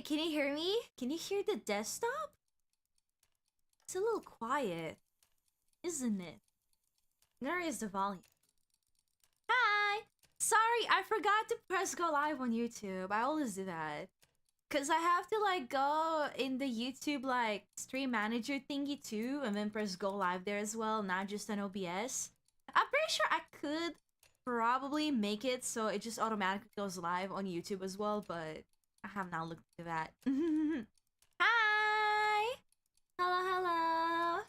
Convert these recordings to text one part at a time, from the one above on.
can you hear me? Can you hear the desktop? It's a little quiet, isn't it? There is the volume. Hi! Sorry, I forgot to press go live on YouTube. I always do that. Cause I have to like go in the YouTube like stream manager thingy too, and then press go live there as well, not just on OBS. I'm pretty sure I could probably make it so it just automatically goes live on YouTube as well, but I have not looked into that. Hi! Hello, hello!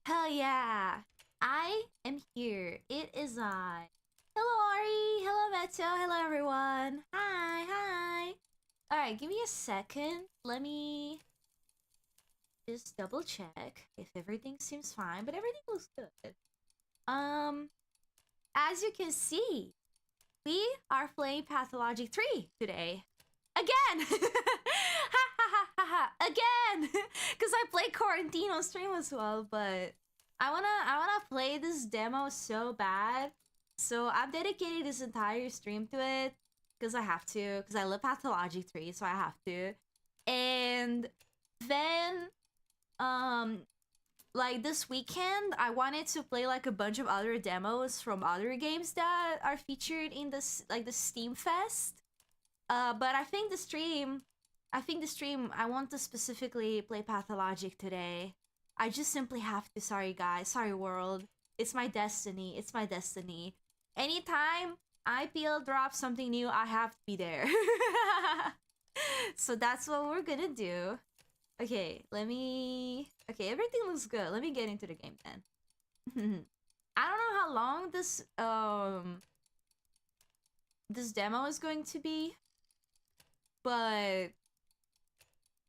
Hell yeah! I am here. It is I. Hello, Ari! Hello, Meto! Hello, everyone! Hi, hi! Alright, give me a second. Let me just double check if everything seems fine, but everything looks good. As you can see, we are playing Pathologic 3 today. Again! Ha ha ha ha ha! Again! Because I played Quarantine on stream as well, but I wanna play this demo so bad. So I'm dedicating this entire stream to it. Because I have to. Because I love Pathologic 3, so I have to. And then, like this weekend, I wanted to play like a bunch of other demos from other games that are featured in this, like the Steam Fest. But I think the stream, I want to specifically play Pathologic today. I just simply have to. Sorry guys, sorry world. It's my destiny. It's my destiny. Anytime IPL drops something new, I have to be there. So that's what we're gonna do. Okay, okay, everything looks good. Let me get into the game then. I don't know how long this demo is going to be, but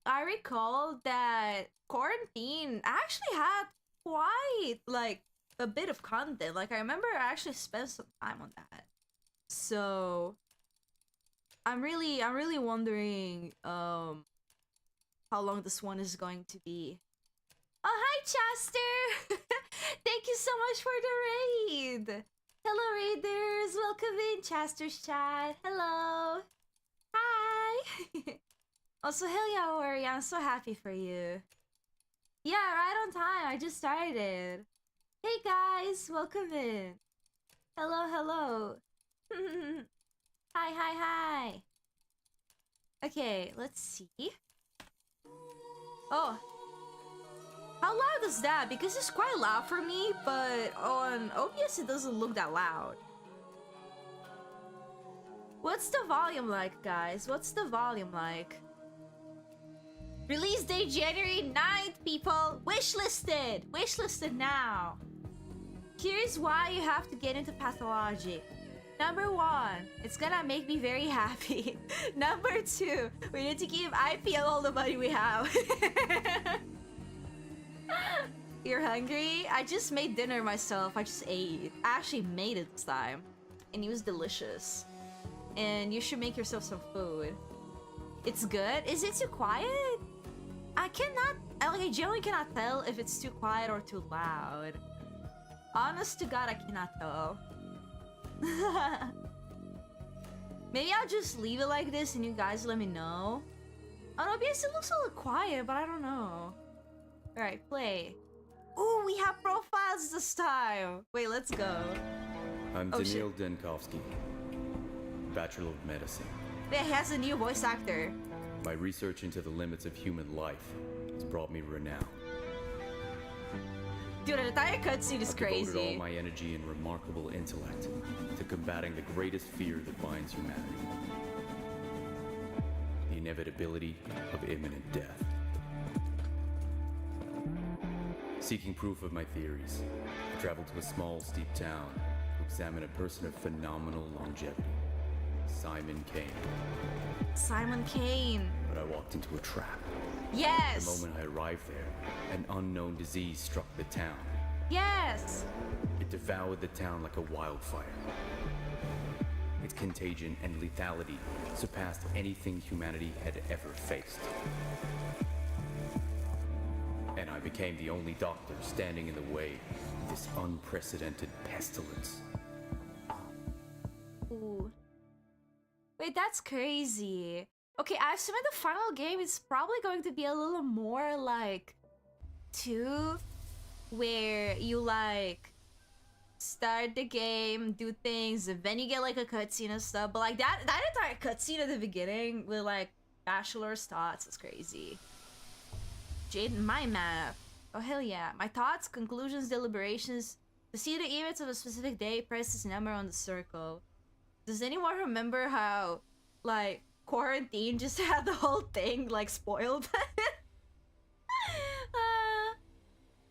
I recall that Quarantine actually had quite like a bit of content. Like I remember I actually spent some time on that. So I'm really wondering how long this one is going to be. Oh, hi Chaster! Thank you so much for the raid! Hello raiders! Welcome in Chaster's chat. Hello! Hi! Also, hell yeah, Ori, I'm so happy for you. Yeah, right on time. I just started. Hey guys, welcome in. Hello, hello. Hi, hi, hi. Okay, let's see. Oh. How loud is that? Because it's quite loud for me, but on OBS it doesn't look that loud. What's the volume like, guys? What's the volume like? Release date January 9th, people! Wishlisted! Wishlisted now! Here's why you have to get into Pathologic. Number 1, it's gonna make me very happy. Number 2, we need to give IPL all the money we have. You're hungry? I just made dinner myself. I just ate. I actually made it this time. And it was delicious. And you should make yourself some food. It's good? Is it too quiet? I genuinely cannot tell if it's too quiet or too loud. Honest to God, I cannot tell. Maybe I'll just leave it like this and you guys let me know. On OBS it looks a little quiet, but I don't know. Alright, play. Ooh, we have profiles this time! Wait, let's go. I'm Daniil Dankovsky, Bachelor of Medicine. Yeah, he has a new voice actor. My research into the limits of human life has brought me renown. Dude, the entire cutscene is crazy. I've devoted all my energy and remarkable intellect to combating the greatest fear that binds humanity. The inevitability of imminent death. Seeking proof of my theories, I traveled to a small, steep town to examine a person of phenomenal longevity, Simon Kane. Simon Kane. But I walked into a trap. Yes! The moment I arrived there, an unknown disease struck the town. Yes! It devoured the town like a wildfire. Its contagion and lethality surpassed anything humanity had ever faced. And I became the only doctor standing in the way of this unprecedented pestilence. Ooh. Wait, that's crazy. Okay, I assume in the final game it's probably going to be a little more like 2, where you like start the game, do things, and then you get like a cutscene and stuff. But like that entire cutscene at the beginning with like bachelor's thoughts is crazy. Jaden, my map. Oh hell yeah. My thoughts, conclusions, deliberations. To see the events of a specific day, press this number on the circle. Does anyone remember how like quarantine just had the whole thing like spoiled?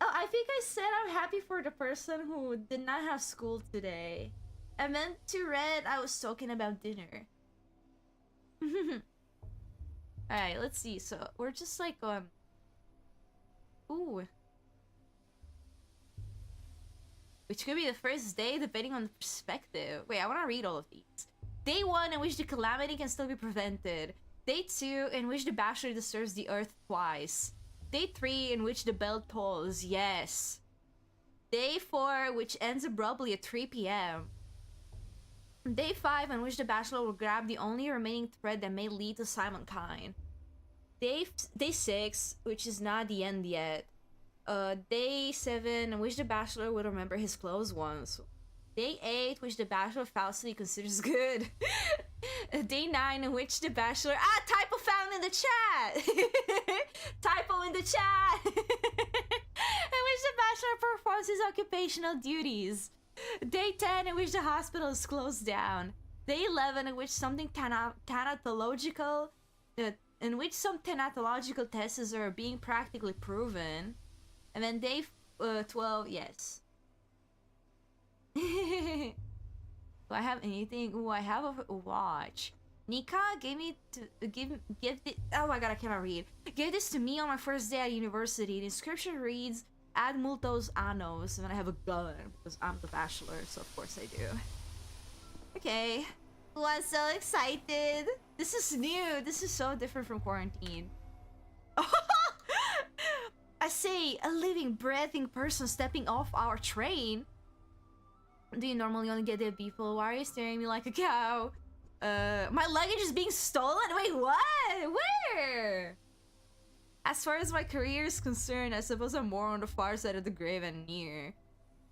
Oh, I think I said I'm happy for the person who did not have school today. I meant to read I was talking about dinner. Alright, let's see. So we're just like ooh. Which could be the first day depending on the perspective. Wait, I wanna read all of these. Day 1 in which the calamity can still be prevented. Day 2 in which the bachelor disturbs the earth twice. Day 3 in which the bell tolls, yes. Day 4 which ends abruptly at 3 p.m. Day 5 in which the bachelor will grab the only remaining thread that may lead to Simon Kine. Day 6 which is not the end yet. Day 7 in which the bachelor would remember his close ones. Day 8 which the bachelor falsely considers good. Day 9 in which the bachelor typo found in the chat. Typo in the chat. In which the bachelor performs his occupational duties. Day 10 in which the hospital is closed down. Day 11 in which something thanatological in which some thanatological tests are being practically proven. And then day 12, yes. Do I have anything? Ooh, I have a watch. Nika gave me to give the oh my god, I cannot read. Gave this to me on my first day at university. The inscription reads ad multos annos, and then I have a gun because I'm the bachelor, so of course I do. Okay. Ooh, I'm so excited. This is new. This is so different from quarantine. I say, a living, breathing person stepping off our train. Do you normally only get dead people? Why are you staring at me like a cow? My luggage is being stolen? Wait, what? Where? As far as my career is concerned, I suppose I'm more on the far side of the grave and near.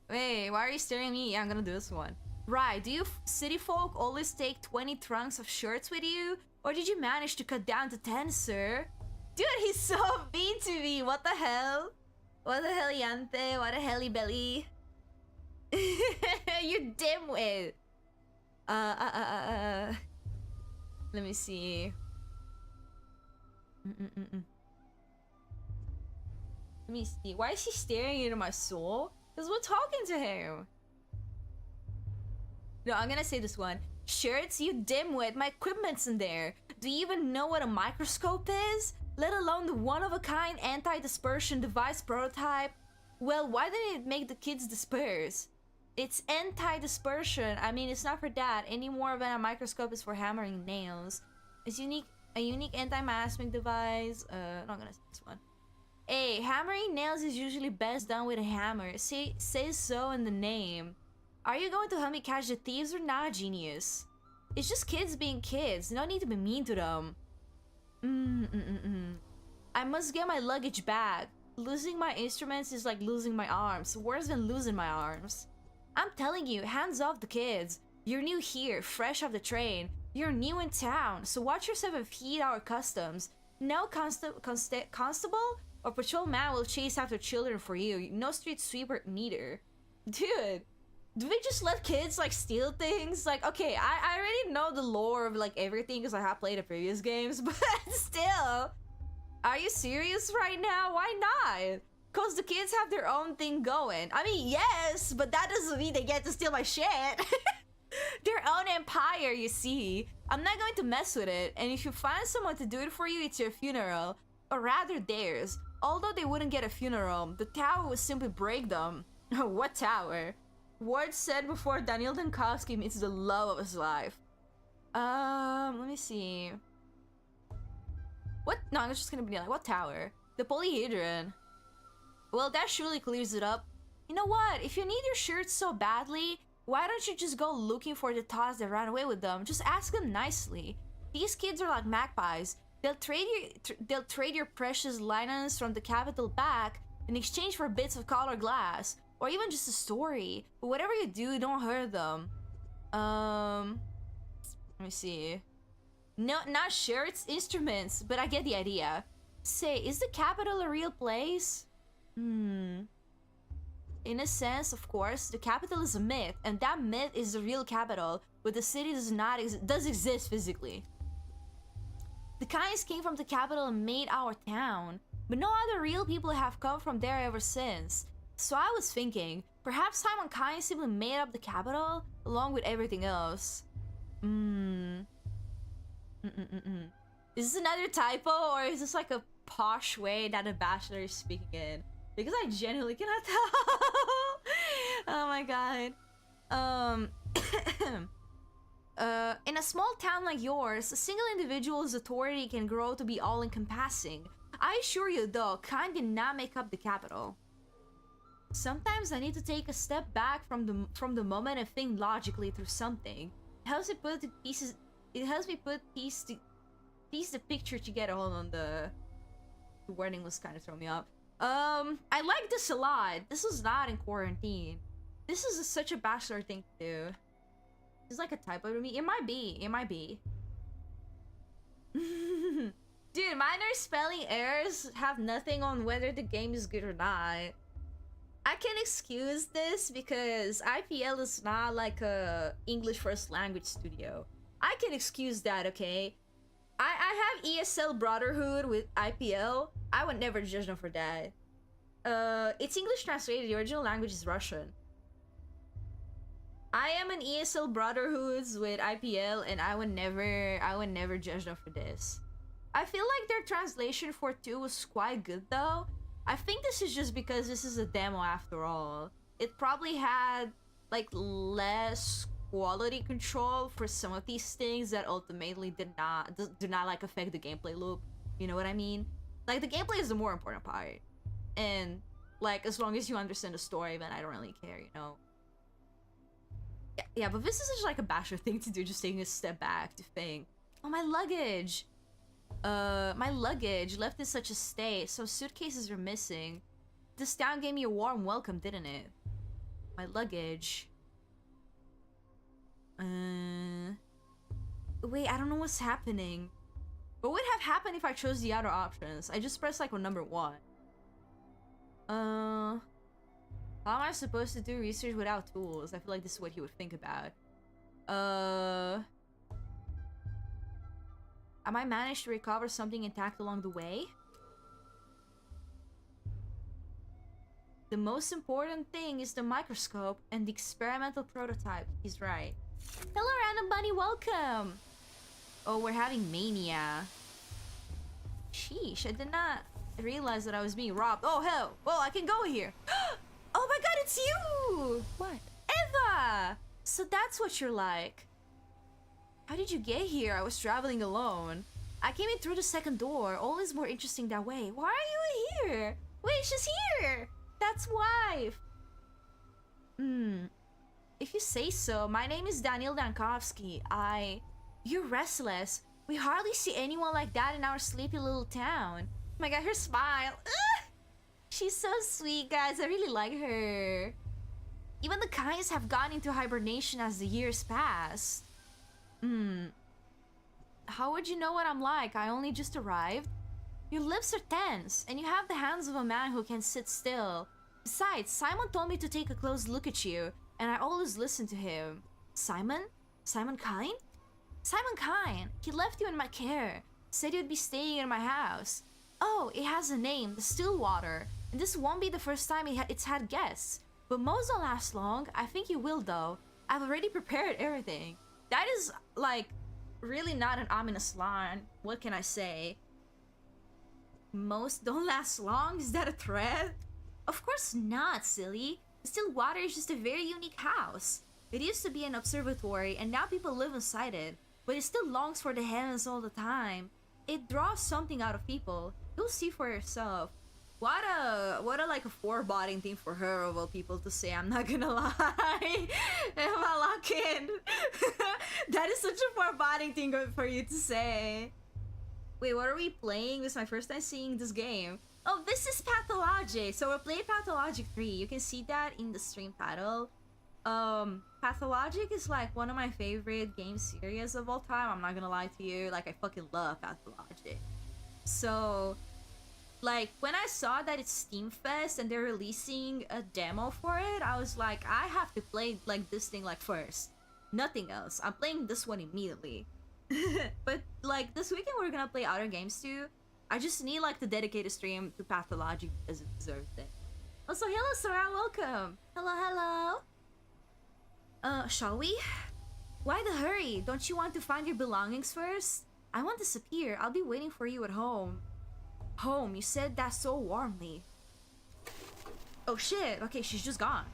Wait, why are you staring at me? Yeah, I'm gonna do this one. Right, do you city folk always take 20 trunks of shirts with you? Or did you manage to cut down to 10, sir? Dude, he's so mean to me. What the hell? What the hell, Yante? What the helly belly? You dimwit. Let me see. Let me see. Why is he staring into my soul? Because we're talking to him. No, I'm gonna say this one. Shirts, you dimwit. My equipment's in there. Do you even know what a microscope is? Let alone the one-of-a-kind anti-dispersion device prototype? Well, why didn't it make the kids disperse? It's anti-dispersion. I mean, it's not for that. Any more than a microscope is for hammering nails. It's a unique anti-masking device. I'm not gonna say this one. Hey, hammering nails is usually best done with a hammer. Says so in the name. Are you going to help me catch the thieves or not, genius? It's just kids being kids. No need to be mean to them. I must get my luggage back. Losing my instruments is like losing my arms. Worse than losing my arms. I'm telling you, hands off the kids. You're new here, fresh off the train. You're new in town, so watch yourself and heed our customs. No constable or patrolman will chase after children for you. No street sweeper neither. Dude, do we just let kids like steal things? Like, okay, I already know the lore of like everything because I have played the previous games, but still. Are you serious right now? Why not? Because the kids have their own thing going. I mean, yes, but that doesn't mean they get to steal my shit. Their own empire, you see. I'm not going to mess with it. And if you find someone to do it for you, it's your funeral. Or rather theirs. Although they wouldn't get a funeral, the tower would simply break them. What tower? Ward said before Daniel Dankovsky meets the love of his life. Let me see. What? No, I'm just gonna be like, what tower? The polyhedron. Well, that surely clears it up. You know what? If you need your shirts so badly, why don't you just go looking for the tots that ran away with them? Just ask them nicely. These kids are like magpies. They'll trade your precious linens from the capital back in exchange for bits of colored glass, or even just a story. But whatever you do, don't hurt them. Let me see. No, not shirts, instruments, but I get the idea. Say, is the capital a real place? In a sense, of course, the capital is a myth, and that myth is the real capital, but the city does exist physically. The Kynes came from the capital and made our town, but no other real people have come from there ever since. So I was thinking, perhaps Simon Kynes simply made up the capital along with everything else. Is this another typo, or is this like a posh way that a bachelor is speaking in? Because I genuinely cannot tell. Oh my god. In a small town like yours, a single individual's authority can grow to be all-encompassing. I assure you, though, Kine did not make up the capital. Sometimes I need to take a step back from the moment and think logically through something. It helps me put the pieces. It helps me piece the picture together. Hold on, the wording was kind of throwing me off. I like this a lot. This was not in quarantine. This is such a bachelor thing to do. It's like a typo to me. It might be. It might be. Dude, minor spelling errors have nothing on whether the game is good or not. I can excuse this because IPL is not like a English first language studio. I can excuse that, okay? I have ESL Brotherhood with IPL. I would never judge them for that. It's English translated. The original language is Russian. I am an ESL Brotherhoods with IPL, and I would never judge them for this. I feel like their translation for 2 was quite good though. I think this is just because this is a demo after all. It probably had like less quality control for some of these things that ultimately do not like affect the gameplay loop. You know what I mean? Like the gameplay is the more important part. And like as long as you understand the story, then I don't really care, you know? Yeah, but this is just like a bachelor thing to do, just taking a step back to think. Oh, my luggage! My luggage left in such a state, so suitcases are missing. This town gave me a warm welcome, didn't it? My luggage. Wait, I don't know what's happening. What would have happened if I chose the other options? I just pressed like on number 1. How am I supposed to do research without tools? I feel like this is what he would think about. Am I managed to recover something intact along the way? The most important thing is the microscope and the experimental prototype. He's right. Hello, Random Bunny, welcome! Oh, we're having mania. Sheesh, I did not realize that I was being robbed. Oh, hell! Well, I can go here. Oh my god, it's you! What? Eva! So that's what you're like. How did you get here? I was traveling alone. I came in through the second door. All is more interesting that way. Why are you here? Wait, she's here! That's wife! If you say so. My name is Dankovsky. You're restless. We hardly see anyone like that in our sleepy little town. Oh my god, her smile. Ugh! She's so sweet, guys. I really like her. Even the Kynes have gone into hibernation as the years pass. How would you know what I'm like? I only just arrived. Your lips are tense, and you have the hands of a man who can sit still. Besides, Simon told me to take a close look at you, and I always listen to him. Simon? Simon Kyne? Simon Kyne. He left you in my care. Said you'd be staying in my house. Oh, it has a name, the Stillwater. And this won't be the first time it's had guests. But most don't last long. I think you will, though. I've already prepared everything. That is, like, really not an ominous line. What can I say? Most don't last long? Is that a threat? Of course not, silly. The Stillwater is just a very unique house. It used to be an observatory, and now people live inside it. But it still longs for the heavens all the time. It draws something out of people. You'll see for yourself. What a like a foreboding thing for her of all people to say. I'm not gonna lie. Emma Lockin. That is such a foreboding thing for you to say. Wait, what are we playing? This is my first time seeing this game. Oh, this is Pathologic. So we're playing Pathologic 3. You can see that in the stream title. Pathologic is like one of my favorite game series of all time. I'm not gonna lie to you. Like, I fucking love Pathologic. So, like, when I saw that it's Steam Fest and they're releasing a demo for it, I was like, I have to play like this thing like first. Nothing else. I'm playing this one immediately. But like this weekend we're gonna play other games too. I just need like to dedicate a stream to Pathologic as it deserves it. Also, hello Sarah, welcome. Hello. Shall we? Why the hurry? Don't you want to find your belongings first? I won't disappear. I'll be waiting for you at home. Home, you said that so warmly. Oh shit, okay, she's just gone.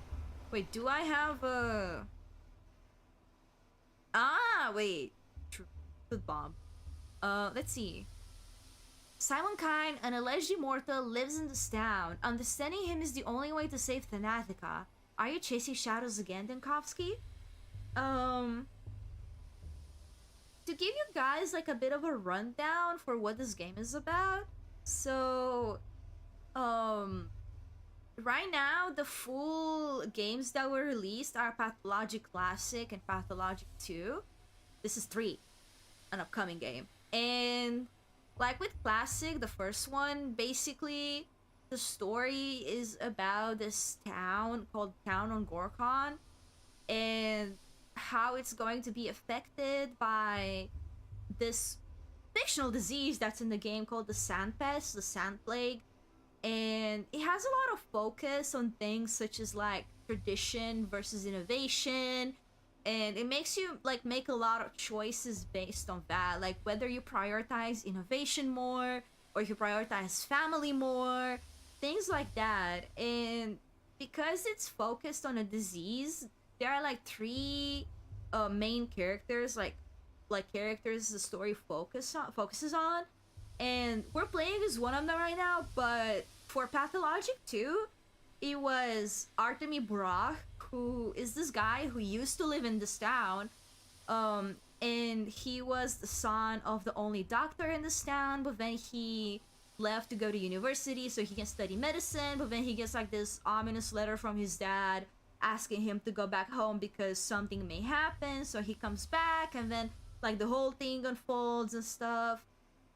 Wait, do I have a... Ah, wait. Truth bomb. Let's see. Simon Kine, an alleged immortal, lives in this town. Understanding him is the only way to save Thanatica. Are you chasing shadows again, Dankovsky? To give you guys like a bit of a rundown for what this game is about. So, right now the full games that were released are Pathologic Classic and Pathologic 2. This is 3, an upcoming game. And like with Classic, the first one, basically the story is about this town called Town on Gorkon and how it's going to be affected by this fictional disease that's in the game called the Sand Pest, the Sand Plague. And it has a lot of focus on things such as like tradition versus innovation, and it makes you like make a lot of choices based on that, like whether you prioritize innovation more or if you prioritize family more, things like that. And because it's focused on a disease, there are like 3 main characters, like characters the story focuses on, and we're playing as one of them right now. But for Pathologic 2, it was Artemy Brock, who is this guy who used to live in this town, and he was the son of the only doctor in this town, but then he left to go to university so he can study medicine, but then he gets like this ominous letter from his dad asking him to go back home because something may happen. So he comes back, and then like the whole thing unfolds and stuff.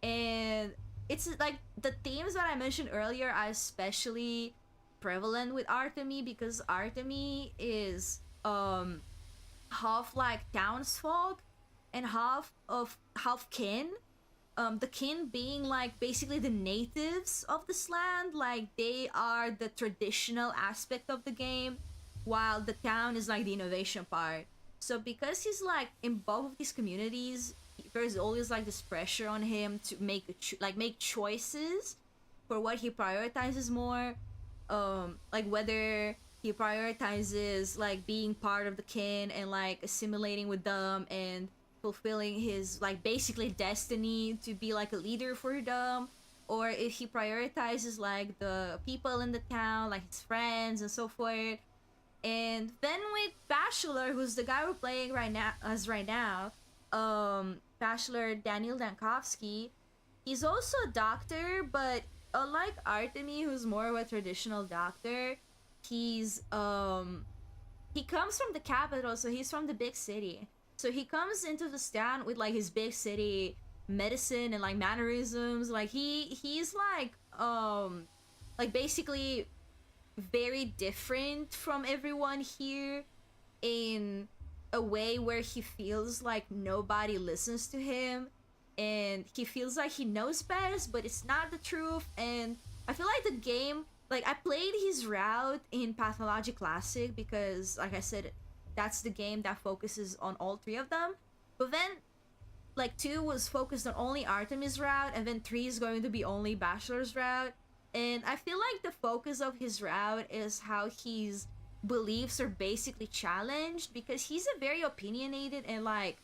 And it's like the themes that I mentioned earlier are especially prevalent with Artemy, because Artemy is half like townsfolk and half kin. The kin being like basically the natives of this land, like they are the traditional aspect of the game, while the town is like the innovation part. So because he's like in both of these communities, there's always like this pressure on him to make make choices for what he prioritizes more. Like whether he prioritizes like being part of the kin and like assimilating with them and fulfilling his like basically destiny to be like a leader for them, or if he prioritizes like the people in the town, like his friends and so forth. And then with Bachelor, who's the guy we're playing right now, Bachelor Daniel Dankovsky, he's also a doctor, but unlike Artemy, who's more of a traditional doctor, he's he comes from the capital, so he's from the big city. So he comes into this town with like his big city medicine and like mannerisms. Like he's like basically very different from everyone here in a way where he feels like nobody listens to him and he feels like he knows best, but it's not the truth. And I feel like the game, like I played his route in Pathologic Classic because like I said, that's the game that focuses on all 3 of them. But then like 2 was focused on only Artemis route, and then 3 is going to be only Bachelor's route. And I feel like the focus of his route is how his beliefs are basically challenged, because he's a very opinionated and like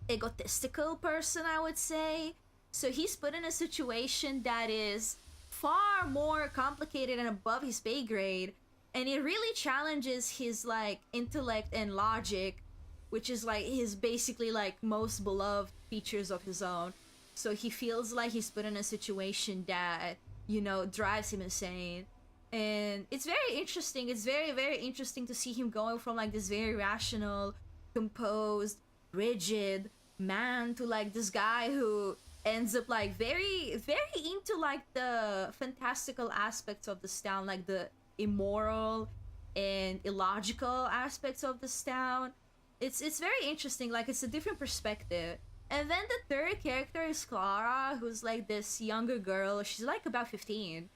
egotistical person, I would say. So he's put in a situation that is far more complicated and above his pay grade, and it really challenges his like intellect and logic, which is like his basically like most beloved features of his own. So he feels like he's put in a situation that, you know, drives him insane. And it's very interesting. It's very, very interesting to see him going from like this very rational, composed, rigid man to like this guy who ends up like very, very into like the fantastical aspects of this town, like the immoral and illogical aspects of this town. It's very interesting. Like it's a different perspective. And then the third character is Clara, who's like this younger girl. She's like about 15,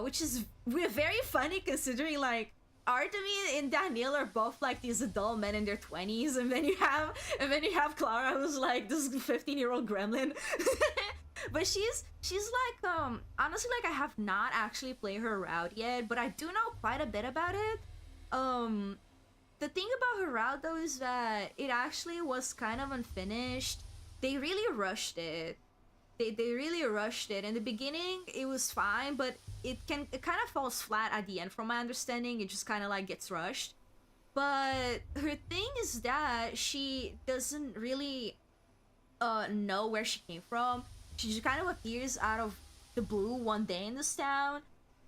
which is very funny considering like Artemy and Daniel are both like these adult men in their 20s, and then you have Clara, who's like this 15-year-old gremlin. But she's like honestly, like I have not actually played her route yet, but I do know quite a bit about it. The thing about her route though is that it actually was kind of unfinished. They really rushed it. They really rushed it. In the beginning, it was fine, but it kind of falls flat at the end. From my understanding, it just kind of like gets rushed. But her thing is that she doesn't really know where she came from. She just kind of appears out of the blue one day in this town,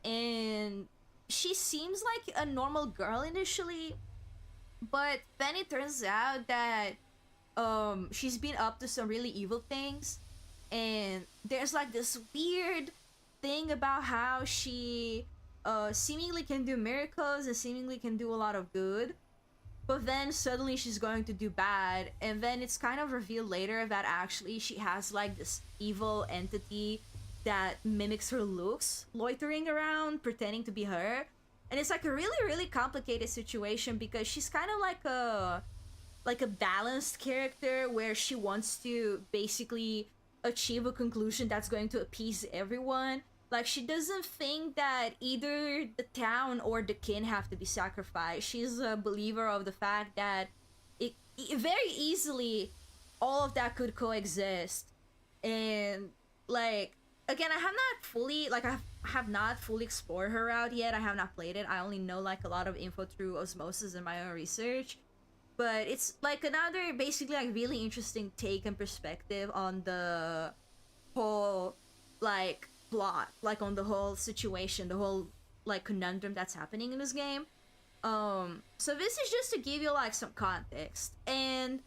and she seems like a normal girl initially, but then it turns out that she's been up to some really evil things, and there's like this weird thing about how she seemingly can do miracles and seemingly can do a lot of good, but then suddenly she's going to do bad, and then it's kind of revealed later that actually she has like this evil entity that mimics her looks loitering around pretending to be her. And it's like a really, really complicated situation because she's kind of like a balanced character where she wants to basically achieve a conclusion that's going to appease everyone. Like, she doesn't think that either the town or the kin have to be sacrificed. She's a believer of the fact that it very easily all of that could coexist. And like, again, I have not fully explored her out yet. I have not played it. I only know like a lot of info through osmosis and my own research. But it's like another basically like really interesting take and perspective on the whole like plot, like on the whole situation, the whole like conundrum that's happening in this game. So this is just to give you like some context, and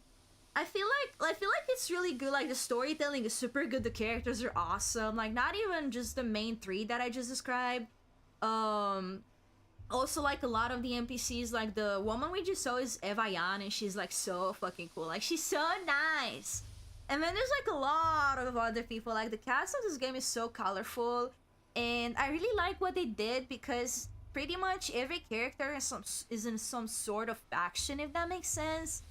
I feel like it's really good. Like the storytelling is super good. The characters are awesome. Like not even just the main three that I just described. Also like a lot of the NPCs. Like the woman we just saw is Eva Yan, and she's like so fucking cool. Like she's so nice. And then there's like a lot of other people. Like the cast of this game is so colorful, and I really like what they did because pretty much every character is in some sort of faction, if that makes sense.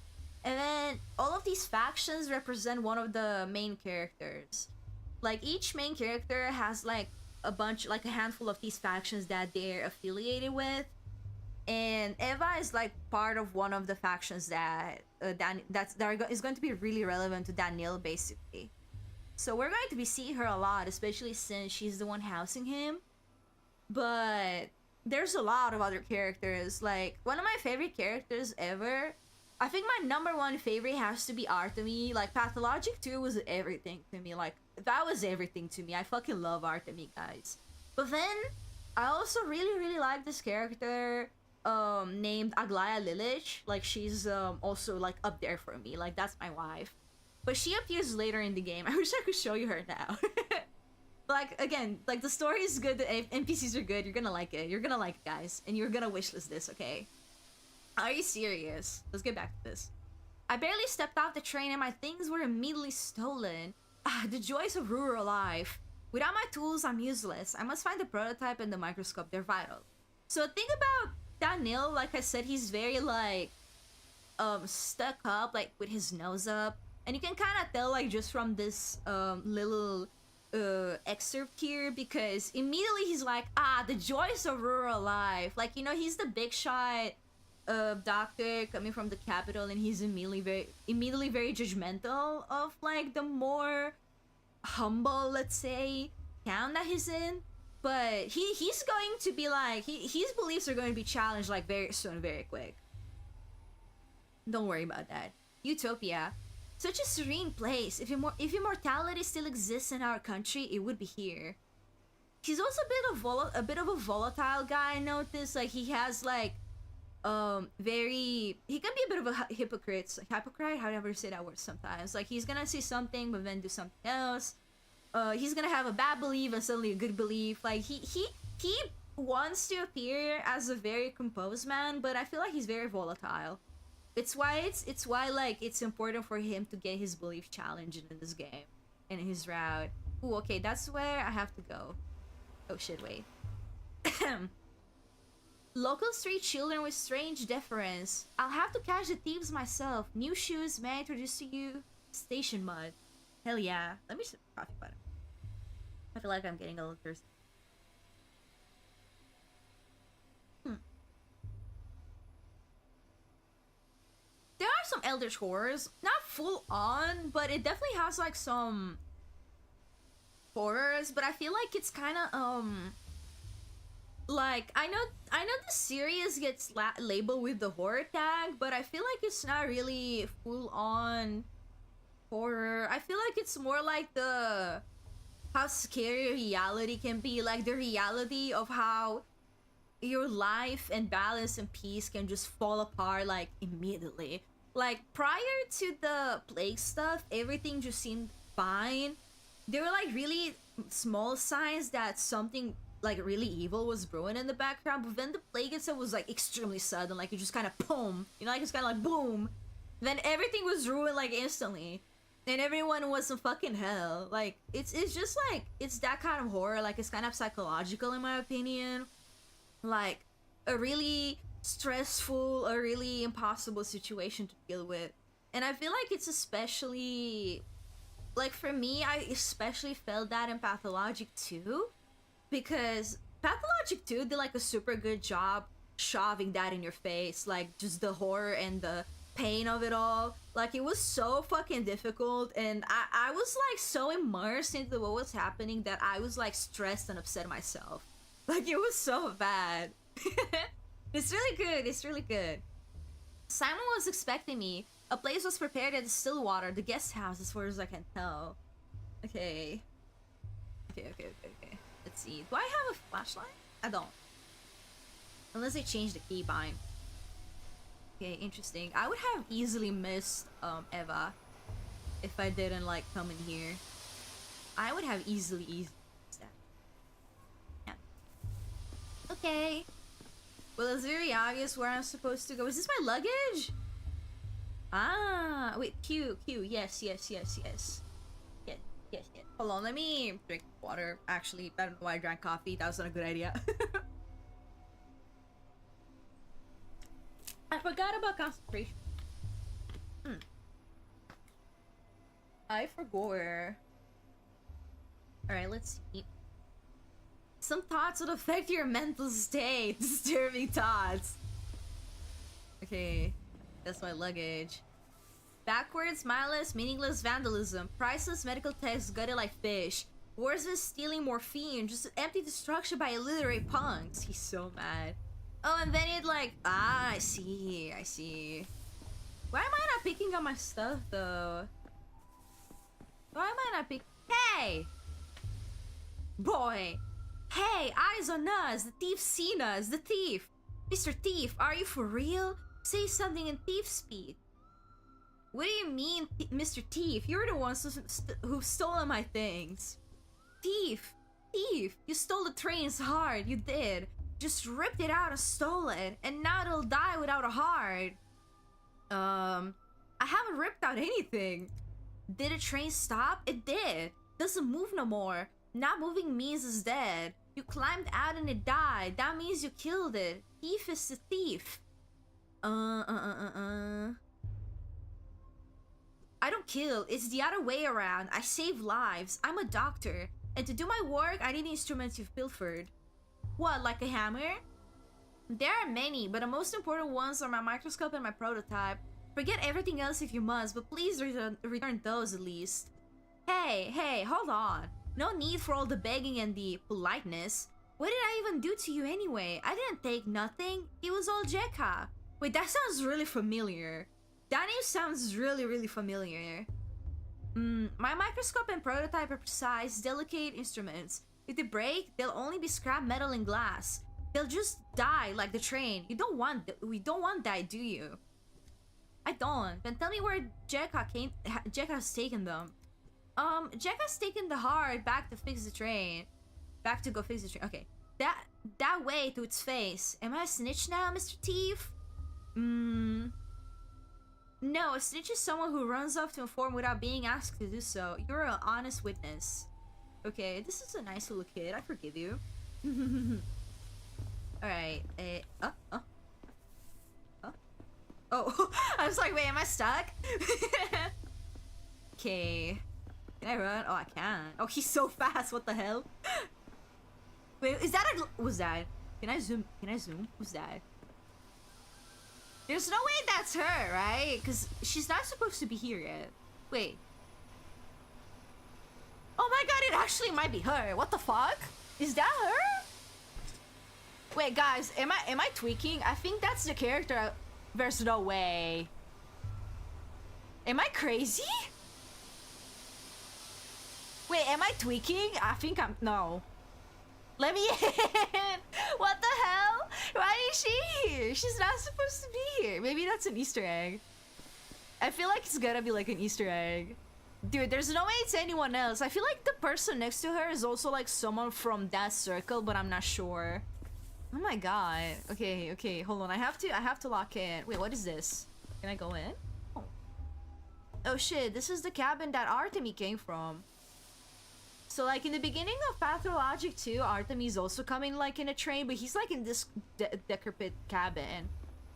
And then all of these factions represent one of the main characters. Like each main character has like a handful of these factions that they're affiliated with. And Eva is like part of one of the factions that is going to be really relevant to Daniel, basically. So we're going to be seeing her a lot, especially since she's the one housing him. But there's a lot of other characters. Like one of my favorite characters ever, I think my number one favorite has to be Artemy. Like Pathologic 2 was everything to me. Like that was everything to me. I fucking love Artemy, guys. But then I also really, really like this character named Aglaya Lilich. Like she's also like up there for me. Like that's my wife. But she appears later in the game. I wish I could show you her now. Like again, like the story is good, the NPCs are good. You're gonna like it. You're gonna like it, guys, and you're gonna wishlist this, okay? Are you serious? Let's get back to this. I barely stepped off the train and my things were immediately stolen. Ah, the joys of rural life. Without my tools, I'm useless. I must find the prototype and the microscope. They're vital. So think about Daniel, like I said, he's very like stuck up, like with his nose up. And you can kind of tell like just from this little excerpt here, because immediately he's like, the joys of rural life. Like, you know, he's the big shot doctor coming from the capital, and he's immediately very judgmental of like the more humble, let's say, town that he's in. But he's going to be like his beliefs are going to be challenged like very soon, very quick. Don't worry about that. Utopia, such a serene place. If immortality still exists in our country, it would be here. He's also a bit of a volatile guy. I noticed, like, he has like he can be a bit of a hypocrite, however you say that word sometimes. Like, he's gonna say something but then do something else. He's gonna have a bad belief and suddenly a good belief. Like, he wants to appear as a very composed man, but I feel like he's very volatile. It's why like it's important for him to get his belief challenged in this game and in his route. Ooh, okay, that's where I have to go. Oh shit, wait. Local street children with strange deference. I'll have to catch the thieves myself. New shoes, may I introduce to you? Station mud. Hell yeah. Let me sip coffee butter. I feel like I'm getting a little thirsty. There are some eldritch horrors. Not full on, but it definitely has like some horrors, but I feel like it's kind of like I know the series gets labeled with the horror tag, but I feel like it's not really full on horror. I feel like it's more like how scary reality can be, like the reality of how your life and balance and peace can just fall apart like immediately. Like, prior to the plague stuff, everything just seemed fine. There were like really small signs that something like really evil was brewing in the background, but then the plague itself was like extremely sudden. Like, it just kind of boom, you know, like it's kind of like boom. Then everything was ruined like instantly, and everyone was in fucking hell. Like, it's just like, it's that kind of horror. Like, it's kind of psychological in my opinion. Like, a really stressful, a really impossible situation to deal with. And I feel like it's especially, like, for me, I especially felt that in Pathologic 2, because Pathologic 2 did like a super good job shoving that in your face, like just the horror and the pain of it all. Like, it was so fucking difficult, and I was like so immersed into what was happening that I was like stressed and upset myself. Like, it was so bad. It's really good, it's really good. Simon was expecting me. A place was prepared at the Stillwater, the guest house, as far as I can tell. Okay. Okay. Let's see. Do I have a flashlight? I don't. Unless they changed the keybind. Okay, interesting. I would have easily missed Eva if I didn't like come in here. I would have easily missed that. Yeah. Okay. Well, it's very obvious where I'm supposed to go. Is this my luggage? Ah, wait, Q, yes. Yes. Hold on, let me drink water. Actually, I don't know why I drank coffee. That was not a good idea. I forgot about concentration. I forgot. Alright, let's see. Some thoughts would affect your mental state. Disturbing thoughts. Okay, that's my luggage. Backwards, mindless, meaningless vandalism. Priceless medical texts gutted like fish. Worse than stealing morphine. Just empty destruction by illiterate punks. He's so mad. Oh, and then it like... Ah, I see. Why am I not picking up my stuff, though? Why am I not picking... Hey! Boy! Hey, eyes on us! The thief's seen us! The thief! Mr. Thief, are you for real? Say something in thief speed. What do you mean, Mr. Thief? You're the ones who've stolen my things. Thief! You stole the train's heart, you did. Just ripped it out and stole it, and now it'll die without a heart. I haven't ripped out anything. Did the train stop? It did. Doesn't move no more. Not moving means it's dead. You climbed out and it died. That means you killed it. Thief is the thief. I don't kill. It's the other way around. I save lives. I'm a doctor. And to do my work, I need instruments you've pilfered. What, like a hammer? There are many, but the most important ones are my microscope and my prototype. Forget everything else if you must, but please return those at least. Hey, hold on. No need for all the begging and the politeness. What did I even do to you anyway? I didn't take nothing. It was all Jekka. Wait, that sounds really familiar. That name sounds really, really familiar. My microscope and prototype are precise, delicate instruments. If they break, they'll only be scrap metal and glass. They'll just die like the train. We don't want that, do you? I don't. Then tell me where Jekka's taken them. Jekka's taken the heart back to fix the train. Back to go fix the train. Okay. That way to its face. Am I a snitch now, Mr. Thief? No, a snitch is someone who runs off to inform without being asked to do so. You're an honest witness. Okay, this is a nice little kid. I forgive you. Alright, oh, I was like, wait, am I stuck? Okay. Can I run? Oh, I can. Oh, he's so fast. What the hell? Wait, is that what's that? Can I zoom? Who's that? There's no way that's her, right? Because she's not supposed to be here yet. Wait. Oh my god, it actually might be her. What the fuck? Is that her? Wait, guys, am I tweaking? I think that's the character. There's no way. Am I crazy? Wait, am I tweaking? I think I'm... No. Let me in! What the hell? Why is she here? She's not supposed to be here. Maybe that's an Easter egg. I feel like it's gonna be like an Easter egg. Dude, there's no way it's anyone else. I feel like the person next to her is also like someone from that circle, but I'm not sure. Oh my god. Okay, hold on. I have to lock in. Wait, what is this? Can I go in? Oh shit, this is the cabin that Artemi came from. So like in the beginning of Pathologic 2, Artemi's also coming like in a train, but he's like in this decrepit cabin.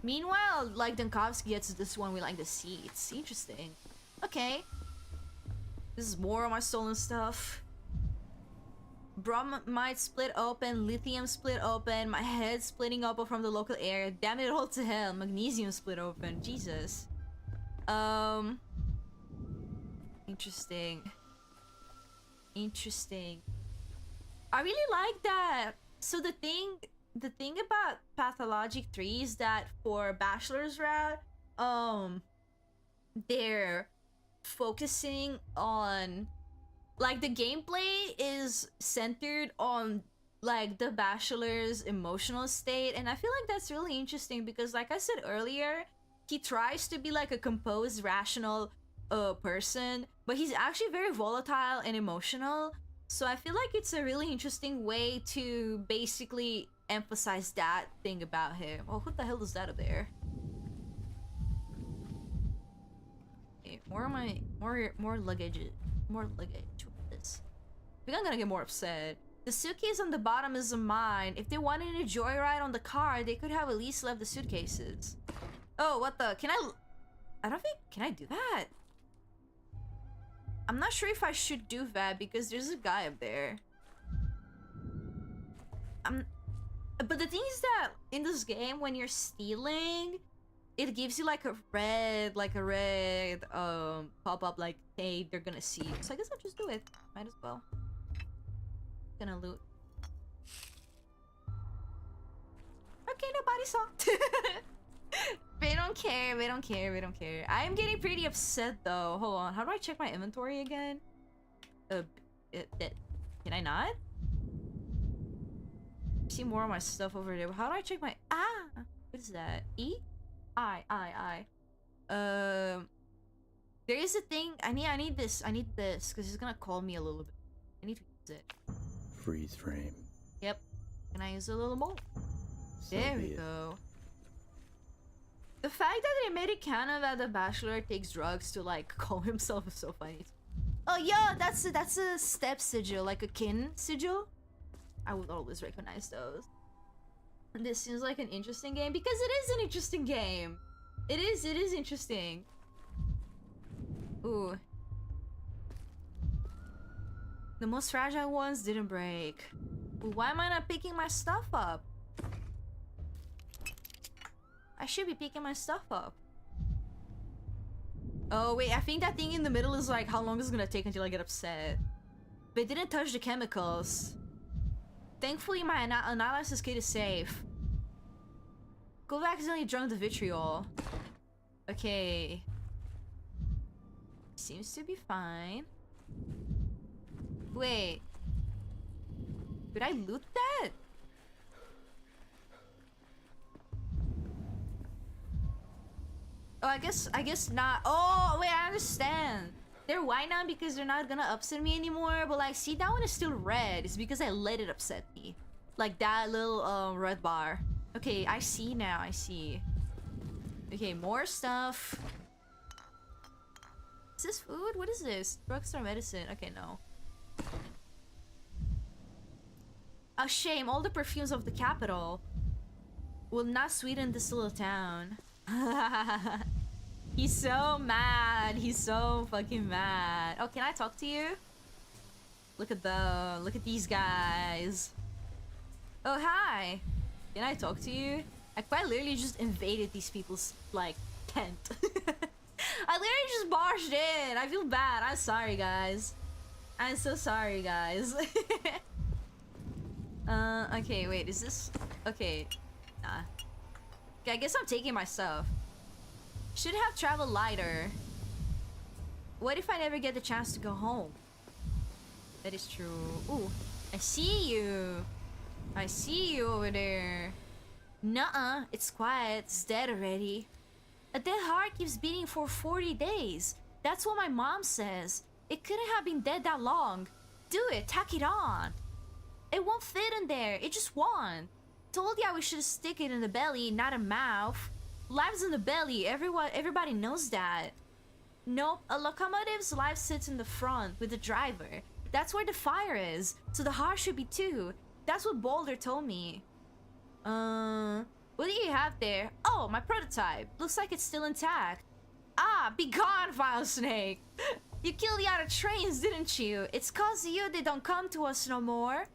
Meanwhile, like Dankovsky gets this one with like the seats. Interesting. Okay. This is more of my stolen stuff. Bromide split open, lithium split open, my head splitting open from the local air. Damn it all to hell. Magnesium split open. Jesus. Interesting. I really like that. So the thing about Pathologic 3 is that for bachelor's route, they're focusing on like the gameplay is centered on like the bachelor's emotional state, and I feel like that's really interesting because like I said earlier, he tries to be like a composed, rational person, but he's actually very volatile and emotional. So I feel like it's a really interesting way to basically emphasize that thing about him. Oh, what the hell is that up there? Okay, more luggage. More luggage. What is this? I think I'm gonna get more upset. The suitcase on the bottom isn't mine. If they wanted a joyride on the car, they could have at least left the suitcases. Oh, what the? Can I don't think... Can I do that? I'm not sure if I should do that because there's a guy up there. But the thing is that in this game, when you're stealing, it gives you like a red pop-up like, hey, they're gonna see you. So I guess I'll just do it. Might as well. Gonna loot. Okay, nobody saw. They don't care. I am getting pretty upset though. Hold on, how do I check my inventory again? Can I not? See more of my stuff over there. How do I check my... What is that? E? I. There is a thing. I need this because he's gonna call me a little bit. I need to use it. Freeze frame. Yep. Can I use a little more? So there we be it. go. The fact that they made it canon that the Bachelor takes drugs to like call himself is so funny. Oh yeah, that's a step sigil, like a kin sigil. I would always recognize those. This seems like an interesting game because it is an interesting game. It is interesting. Ooh. The most fragile ones didn't break. Ooh, why am I not picking my stuff up? I should be picking my stuff up. Oh wait, I think that thing in the middle is like how long is it gonna take until I get upset. But it didn't touch the chemicals. Thankfully, my analysis kit is safe. Go accidentally drunk the vitriol. Okay. Seems to be fine. Wait. Did I loot that? Oh, I guess not. Oh, wait, I understand. They're white now because they're not gonna upset me anymore. But like, see, that one is still red. It's because I let it upset me. Like that little red bar. Okay, I see now. I see. Okay, more stuff. Is this food? What is this? Drugstore medicine. Okay, no. A shame. All the perfumes of the capital will not sweeten this little town. He's so mad. He's so fucking mad. Oh, can I talk to you? Look at these guys. Oh, hi. Can I talk to you? I quite literally just invaded these people's, like, tent. I literally just barged in. I feel bad. I'm sorry, guys. I'm so sorry, guys. Okay, wait, is this... Okay. Nah. Okay, I guess I'm taking my stuff. Should have traveled lighter. What if I never get the chance to go home? That is true. Ooh, I see you. I see you over there. Nuh-uh, it's quiet. It's dead already. A dead heart keeps beating for 40 days. That's what my mom says. It couldn't have been dead that long. Do it, tack it on. It won't fit in there. It just won't. Told ya we should stick it in the belly, not a mouth. Life's in the belly. Everybody knows that. Nope, a locomotive's life sits in the front with the driver. That's where the fire is. So the heart should be too. That's what Boulder told me. What do you have there? Oh, my prototype. Looks like it's still intact. Ah, be gone, vile snake. You killed the other trains, didn't you? It's cause of you they don't come to us no more.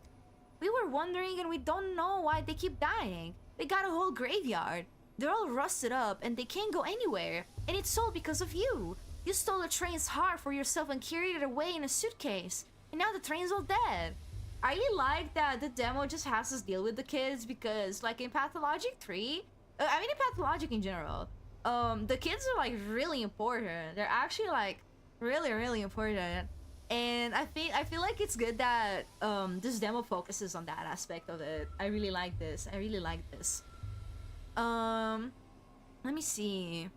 We were wondering and we don't know why they keep dying. We got a whole graveyard. They're all rusted up and they can't go anywhere. And it's all because of you. You stole the train's heart for yourself and carried it away in a suitcase. And now the train's all dead. I really like that the demo just has us deal with the kids because, like, in Pathologic 3... I mean, in Pathologic in general, the kids are, like, really important. They're actually, like, really, really important. And I feel like it's good that this demo focuses on that aspect of it. I really like this. I really like this. Let me see.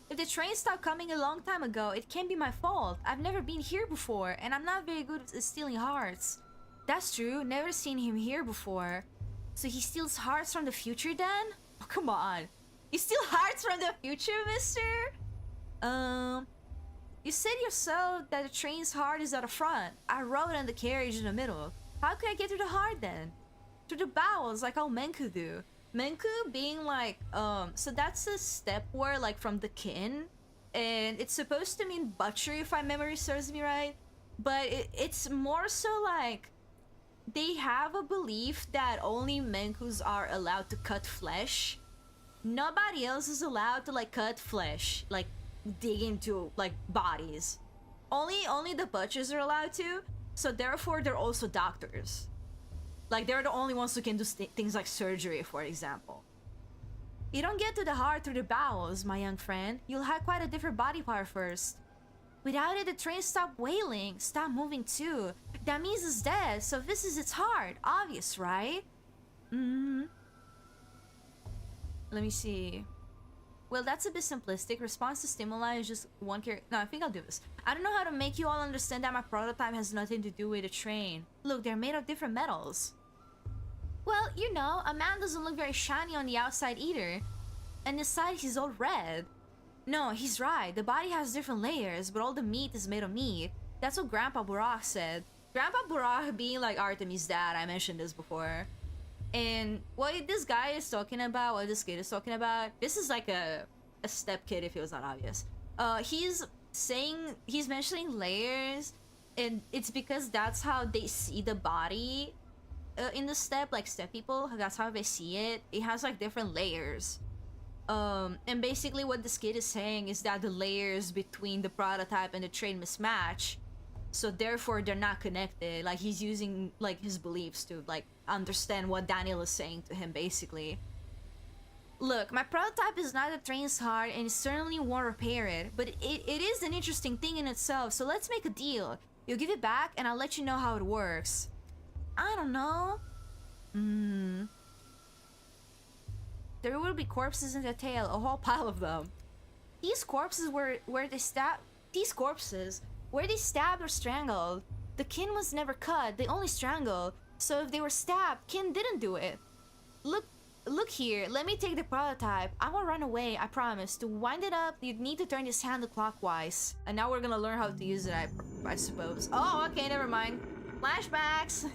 If the train stopped coming a long time ago, it can't be my fault. I've never been here before, and I'm not very good at stealing hearts. That's true, never seen him here before. So he steals hearts from the future then? Oh, come on. You steal hearts from the future, mister? You said yourself that the train's heart is at the front. I rode on the carriage in the middle. How could I get through the heart then? Through the bowels, like all Menku do. Menku being like, so that's a step word, like, from the kin. And it's supposed to mean butchery, if my memory serves me right. But it's more so like, they have a belief that only Menkus are allowed to cut flesh. Nobody else is allowed to, like, cut flesh. Like, dig into, like, bodies. Only the butchers are allowed to. So therefore, they're also doctors. Like, they're the only ones who can do things like surgery, for example. You don't get to the heart through the bowels, my young friend. You'll have quite a different body part first. Without it, the train stopped wailing, stopped moving too. That means it's dead, so this is its heart. Obvious, right? Let me see. Well, that's a bit simplistic. Response to stimuli is just one character. No, I think I'll do this. I don't know how to make you all understand that my prototype has nothing to do with a train. Look, they're made of different metals. Well, you know, a man doesn't look very shiny on the outside either. And inside he's all red. No, he's right. The body has different layers, but all the meat is made of meat. That's what Grandpa Burak said. Grandpa Burak being like Artemis' dad, I mentioned this before. And what this guy is talking about, what this kid is talking about, this is like a step kid if it was not obvious. He's mentioning layers, and it's because that's how they see the body in the step, like step people, that's how they see it. It has like different layers. And basically what this kid is saying is that the layers between the prototype and the train mismatch, so therefore they're not connected. Like, he's using like his beliefs to like understand what Daniel is saying to him, basically. Look, my prototype is not that trains hard and it certainly won't repair it, but it is an interesting thing in itself, so let's make a deal. You'll give it back and I'll let you know how it works. I don't know. There will be corpses in the tail, a whole pile of them. These corpses where they stabbed or strangled. The kin was never cut, they only strangled. So if they were stabbed, kin didn't do it. Look here, let me take the prototype. I won't run away, I promise. To wind it up, you'd need to turn this handle clockwise. And now we're gonna learn how to use it, I suppose. Oh, okay, never mind. Flashbacks!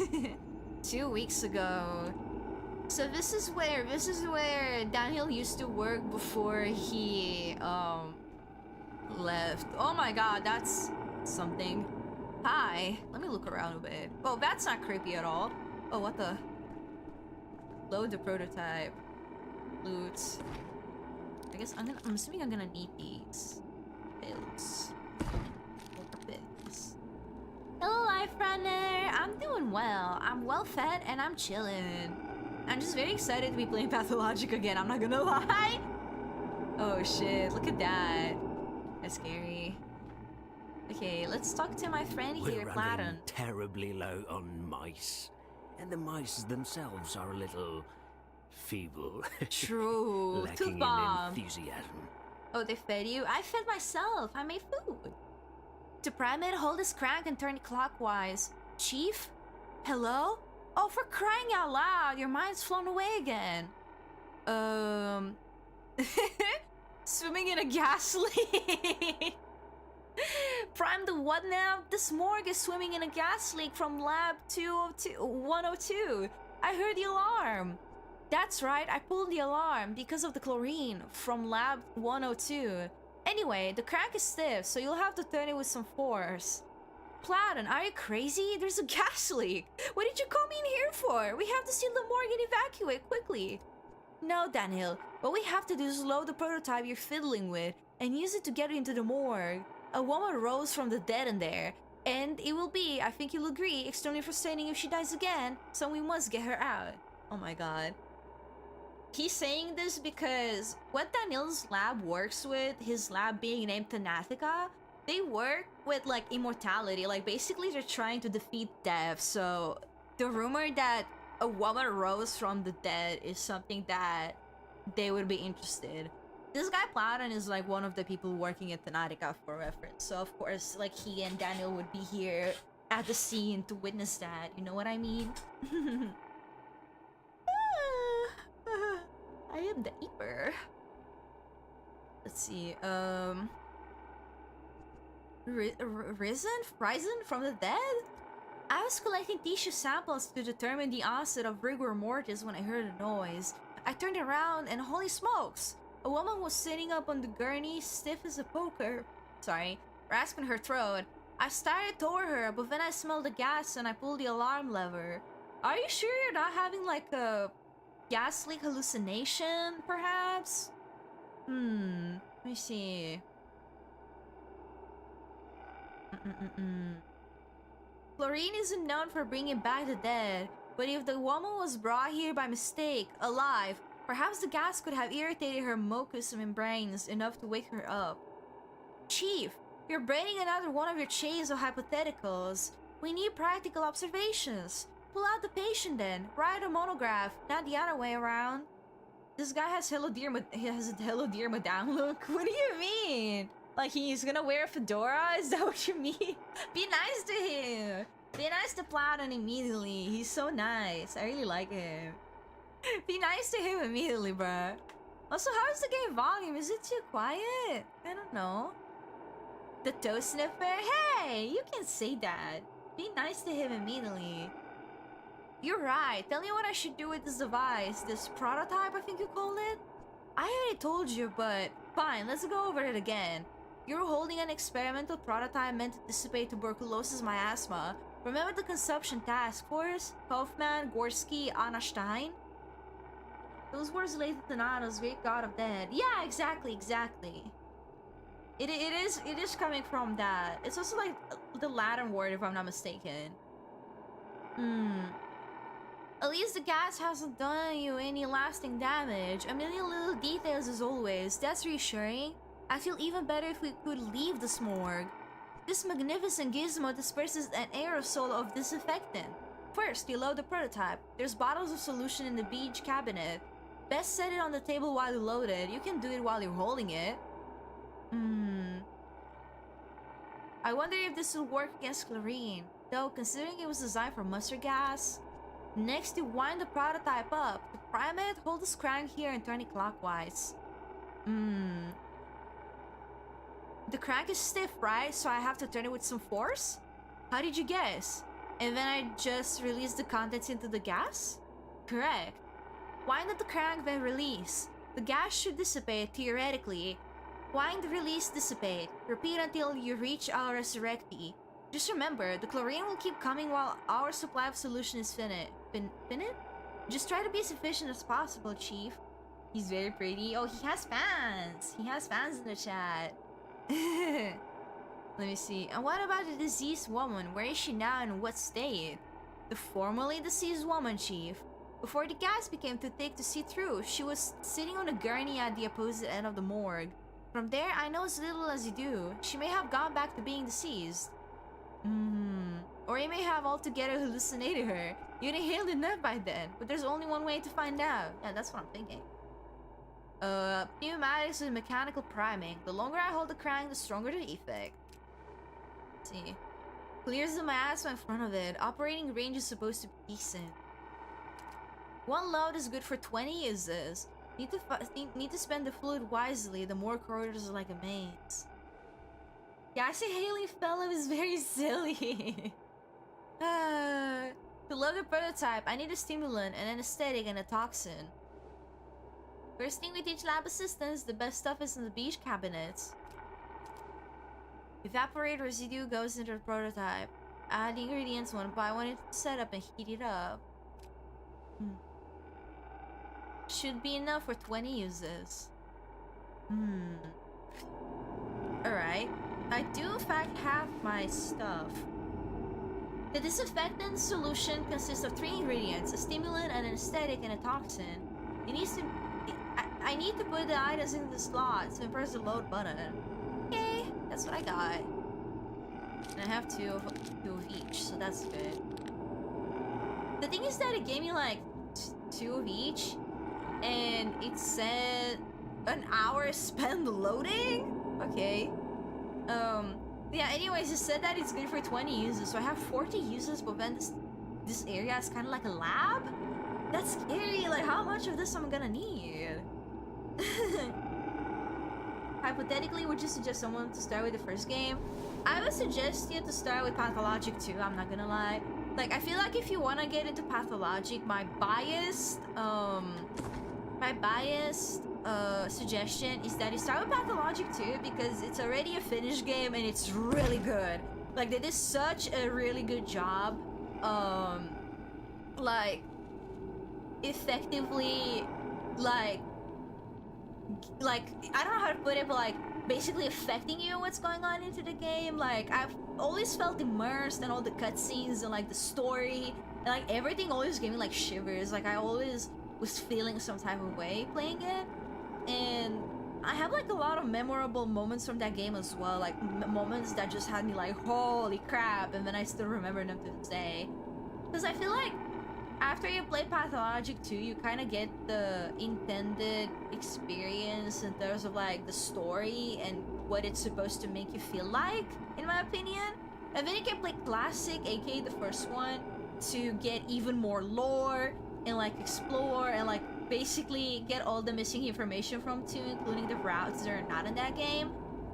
2 weeks ago. So this is where Daniel used to work before he, left. Oh my god, that's something. Hi. Let me look around a bit. Oh, that's not creepy at all. Oh, what the... Load the prototype. Loot. I guess I'm assuming I'm gonna need these. Pills. Hello, Life Runner! I'm doing well. I'm well fed and I'm chilling. I'm just very excited to be playing Pathologic again, I'm not gonna lie. Oh shit, look at that. That's scary. Okay, let's talk to my friend here, Platon. We're running terribly low on mice. And the mice themselves are a little feeble. True. Lacking Toothbomb. in enthusiasm. Oh, they fed you? I fed myself. I made food. To prime it, hold this crank and turn it clockwise. Chief? Hello? Oh, for crying out loud, your mind's flown away again. Swimming in a gas leak. Prime the what now? This morgue is swimming in a gas leak from lab 102. I heard the alarm. That's right, I pulled the alarm because of the chlorine from lab 102. Anyway, the crank is stiff, so you'll have to turn it with some force. Platon, are you crazy? There's a gas leak. What did you come in here for? We have to seal the morgue and evacuate quickly. No, Daniel. What we have to do is load the prototype you're fiddling with and use it to get into the morgue. A woman rose from the dead in there, and it will be, I think you'll agree, extremely frustrating if she dies again, so we must get her out. Oh my god. He's saying this because what Daniel's lab works with, his lab being named Thanatica, they work with like immortality, like basically they're trying to defeat death, so the rumor that a woman rose from the dead is something that they would be interested. This guy Platon is like one of the people working at Thanatica for reference, so of course like he and Daniel would be here at the scene to witness that, you know what I mean? I am the Eeper. Let's see, Risen from the dead? I was collecting tissue samples to determine the onset of rigor mortis when I heard a noise. I turned around and holy smokes! A woman was sitting up on the gurney, stiff as a poker. Sorry, rasping her throat. I started toward her, but then I smelled the gas and I pulled the alarm lever. Are you sure you're not having like a gas leak hallucination, perhaps? Let me see. Chlorine isn't known for bringing back the dead, but if the woman was brought here by mistake, alive, perhaps the gas could have irritated her mucous membranes enough to wake her up. Chief, you're braining another one of your chains of hypotheticals. We need practical observations. Pull out the patient then. Write a monograph, not the other way around. This guy has Hello Dear Madame look. What do you mean? Like he's gonna wear a fedora? Is that what you mean? Be nice to him. Be nice to Platon immediately. He's so nice. I really like him. Be nice to him immediately, bruh. Also, how is the game volume? Is it too quiet? I don't know. The toe sniffer? Hey, you can say that. Be nice to him immediately. You're right. Tell me what I should do with this device. This prototype, I think you called it? I already told you, but fine, let's go over it again. You're holding an experimental prototype meant to dissipate tuberculosis miasma. Remember the consumption task force? Hoffman, Gorski, Anna Stein? Those words related to Nana's great god of dead. Yeah, exactly. It is coming from that. It's also the Latin word if I'm not mistaken. At least the gas hasn't done you any lasting damage. A million little details as always. That's reassuring. I feel even better if we could leave the smorgue. This magnificent gizmo disperses an aerosol of disinfectant. First, you load the prototype. There's bottles of solution in the beach cabinet. Best set it on the table while you load it. You can do it while you're holding it. I wonder if this will work against chlorine. Though, considering it was designed for mustard gas. Next, you wind the prototype up. To prime it, hold this crank here and turn it clockwise. The crank is stiff, right? So I have to turn it with some force? How did you guess? And then I just release the contents into the gas? Correct. Wind up the crank, then release. The gas should dissipate, theoretically. Wind, release, dissipate. Repeat until you reach our resurrectee. Just remember, the chlorine will keep coming while our supply of solution is finite. Just try to be as efficient as possible, Chief. He's very pretty. Oh, he has fans. He has fans in the chat. Let me see. And what about the deceased woman? Where is she now and what state? The formerly deceased woman, Chief. Before the gas became too thick to see through, she was sitting on a gurney at the opposite end of the morgue. From there, I know as little as you do. She may have gone back to being deceased. Or you may have altogether hallucinated her. You'd inhaled enough by then, but there's only one way to find out. Yeah, that's what I'm thinking. Pneumatics and mechanical priming. The longer I hold the crank, the stronger the effect. Let's see. Clears the miasma in front of it. Operating range is supposed to be decent. One load is good for 20 uses. Need to spend the fluid wisely. The more corridors are like a maze. Yeah, I say Haley Fellow is very silly. To load the prototype, I need a stimulant, an anesthetic, and a toxin. First thing we teach lab assistants, the best stuff is in the beach cabinets. Evaporate residue goes into the prototype. Add the ingredients one by one into the setup and heat it up. Should be enough for 20 uses. Alright. I do in fact have my stuff. The disinfectant solution consists of 3 ingredients, a stimulant, an anesthetic, and a toxin. It needs to... I need to put the items in the slots and press the load button. Okay, that's what I got. And I have two of each, so that's good. The thing is that it gave me like 2 of each, and it said an hour spent loading? Okay. Yeah, anyways, it said that it's good for 20 uses, so I have 40 uses, but then this area is kind of like a lab? That's scary, like how much of this I'm gonna need? Hypothetically, would you suggest someone to start with the first game? I would suggest you to start with Pathologic too, I'm not gonna lie. Like, I feel like if you wanna get into Pathologic, my biased suggestion is that you start with Pathologic too, because it's already a finished game and it's really good. Like, they did such a really good job, like, effectively, like, I don't know how to put it, but like, basically affecting you what's going on into the game. Like, I've always felt immersed in all the cutscenes and like the story, and like everything always gave me like shivers. Like, I always was feeling some type of way playing it, and I have like a lot of memorable moments from that game as well, like moments that just had me like, holy crap, and then I still remember them to this day. Because I feel like after you play Pathologic 2, you kind of get the intended experience in terms of like the story and what it's supposed to make you feel like, in my opinion. And then you can play Classic, aka the first one, to get even more lore and like explore and like basically get all the missing information from 2, including the routes that are not in that game.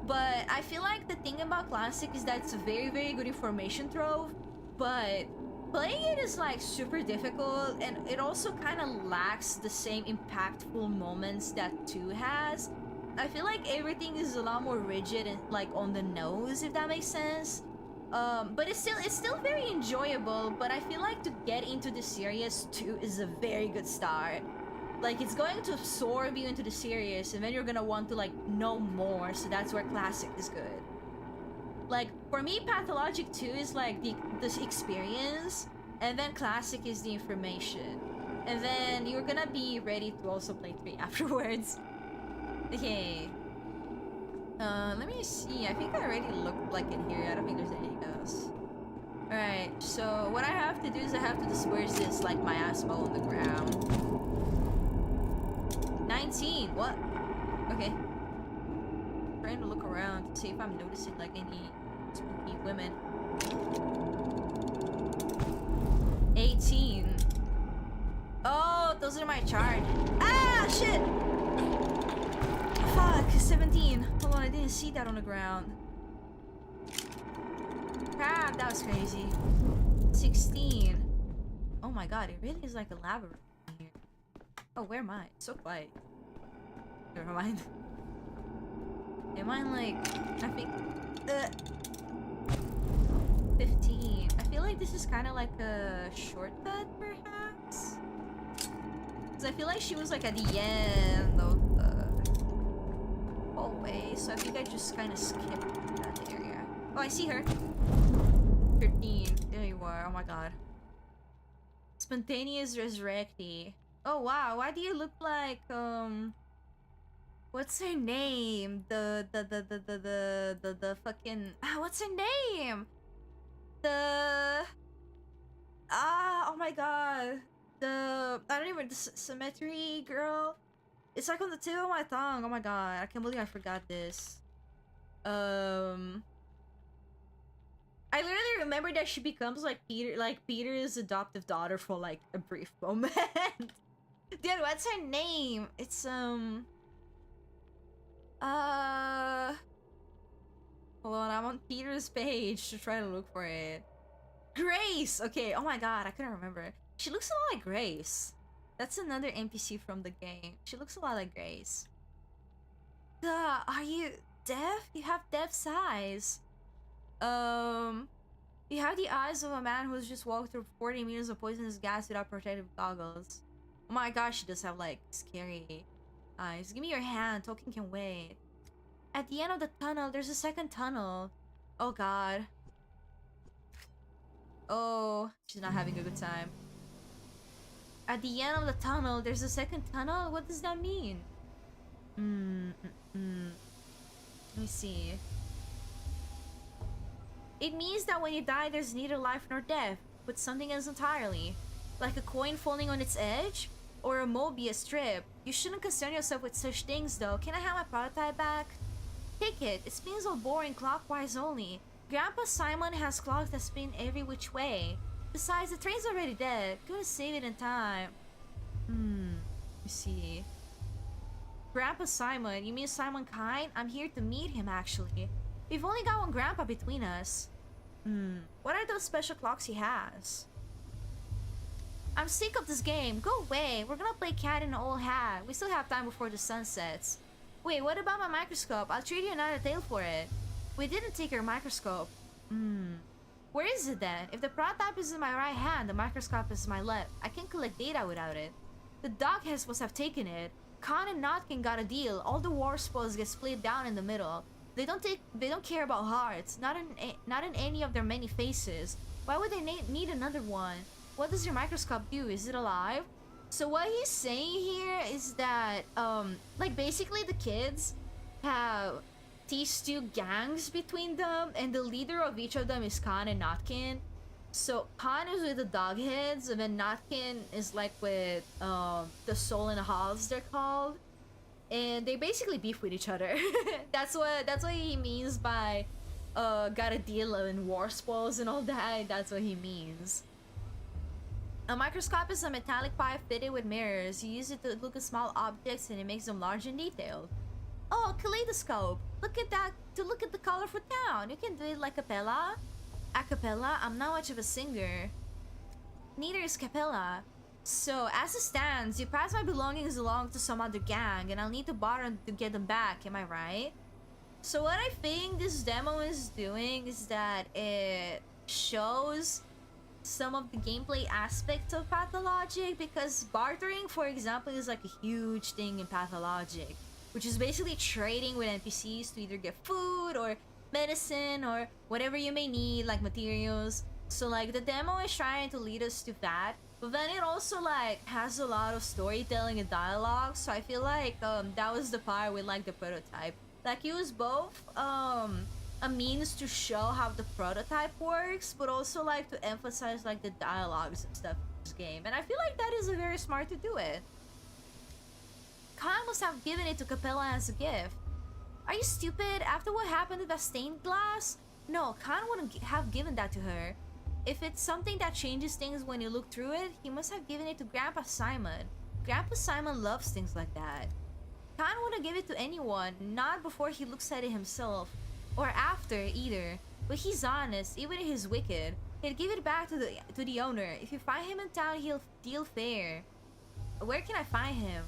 But I feel like the thing about Classic is that it's a very, very good information trove, but playing it is like super difficult, and it also kind of lacks the same impactful moments that 2 has. I feel like everything is a lot more rigid and like on the nose, if that makes sense. But it's still very enjoyable, but I feel like to get into the series 2 is a very good start. Like, it's going to absorb you into the series, and then you're gonna want to like know more, so that's where Classic is good. Like, for me, Pathologic 2 is like the experience, and then Classic is the information. And then you're gonna be ready to also play 3 afterwards. Okay. Let me see. I think I already looked like in here. I don't think there's anything else. Alright, so what I have to do is I have to disperse this like miasma on the ground. 19! What? Okay. Trying to look around to see if I'm noticing like any spooky women. 18. Oh, those are my chart. Ah, shit! Fuck, 17. Hold on, I didn't see that on the ground. Crap, that was crazy. 16. Oh my god, it really is like a labyrinth in here. Oh, where am I? It's so quiet. Never mind. Am I like... I think... 15. I feel like this is kind of like a shortcut, perhaps? Because I feel like she was like at the end of the hallway, so I think I just kind of skipped that area. Oh, I see her. 13. There you are. Oh my god. Spontaneous resurrectee. Oh wow, why do you look like, what's her name? The fucking... what's her name? Oh my god. I don't even... The symmetry girl? It's like on the tip of my tongue. Oh my god. I can't believe I forgot this. I literally remember that she becomes like Peter's adoptive daughter for like a brief moment. Dude, what's her name? It's hold on, I'm on Peter's page to try to look for it. Grace! Okay, oh my god, I couldn't remember. She looks a lot like Grace. That's another NPC from the game. She looks a lot like Grace. Duh, are you deaf? You have deaf's eyes. You have the eyes of a man who's just walked through 40 meters of poisonous gas without protective goggles. Oh my gosh, she does have like scary eyes. Give me your hand, talking can wait. At the end of the tunnel, there's a second tunnel. Oh god. Oh, she's not having a good time. At the end of the tunnel, there's a second tunnel? What does that mean? Let me see. It means that when you die, there's neither life nor death, but something else entirely. Like a coin falling on its edge, or a Mobius strip. You shouldn't concern yourself with such things though. Can I have my prototype back? Take it. It spins all boring clockwise only. Grandpa Simon has clocks that spin every which way. Besides, the train's already dead. Couldn't save it in time. Let me see. Grandpa Simon? You mean Simon Kine? I'm here to meet him, actually. We've only got one grandpa between us. What are those special clocks he has? I'm sick of this game. Go away. We're gonna play cat in an old hat. We still have time before the sun sets. Wait, what about my microscope? I'll trade you another tail for it. We didn't take your microscope. Where is it then? If the prototype is in my right hand, the microscope is in my left. I can't collect data without it. The dogheads must have taken it. Khan and Notkin got a deal. All the war spoils get split down in the middle. They don't care about hearts. Not in any of their many faces. Why would they need another one? What does your microscope do? Is it alive? So what he's saying here is that like basically the kids have these two gangs between them, and the leader of each of them is Khan and Notkin. So Khan is with the dogheads, and then Notkin is like with the Soul and Halves, they're called. And they basically beef with each other. that's what he means by got a deal in war spoils and all that. That's what he means. A microscope is a metallic pipe fitted with mirrors. You use it to look at small objects and it makes them large and detailed. Oh, kaleidoscope. Look at that to look at the colorful town. You can do it like Capella. A cappella? I'm not much of a singer. Neither is Capella. So, as it stands, you pass my belongings along to some other gang, and I'll need to borrow to get them back, am I right? So what I think this demo is doing is that it shows some of the gameplay aspects of Pathologic, because bartering, for example, is like a huge thing in Pathologic, which is basically trading with NPCs to either get food or medicine or whatever you may need, like materials. So like the demo is trying to lead us to that, but then it also like has a lot of storytelling and dialogue. So I feel like that was the part with like the prototype. Like it was both a means to show how the prototype works, but also like to emphasize like the dialogues and stuff in this game. And I feel like that is a very smart to do it. Khan must have given it to Capella as a gift. Are you stupid? After what happened to that stained glass? No, Khan wouldn't have given that to her. If it's something that changes things when you look through it, he must have given it to Grandpa Simon. Grandpa Simon loves things like that. Khan wouldn't give it to anyone, not before he looks at it himself. Or after, either. But he's honest, even if he's wicked. He'd give it back to the owner. If you find him in town, he'll deal fair. Where can I find him?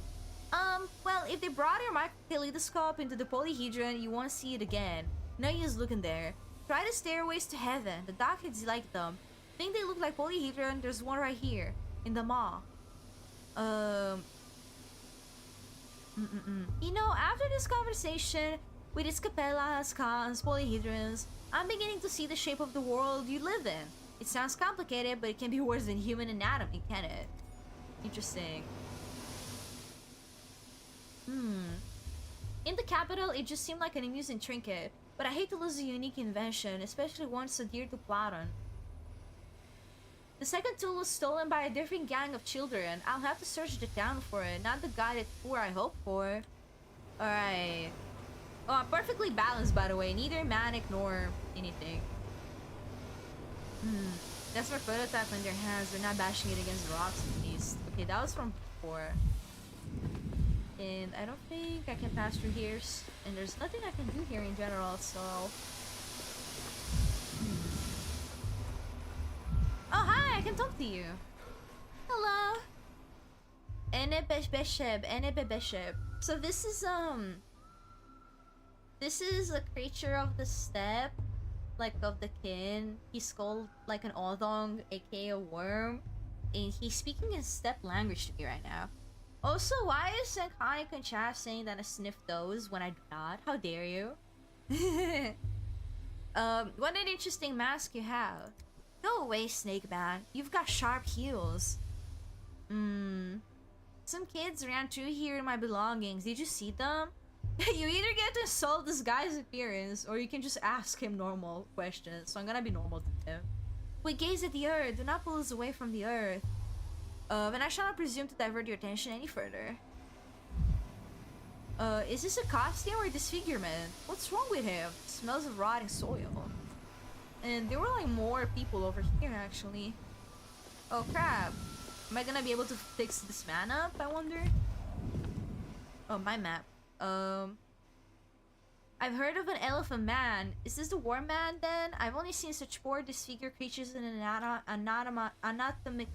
Well, if they brought your microkaleidoscope into the polyhedron, you won't see it again. No use looking there. Try the stairways to heaven. The doctors like them. Think they look like polyhedron? There's one right here. In the mall. You know, after this conversation with its capellas, cons, polyhedrons, I'm beginning to see the shape of the world you live in. It sounds complicated, but it can be worse than human anatomy, can it? Interesting. In the capital, it just seemed like an amusing trinket, but I hate to lose a unique invention, especially one so dear to Platon. The second tool was stolen by a different gang of children. I'll have to search the town for it, not the guided tour I hoped for. Alright. Oh, I'm perfectly balanced, by the way. Neither manic nor anything. That's our prototype in their hands. They're not bashing it against the rocks, at least. Okay, that was from before. And I don't think I can pass through here. And there's nothing I can do here in general, so... Oh, hi! I can talk to you. Hello! Enebesheb. So this is a creature of the steppe, like of the kin. He's called like an odong, aka a worm. And he's speaking in steppe language to me right now. Also, why is Senkai Concha saying that I sniff those when I do not? How dare you? What an interesting mask you have. Go away, Snake Man. You've got sharp heels. Some kids ran through here in my belongings. Did you see them? You either get to insult this guy's appearance, or you can just ask him normal questions. So I'm gonna be normal to him. We gaze at the earth. Do not pull us away from the earth. And I shall not presume to divert your attention any further. Is this a costume or a disfigurement? What's wrong with him? It smells of rotting soil. And there were like more people over here actually. Oh crap. Am I gonna be able to fix this man up, I wonder? Oh, my map. I've heard of an elephant man. Is this the war man then? I've only seen such poor disfigured creatures in an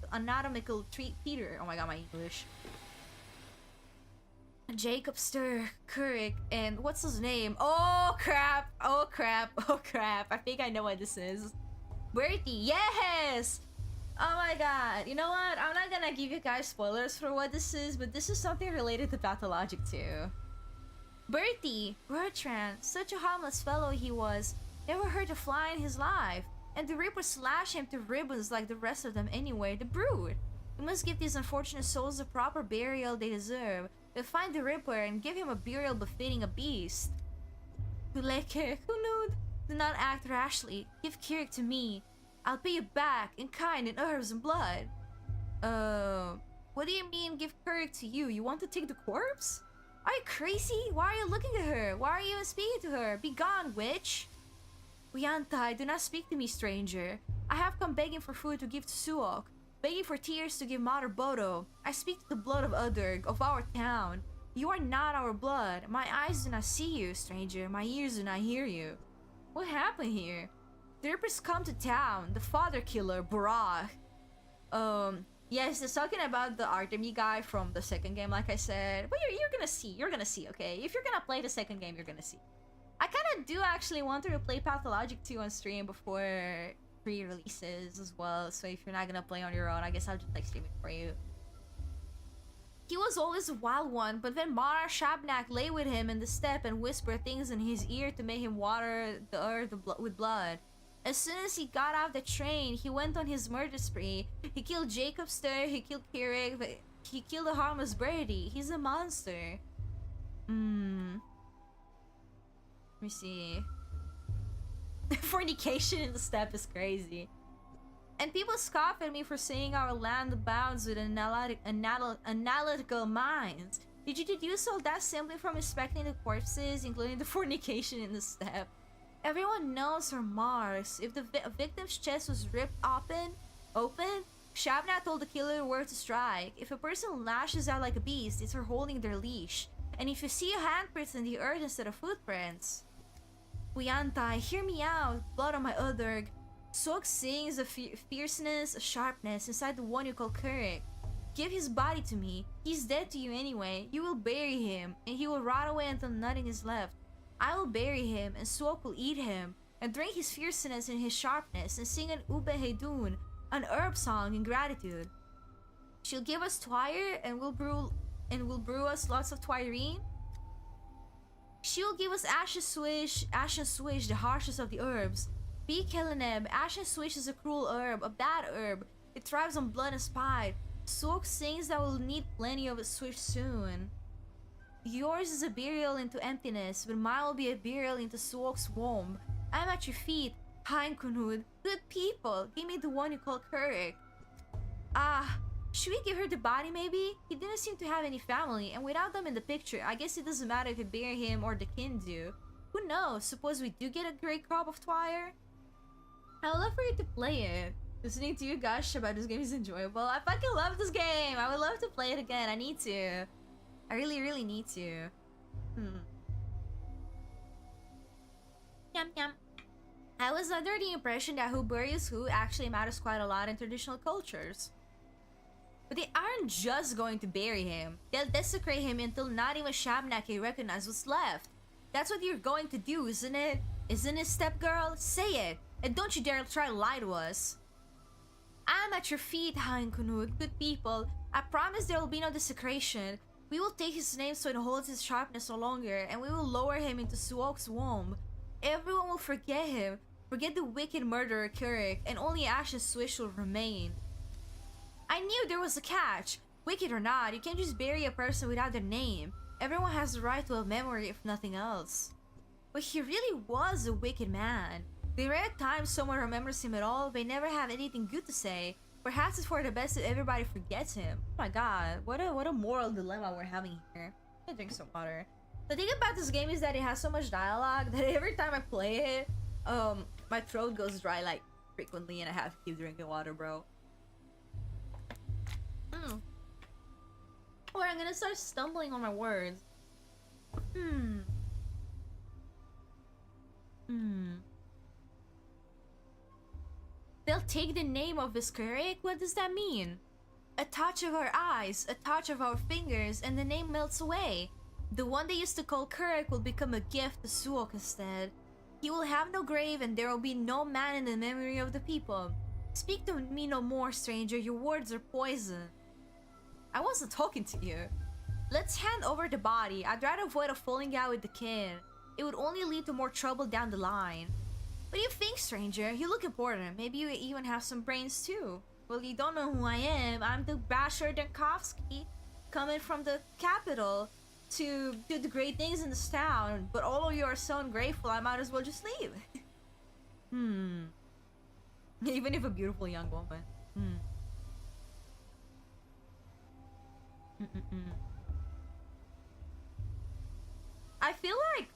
anatomical theater. Oh my god, my English. Jacob Stir, Kurik, and what's his name? Oh crap! Oh crap! Oh crap! I think I know what this is. Bertie, yes! Oh my god. You know what? I'm not gonna give you guys spoilers for what this is, but this is something related to Pathologic too. Bertie, Bertrand, such a harmless fellow he was. Never hurt a fly in his life. And the Reaper slashed him to ribbons like the rest of them anyway. The brute! We must give these unfortunate souls the proper burial they deserve. We'll find the Ripper and give him a burial befitting a beast. Huleke, Hunud, do not act rashly. Give Kirik to me. I'll pay you back in kind and herbs and blood. What do you mean give Kirik to you? You want to take the corpse? Are you crazy? Why are you looking at her? Why are you even speaking to her? Be gone, witch! Uyantai, do not speak to me, stranger. I have come begging for food to give to Suok. Begging for tears to give Mother Bodo. I speak to the blood of Udurg, of our town. You are not our blood. My eyes do not see you, stranger. My ears do not hear you. What happened here? The Rippers come to town. The father killer, Barach. Yes, it's talking about the Artemy guy from the second game, like I said. But you're gonna see. You're gonna see, okay? If you're gonna play the second game, you're gonna see. I kind of do actually want to replay Pathologic 2 on stream before pre-releases as well. So if you're not gonna play on your own, I guess I'll just like stream it for you. He was always a wild one, but then Mara Shabnak lay with him in the steppe and whispered things in his ear to make him water the earth with blood. As soon as he got off the train, he went on his murder spree. He killed Jacobster, he killed Kirik, but he killed a harmless birdie. He's a monster. Let me see. Fornication in the steppe is crazy. And people scoff at me for saying our land abounds with analytical minds. Did you deduce all that simply from inspecting the corpses, including the fornication in the steppe? Everyone knows her marks. If the victim's chest was ripped open, Shabna told the killer where to strike. If a person lashes out like a beast, it's her holding their leash. And if you see a handprints in the earth instead of footprints... Uyantai, hear me out. Blood on my udderg. Sok sings a fierceness, a sharpness inside the one you call Kurik. Give his body to me. He's dead to you anyway. You will bury him, and he will rot away until nothing is left. I will bury him, and Sok will eat him, and drink his fierceness and his sharpness, and sing an Ube Hedun, an herb song in gratitude. She'll give us twire, and will brew us lots of twirine. She will give us ashen swish, the harshest of the herbs. Be Keleneb, ashen swish is a cruel herb, a bad herb. It thrives on blood and spite. Sok sings that we'll need plenty of a swish soon. Yours is a burial into emptiness, but mine will be a burial into Sok's womb. I'm at your feet, Heinkunhud. Good people, give me the one you call Kurik. Should we give her the body maybe? He didn't seem to have any family, and without them in the picture, I guess it doesn't matter if we bury him or the kin do. Who knows, suppose we do get a great crop of twire? I would love for you to play it. Listening to you gush about this game is enjoyable. I fucking love this game! I would love to play it again, I need to. I really, really need to. Yum yum. I was under the impression that who buries who actually matters quite a lot in traditional cultures. But they aren't just going to bury him. They'll desecrate him until not even Shabnak can recognize what's left. That's what you're going to do, isn't it? Isn't it, step girl? Say it! And don't you dare try to lie to us. I'm at your feet, Hein Kunud, good people. I promise there will be no desecration. We will take his name so it holds his sharpness no longer, and we will lower him into Suok's womb. Everyone will forget him, forget the wicked murderer Kurik, and only Ash's swish will remain. I knew there was a catch. Wicked or not, you can't just bury a person without their name. Everyone has the right to a memory if nothing else. But he really was a wicked man. The rare times someone remembers him at all, they never have anything good to say. Perhaps it's for the best that everybody forgets him. Oh my god, what a moral dilemma we're having here. I'm gonna drink some water. The thing about this game is that it has so much dialogue that every time I play it, my throat goes dry like frequently and I have to keep drinking water, bro. Or I'm gonna start stumbling on my words. They'll take the name of his Kurik? What does that mean? A touch of our eyes, a touch of our fingers, and the name melts away. The one they used to call Kurik will become a gift to Suok instead. He will have no grave and there will be no man in the memory of the people. Speak to me no more, stranger. Your words are poison. I wasn't talking to you. Let's hand over the body. I'd rather avoid a falling out with the kin. It would only lead to more trouble down the line. What do you think, stranger? You look important. Maybe you even have some brains too. Well, you don't know who I am. I'm the bachelor dankovsky, coming from the capital to do the great things in this town. But all of you are so ungrateful, I might as well just leave. Even if a beautiful young woman. I feel like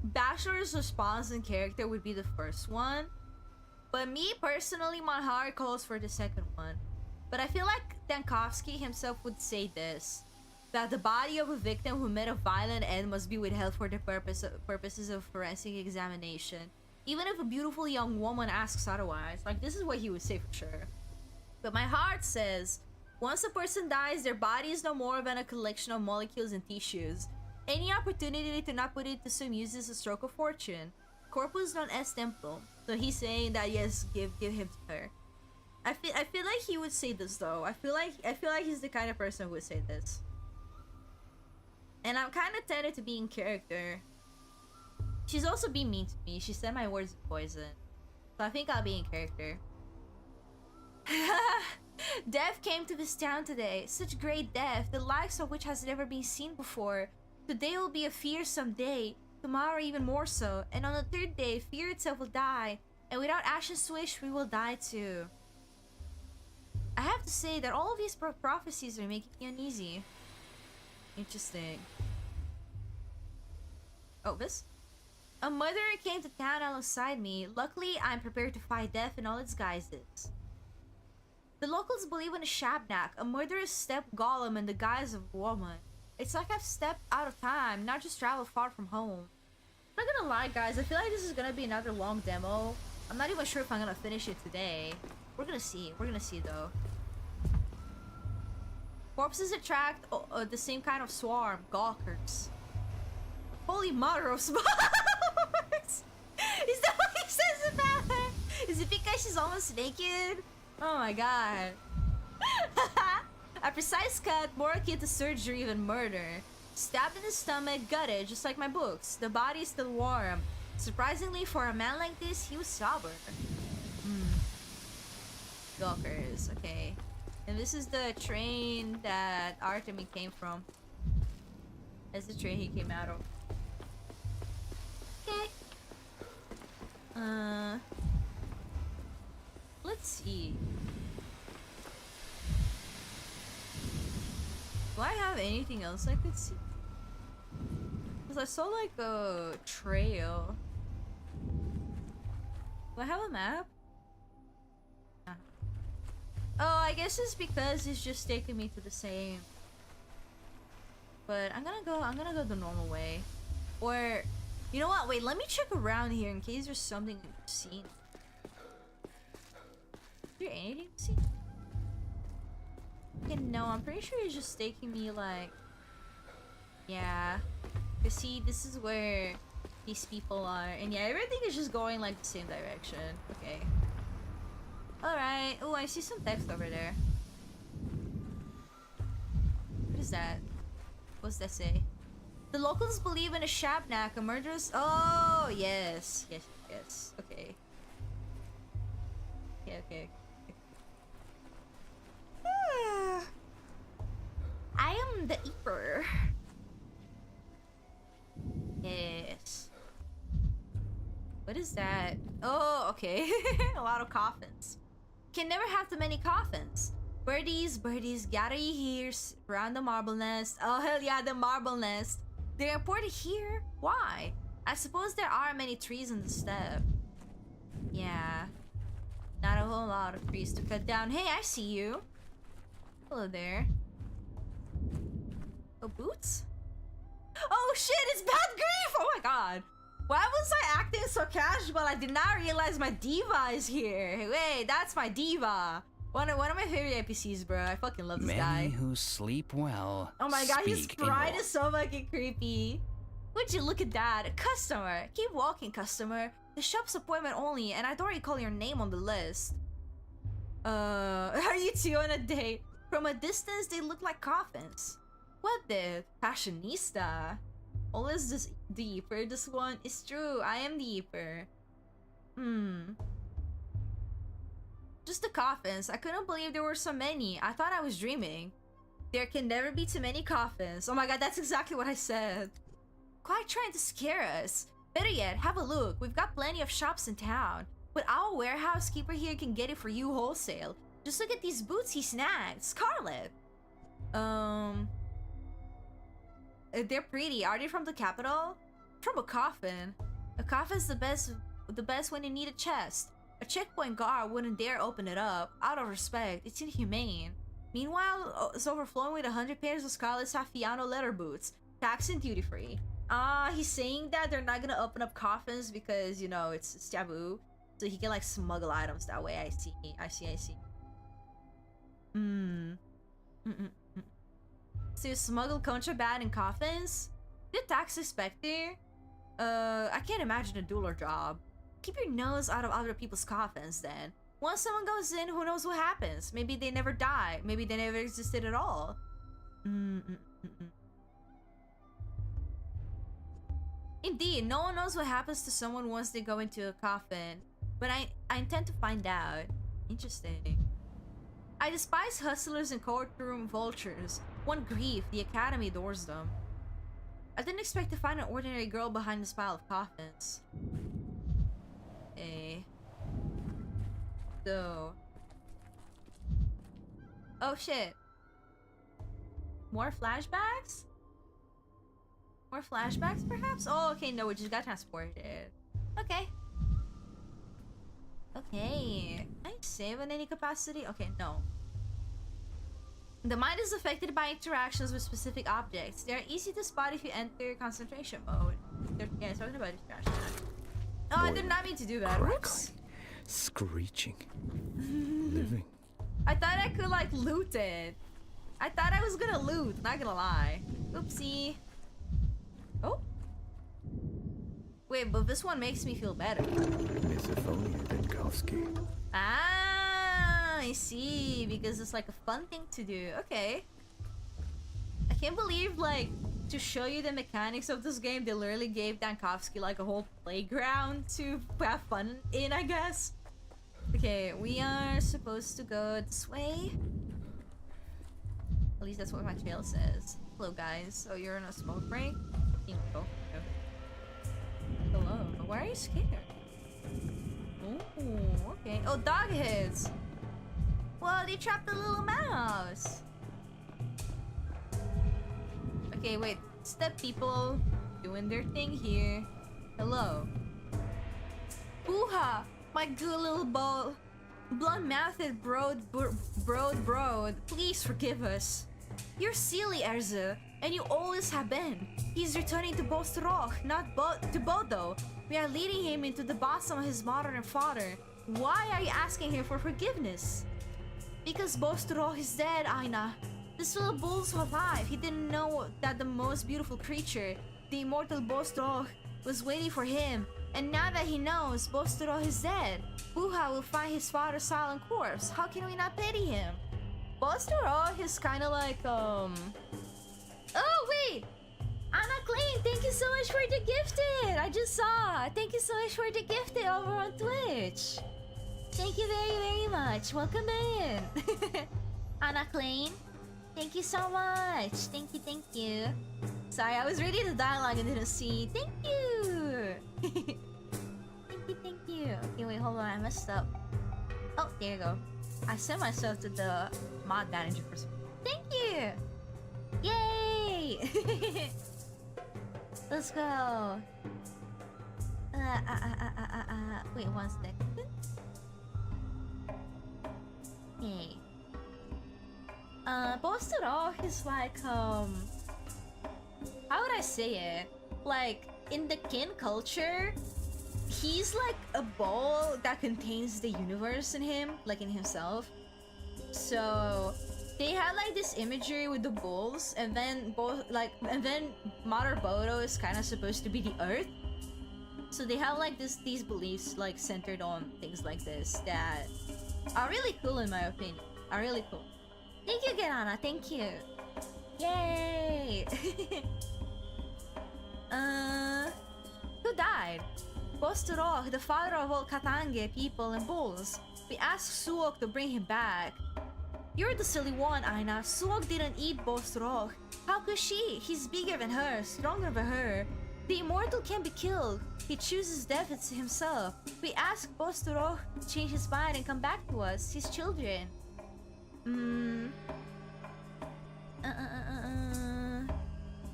Bachelor's response and character would be the first one, but me personally, my heart calls for the second one. But I feel like Dankovsky himself would say this, that the body of a victim who met a violent end must be withheld for the purposes of forensic examination, even if a beautiful young woman asks otherwise. Like, this is what he would say for sure. But my heart says, once a person dies, their body is no more than a collection of molecules and tissues. Any opportunity to not put it to some use is a stroke of fortune. Corpus non est templo. So he's saying that yes, give him to her. I feel like he would say this though. I feel like he's the kind of person who would say this. And I'm kind of tempted to be in character. She's also being mean to me. She said my words are poison. So I think I'll be in character. Death came to this town today. Such great death, the likes of which has never been seen before. Today will be a fearsome day. Tomorrow even more so. And on the third day, fear itself will die. And without Ashen's wish, we will die too. I have to say that all of these prophecies are making me uneasy. Interesting. Oh, this? A murderer came to town alongside me. Luckily, I'm prepared to fight death in all its guises. The locals believe in a shabnak, a murderous step golem in the guise of a woman. It's like I've stepped out of time, not just traveled far from home. I'm not gonna lie, guys, I feel like this is gonna be another long demo. I'm not even sure if I'm gonna finish it today. We're gonna see. We're gonna see, though. Corpses attract the same kind of swarm, gawkers. Holy mother of smokes! Is that what he says about her? Is it because she's almost naked? Oh my god. A precise cut, more akin to surgery than murder. Stabbed in the stomach, gutted, just like my books. The body is still warm. Surprisingly, for a man like this, he was sober. Gawkers, okay. And this is the train that Artemy came from. That's the train he came out of. Okay. Let's see. Do I have anything else I could see? Because I saw like a trail. Do I have a map? Oh, I guess it's because it's just taking me to the same. But I'm gonna go the normal way. Or, you know what? Wait, let me check around here in case there's something I've seen. Is there anything to see? Okay, no, I'm pretty sure it's just taking me like... Yeah. You see, this is where these people are. And yeah, everything is just going like the same direction. Okay. Alright. Oh, I see some text over there. What is that? What's that say? The locals believe in a shabnak, a murderous... Oh, yes. Yes, yes. Okay. Yeah, okay. I am the Eaper. Yes. What is that? Oh, okay. A lot of coffins. Can never have too many coffins. Birdies, gather ye here around the marble nest. Oh, hell yeah, the marble nest. They're imported here? Why? I suppose there are many trees in the steppe. Yeah. Not a whole lot of trees to cut down. Hey, I see you. Hello there. Oh, boots? Oh shit, it's bad grief! Oh my god. Why was I acting so casual? I did not realize my diva is here. Wait, that's my diva. One of my favorite NPCs, bro. I fucking love this guy. Many who sleep well. Oh my god, his speak in pride war. is so fucking creepy. Would you look at that? A customer. Keep walking, customer. The shop's appointment only, and I don't recall your name on the list. Are you two on a date? From a distance, they look like coffins. What the? Fashionista. Always this the Eaper. This one is true. I am the Eaper. Just the coffins. I couldn't believe there were so many. I thought I was dreaming. There can never be too many coffins. Oh my god, that's exactly what I said. Quite trying to scare us. Better yet, have a look. We've got plenty of shops in town. But our warehouse keeper here can get it for you wholesale. Just look at these boots he snagged. Scarlet. They're pretty. Are they from the capital? From a coffin. A coffin's the best when you need a chest. A checkpoint guard wouldn't dare open it up. Out of respect, it's inhumane. Meanwhile, it's overflowing with 100 pairs of Scarlet Saffiano leather boots. Tax and duty free. He's saying that they're not gonna open up coffins because, you know, it's taboo. So he can like smuggle items that way. I see. So you smuggle contraband in coffins? Good tax inspector? I can't imagine a duller job. Keep your nose out of other people's coffins then. Once someone goes in, who knows what happens? Maybe they never die. Maybe they never existed at all. Indeed, no one knows what happens to someone once they go into a coffin. But I intend to find out. Interesting. I despise hustlers and courtroom vultures. One grief, the academy adores them. I didn't expect to find an ordinary girl behind this pile of coffins. So... Oh shit. More flashbacks? More flashbacks perhaps? Oh, okay, no, we just got transported. Okay. Okay. Can I save in any capacity? Okay, no. The mind is affected by interactions with specific objects. They are easy to spot if you enter concentration mode. Yeah, it's talking about distraction. Oh, I did not mean to do that. Oops. Screeching. Living. I thought I could, like, loot it. I thought I was gonna loot, not gonna lie. Oopsie. Oh. Wait, but this one makes me feel better. Misophonia, dankovsky. Ah, I see. Because it's like a fun thing to do. Okay. I can't believe, like, to show you the mechanics of this game, they literally gave Dankovsky like a whole playground to have fun in, I guess. Okay, we are supposed to go this way. At least that's what my trail says. Hello, guys. Oh, you're in a smoke break? Oh, hello. Why are you scared? Oh, okay. Oh, dog heads. Well, they trapped the little mouse. Okay, wait. Step people doing their thing here. Hello. Hoo-ha! My good little ball. Blunt-mouthed broad. Please forgive us. You're silly, Erza, and you always have been. He's returning to Bostroch, not to Bodo. We are leading him into the bosom of his mother and father. Why are you asking him for forgiveness? Because Bostroch is dead, Aina. This little bull's alive. He didn't know that the most beautiful creature, the immortal Bostroch, was waiting for him. And now that he knows Bostroch is dead, Buha will find his father's silent corpse. How can we not pity him? Bostroch is kind of like, Oh, wait! Anna Klein, thank you so much for the gifted! I just saw! Thank you so much for the gifted over on Twitch! Thank you very, very much. Welcome in! Anna Klein, thank you so much! Thank you. Sorry, I was reading the dialogue and didn't see. Thank you! Thank you. Okay, wait, hold on. I messed up. Oh, there you go. I sent myself to the mod manager for some. Thank you! Yay! Let's go. Wait, one second. Okay. Bostorok is like, how would I say it? Like, in the kin culture, he's like a ball that contains the universe in him, like in himself. So they had like this imagery with the bulls, and then Mother Bodo is kind of supposed to be the earth. So they have like these beliefs like centered on things like this that are really cool in my opinion. Are really cool. Thank you, Gerana. Thank you. Yay! Who died? Bostorok, the father of all Katange people and bulls. We asked Suok to bring him back. You're the silly one, Aina. Suok didn't eat Bostorok. How could she? He's bigger than her, stronger than her. The immortal can be killed. He chooses death himself. We asked Bostorok to change his mind and come back to us, his children.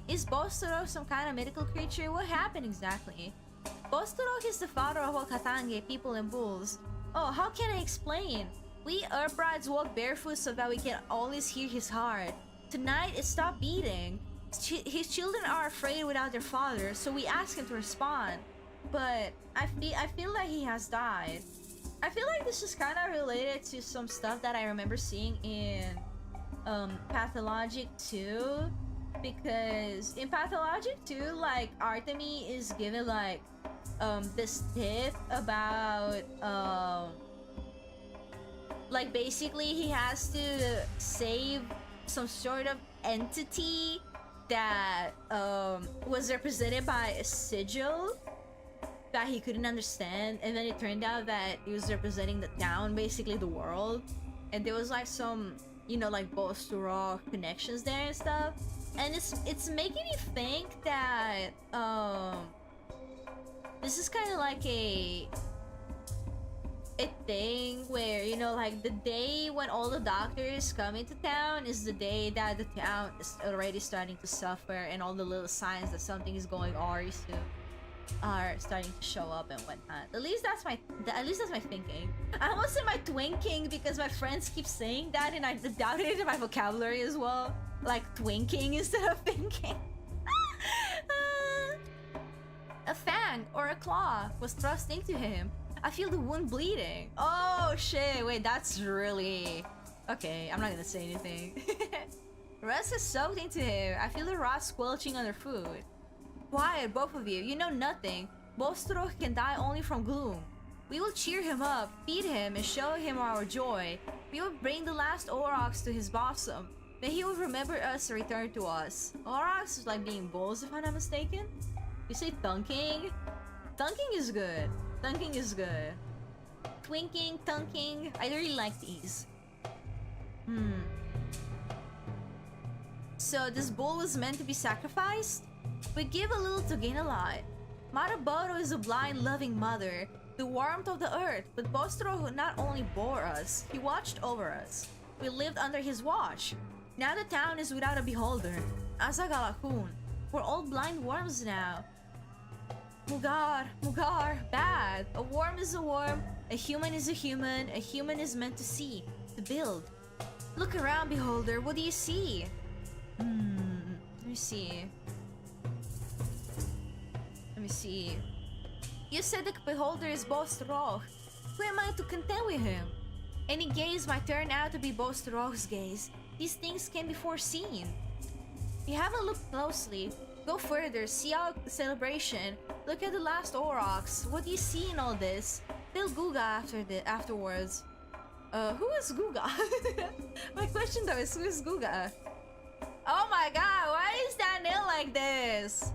Is Bostorok some kind of mythical creature? What happened exactly? Bostorok is the father of all Katange people and bulls. Oh, how can I explain? We Earthbrides walk barefoot so that we can always hear his heart. Tonight it stopped beating. His children are afraid without their father, so we ask him to respond. But I feel like he has died. I feel like this is kind of related to some stuff that I remember seeing in Pathologic 2. Because in Pathologic 2, like, Artemy is given like this tip about Like, basically, he has to save some sort of entity that was represented by a sigil that he couldn't understand, and then it turned out that it was representing the town, basically the world, and there was like some, you know, like boss to raw connections there and stuff, and it's making me think that this is kind of like a thing where, you know, like the day when all the doctors come into town is the day that the town is already starting to suffer, and all the little signs that something is going awry soon are starting to show up and whatnot. At least that's my thinking. I almost said my twinking because my friends keep saying that, and I doubted it in my vocabulary as well. Like twinking instead of thinking. A fang or a claw was thrust into him. I feel the wound bleeding. Oh shit, wait, that's really... Okay, I'm not gonna say anything. Rust is soaked into him. I feel the rot squelching under food. Quiet, both of you. You know nothing. Bostro can die only from gloom. We will cheer him up, feed him, and show him our joy. We will bring the last Aurochs to his bosom. May he will remember us and return to us. Aurochs is like being bulls, if I'm not mistaken. You say thunking? Thunking is good. Thunking is good. Twinking, thunking. I really like these. So this bull was meant to be sacrificed? We give a little to gain a lot. Maraboto is a blind, loving mother, the warmth of the earth, but Bostro not only bore us, he watched over us. We lived under his watch. Now the town is without a beholder. Asagalakun. We're all blind worms now. Mugar, Mugar, bad. A worm is a worm, a human is a human is meant to see, to build. Look around, beholder, what do you see? Let me see. Let me see. You said the beholder is Bostroch. Who am I to contend with him? Any gaze might turn out to be Bostroch's gaze. These things can be foreseen. You haven't looked closely. Go further, see our celebration. Look at the last Aurochs. What do you see in all this? Tell Guga afterwards. Who is Guga? My question though is, who is Guga? Oh my god, why is Daniel like this?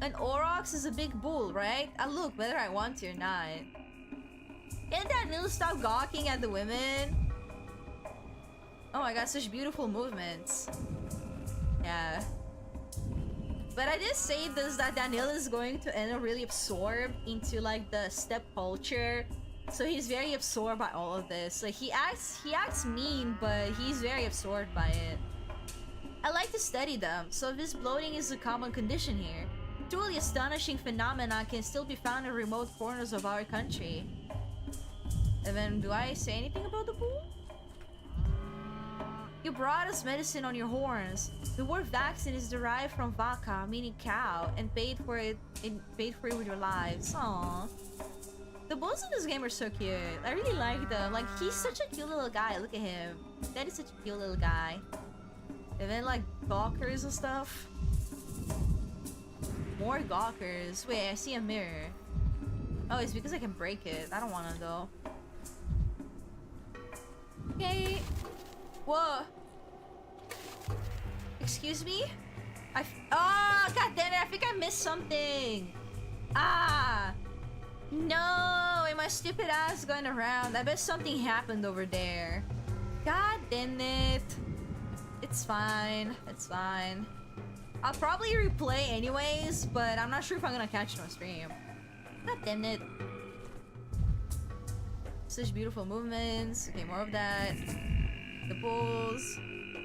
An Aurochs is a big bull, right? I look whether I want to or not. Can Daniel stop gawking at the women? Oh my god, such beautiful movements. Yeah. But I did say this, that Daniel is going to end up really absorbed into like the steppe culture. So he's very absorbed by all of this. Like he acts mean, but he's very absorbed by it. I like to study them, so this bloating is a common condition here. Truly astonishing phenomena can still be found in remote corners of our country. And then, do I say anything about the bull? You brought us medicine on your horns. The word vaccine is derived from vaca, meaning cow, and paid for it with your lives. Aww. The bulls in this game are so cute. I really like them. Like, he's such a cute little guy. Look at him. That is such a cute little guy. And then, like, gawkers and stuff. More gawkers. Wait, I see a mirror. Oh, it's because I can break it. I don't want to, though. Okay. Whoa. Excuse me? Oh, god damn it. I think I missed something. Ah. No. Am I stupid ass going around? I bet something happened over there. God damn it. It's fine. It's fine. I'll probably replay anyways, but I'm not sure if I'm gonna catch it on stream. God damn it. Such beautiful movements. Okay, more of that. The bulls.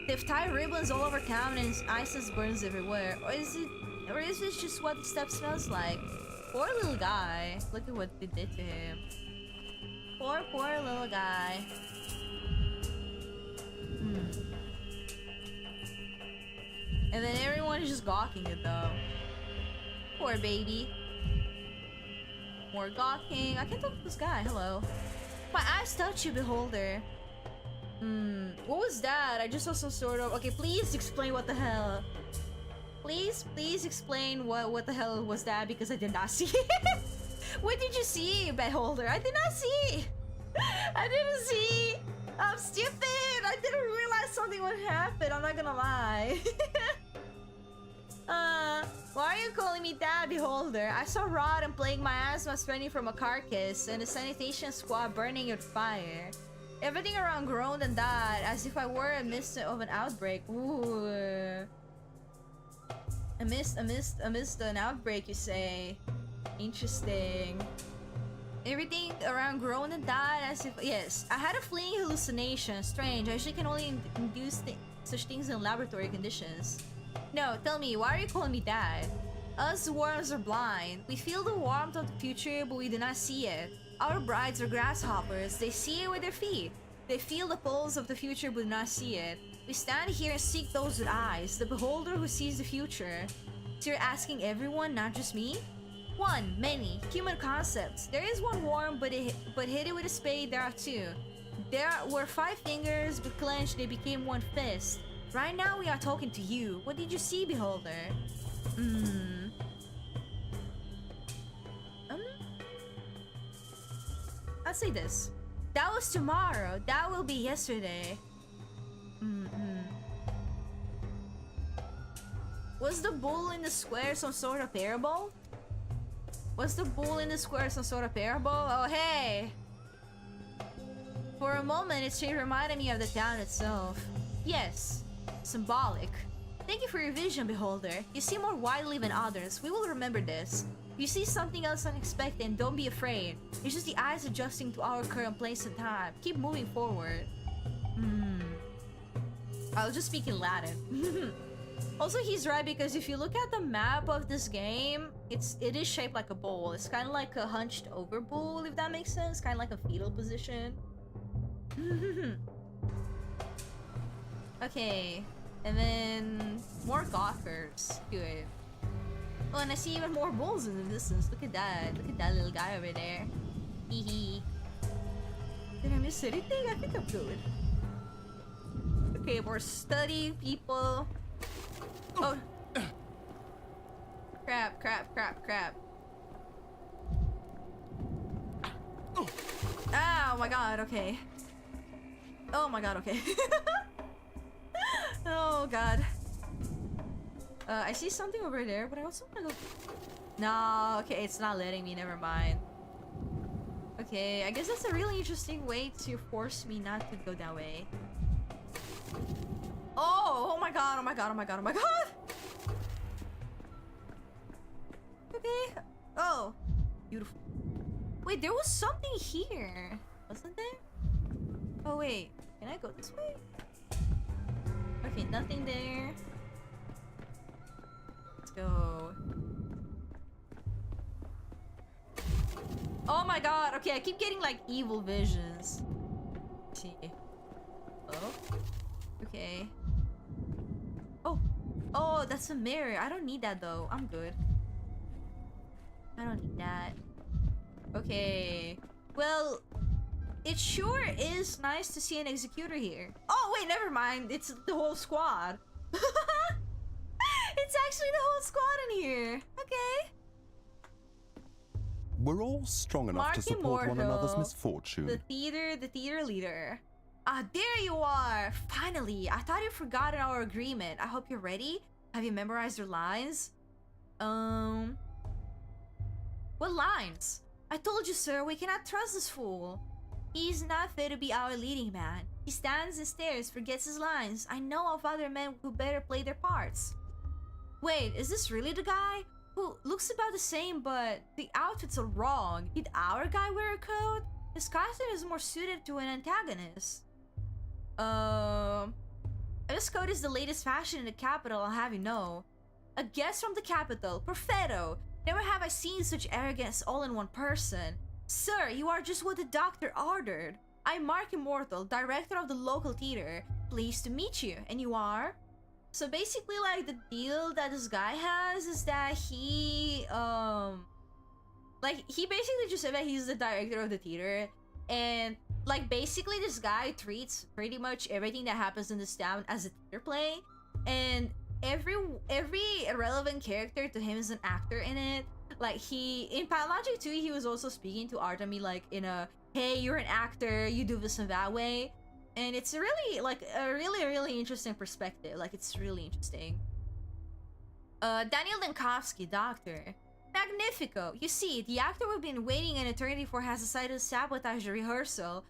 They've tied ribbons all over town and ISIS burns everywhere. Or is this just what the steppe smells like? Poor little guy. Look at what they did to him. Poor little guy. And then everyone is just gawking it though. Poor baby. More gawking. I can't talk to this guy. Hello. My eyes touch you, beholder. What was that? I just saw some sort of... Okay, please explain what the hell. Please explain what the hell was that, because I did not see it. What did you see, beholder? I did not see. I didn't see. I'm stupid. I didn't realize something would happen. I'm not gonna lie. Why are you calling me Dad, Beholder? I saw Rod and playing my asthma sprinting from a carcass and the sanitation squad burning with fire. Everything around groaned and died as if I were a midst of an outbreak. Ooh. Amidst an outbreak, you say? Interesting. Everything around groaned and died as if... Yes, I had a fleeting hallucination. Strange, I usually can only induce such things in laboratory conditions. No, tell me, why are you calling me Dad? Us worms are blind. We feel the warmth of the future, but we do not see it. Our brides are grasshoppers. They see it with their feet. They feel the pulse of the future, but do not see it. We stand here and seek those with eyes, the beholder who sees the future. So you're asking everyone, not just me? One, many, human concepts. There is one worm, but hit it with a spade, there are two. There were 5 fingers, but clenched, they became one fist. Right now we are talking to you. What did you see, beholder? I'll say this. That was tomorrow. That will be yesterday. Was the bull in the square some sort of parable? Was the bull in the square some sort of parable? Oh, hey! For a moment, it reminded me of the town itself. Yes, symbolic. Thank you for your vision, beholder. You see more widely than others. We will remember this. If you see something else unexpected, don't be afraid. It's just the eyes adjusting to our current place and time. Keep moving forward. I'll just speak in Latin. Also, he's right, because if you look at the map of this game, it is shaped like a bowl. It's kind of like a hunched over bowl, if that makes sense. Kind of like a fetal position. Okay, and then more gawkers. Good. Oh, and I see even more bulls in the distance. Look at that. Look at that little guy over there. Hee hee. Did I miss anything? I think I'm good. Okay, more study people. Oh. Crap, crap, crap, crap. Oh my god, okay. Oh my god, okay. Oh god. I see something over there, but I also wanna go... No, okay, it's not letting me, never mind. Okay, I guess that's a really interesting way to force me not to go that way. Oh my god, oh my god, oh my god, oh my god! Okay. Oh, beautiful. Wait, there was something here, wasn't there? Oh wait, can I go this way? Okay, nothing there. Let's go. Oh my god, okay, I keep getting like evil visions. Let's see. Oh, okay. Oh, that's a mirror. I don't need that though. I'm good. I don't need that. Okay. Well, it sure is nice to see an executor here. Oh, wait, never mind. It's the whole squad. It's actually the whole squad in here. Okay. We're all strong enough to support one another's misfortune. The theater leader. Ah, there you are! Finally! I thought you'd forgotten our agreement. I hope you're ready. Have you memorized your lines? What lines? I told you, sir, we cannot trust this fool. He's not fit to be our leading man. He stands and stares, forgets his lines. I know of other men who better play their parts. Wait, is this really the guy? Who looks about the same, but the outfits are wrong. Did our guy wear a coat? His costume is more suited to an antagonist. This coat is the latest fashion in the capital, I'll have you know. A guest from the capital, Perfetto. Never have I seen such arrogance all in one person. Sir, you are just what the doctor ordered. I'm Mark Immortal, director of the local theater. Pleased to meet you. And you are? So basically, like, the deal that this guy has is that he basically just said that he's the director of the theater, and like basically this guy treats pretty much everything that happens in this town as a theater play, and every relevant character to him is an actor in it. Like in Pathologic 2, he was also speaking to Artemi like in a hey, you're an actor, you do this in that way. And it's really, like, a really interesting perspective. Like, it's really interesting. Daniel Dankovsky, doctor. Magnifico! You see, the actor we've been waiting an eternity for has decided to sabotage the rehearsal.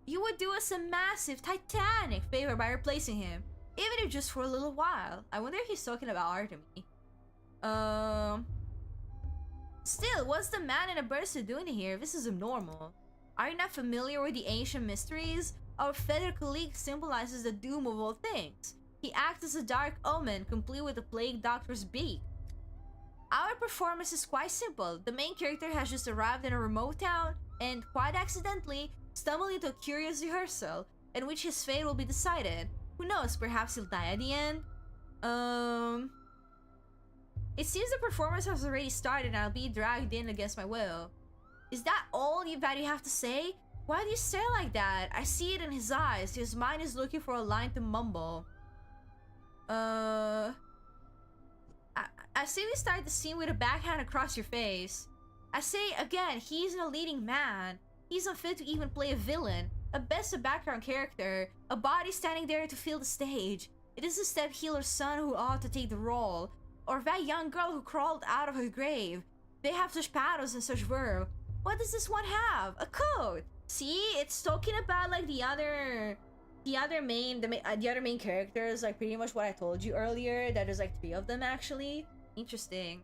You would do us a massive, titanic favor by replacing him, even if just for a little while. I wonder if he's talking about Artemis. Still, what's the man in a bird doing here? This is abnormal. Are you not familiar with the ancient mysteries? Our feathered colleague symbolizes the doom of all things. He acts as a dark omen, complete with the plague doctor's beak. Our performance is quite simple. The main character has just arrived in a remote town and, quite accidentally, stumbled into a curious rehearsal in which his fate will be decided. Who knows, perhaps he'll die at the end? It seems the performance has already started and I'll be dragged in against my will. Is that all that you have to say? Why do you stare like that? I see it in his eyes. His mind is looking for a line to mumble. I see we start the scene with a backhand across your face. I say again, he isn't a leading man. He's unfit to even play a villain. At best a background character. A body standing there to fill the stage. It is the step healer's son who ought to take the role. Or that young girl who crawled out of her grave. They have such pathos and such verb. What does this one have? A coat! See, it's talking about like the other main characters, like pretty much what I told you earlier. That there's like 3 of them actually. Interesting.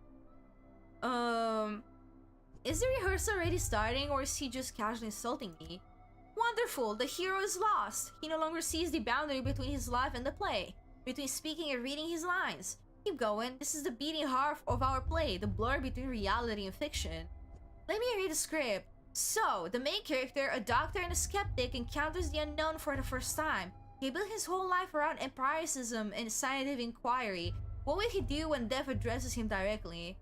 Is the rehearsal already starting, or is he just casually insulting me? Wonderful, the hero is lost. He no longer sees the boundary between his life and the play, between speaking and reading his lines. Keep going, this is the beating heart of our play, the blur between reality and fiction. Let me read the script. So, the main character, a doctor and a skeptic, encounters the unknown for the first time. He built his whole life around empiricism and scientific inquiry. What will he do when death addresses him directly?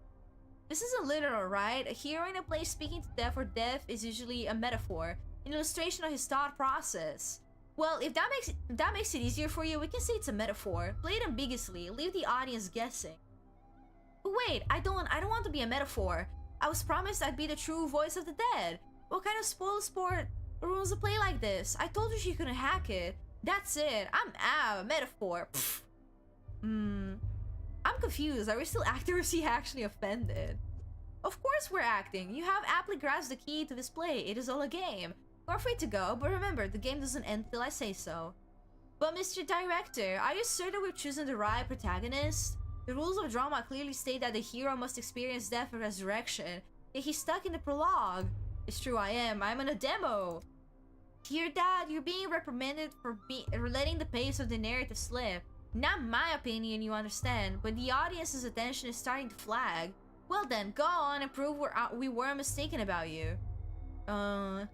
This isn't literal, right? A hero in a play speaking to death or death is usually a metaphor, an illustration of his thought process. Well, if that makes it easier for you, we can say it's a metaphor. Play it ambiguously, leave the audience guessing. But wait, I don't want to be a metaphor. I was promised I'd be the true voice of the dead. What kind of spoil sport ruins a play like this? I told you she couldn't hack it. That's it. I'm out. A metaphor. Pfft. I'm confused. Are we still acting or is he actually offended? Of course we're acting. You have aptly grasped the key to this play. It is all a game. You're free to go, but remember, the game doesn't end till I say so. But Mr. Director, are you certain we've chosen the right protagonist? The rules of drama clearly state that the hero must experience death and resurrection, yet he's stuck in the prologue. It's true, I am. I'm in a demo. Hear that? You're being reprimanded for letting the pace of the narrative slip. Not my opinion, you understand, but the audience's attention is starting to flag. Well then, go on and prove we were mistaken about you. I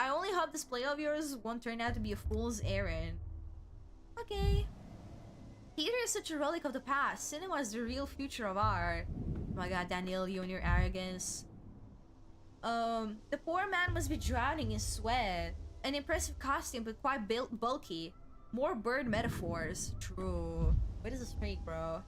only hope this play of yours won't turn out to be a fool's errand. Okay. Theater is such a relic of the past. Cinema is the real future of art. Oh my god, Daniel, you and your arrogance. The poor man must be drowning in sweat. An impressive costume, but quite bulky. More bird metaphors. True. What is this fake, bro?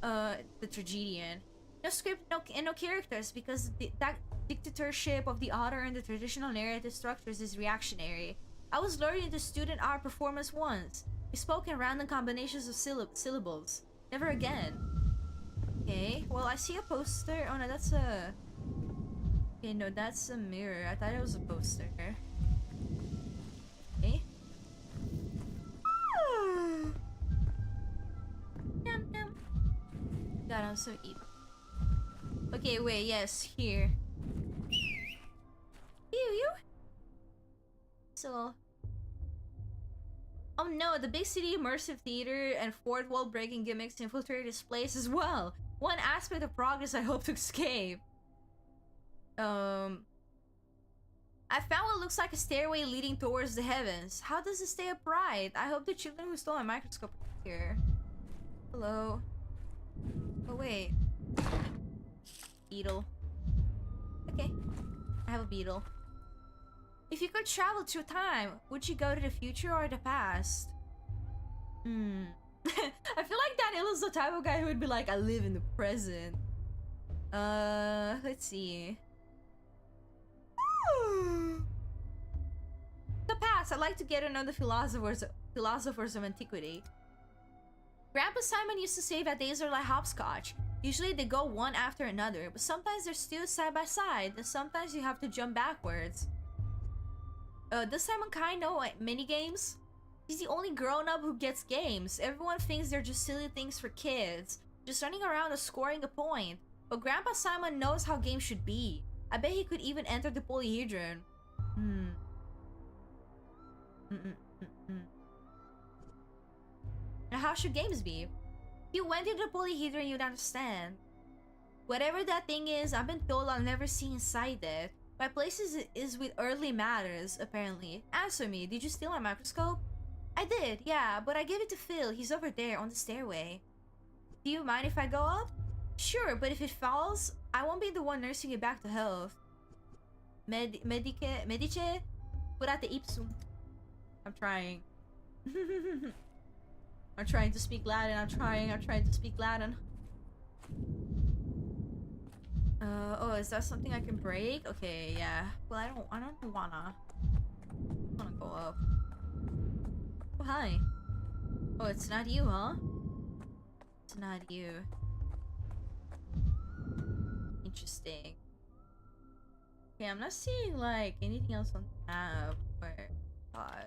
The tragedian. No script, no characters, because that dictatorship of the author and the traditional narrative structures is reactionary. I was lured into student art performance once. We spoke in random combinations of syllables. Never again. Okay, well I see a poster. Oh no, that's a... Okay, no, that's a mirror. I thought it was a poster. Okay. Yum, yum. God, I'm so evil. Okay, wait, yes, here. You. So... Oh no, the big city immersive theater and fourth wall breaking gimmicks infiltrate this place as well. One aspect of progress I hope to escape. I found what looks like a stairway leading towards the heavens. How does it stay upright? I hope the children who stole my microscope are here. Hello. Oh wait. Beetle. Okay. I have a beetle. If you could travel through time, would you go to the future or the past? I feel like Daniel is the type of guy who would be like, I live in the present. Let's see. The past. I'd like to get to know the philosophers of antiquity. Grandpa Simon used to say that days are like hopscotch. Usually they go one after another, but sometimes they're still side by side, and sometimes you have to jump backwards. Does Simon kind know mini games? She's the only grown-up who gets games. Everyone thinks they're just silly things for kids, just running around and scoring a point. But Grandpa Simon knows how games should be. I bet he could even enter the polyhedron. Now how should games be? If you went into the polyhedron, you'd understand. Whatever that thing is, I've been told I'll never see inside it. My place is with earthly matters, apparently. Answer me, did you steal my microscope? I did, yeah, but I gave it to Phil. He's over there on the stairway. Do you mind if I go up? Sure, but if it falls, I won't be the one nursing you back to health. Medice? Curate ipsum. I'm trying. I'm trying to speak Latin. I'm trying to speak Latin. Oh, is that something I can break? Okay, yeah. Well, I don't wanna go up. Oh, hi. Oh, it's not you, huh? It's not you. Interesting. Okay, I'm not seeing, like, anything else on the map where...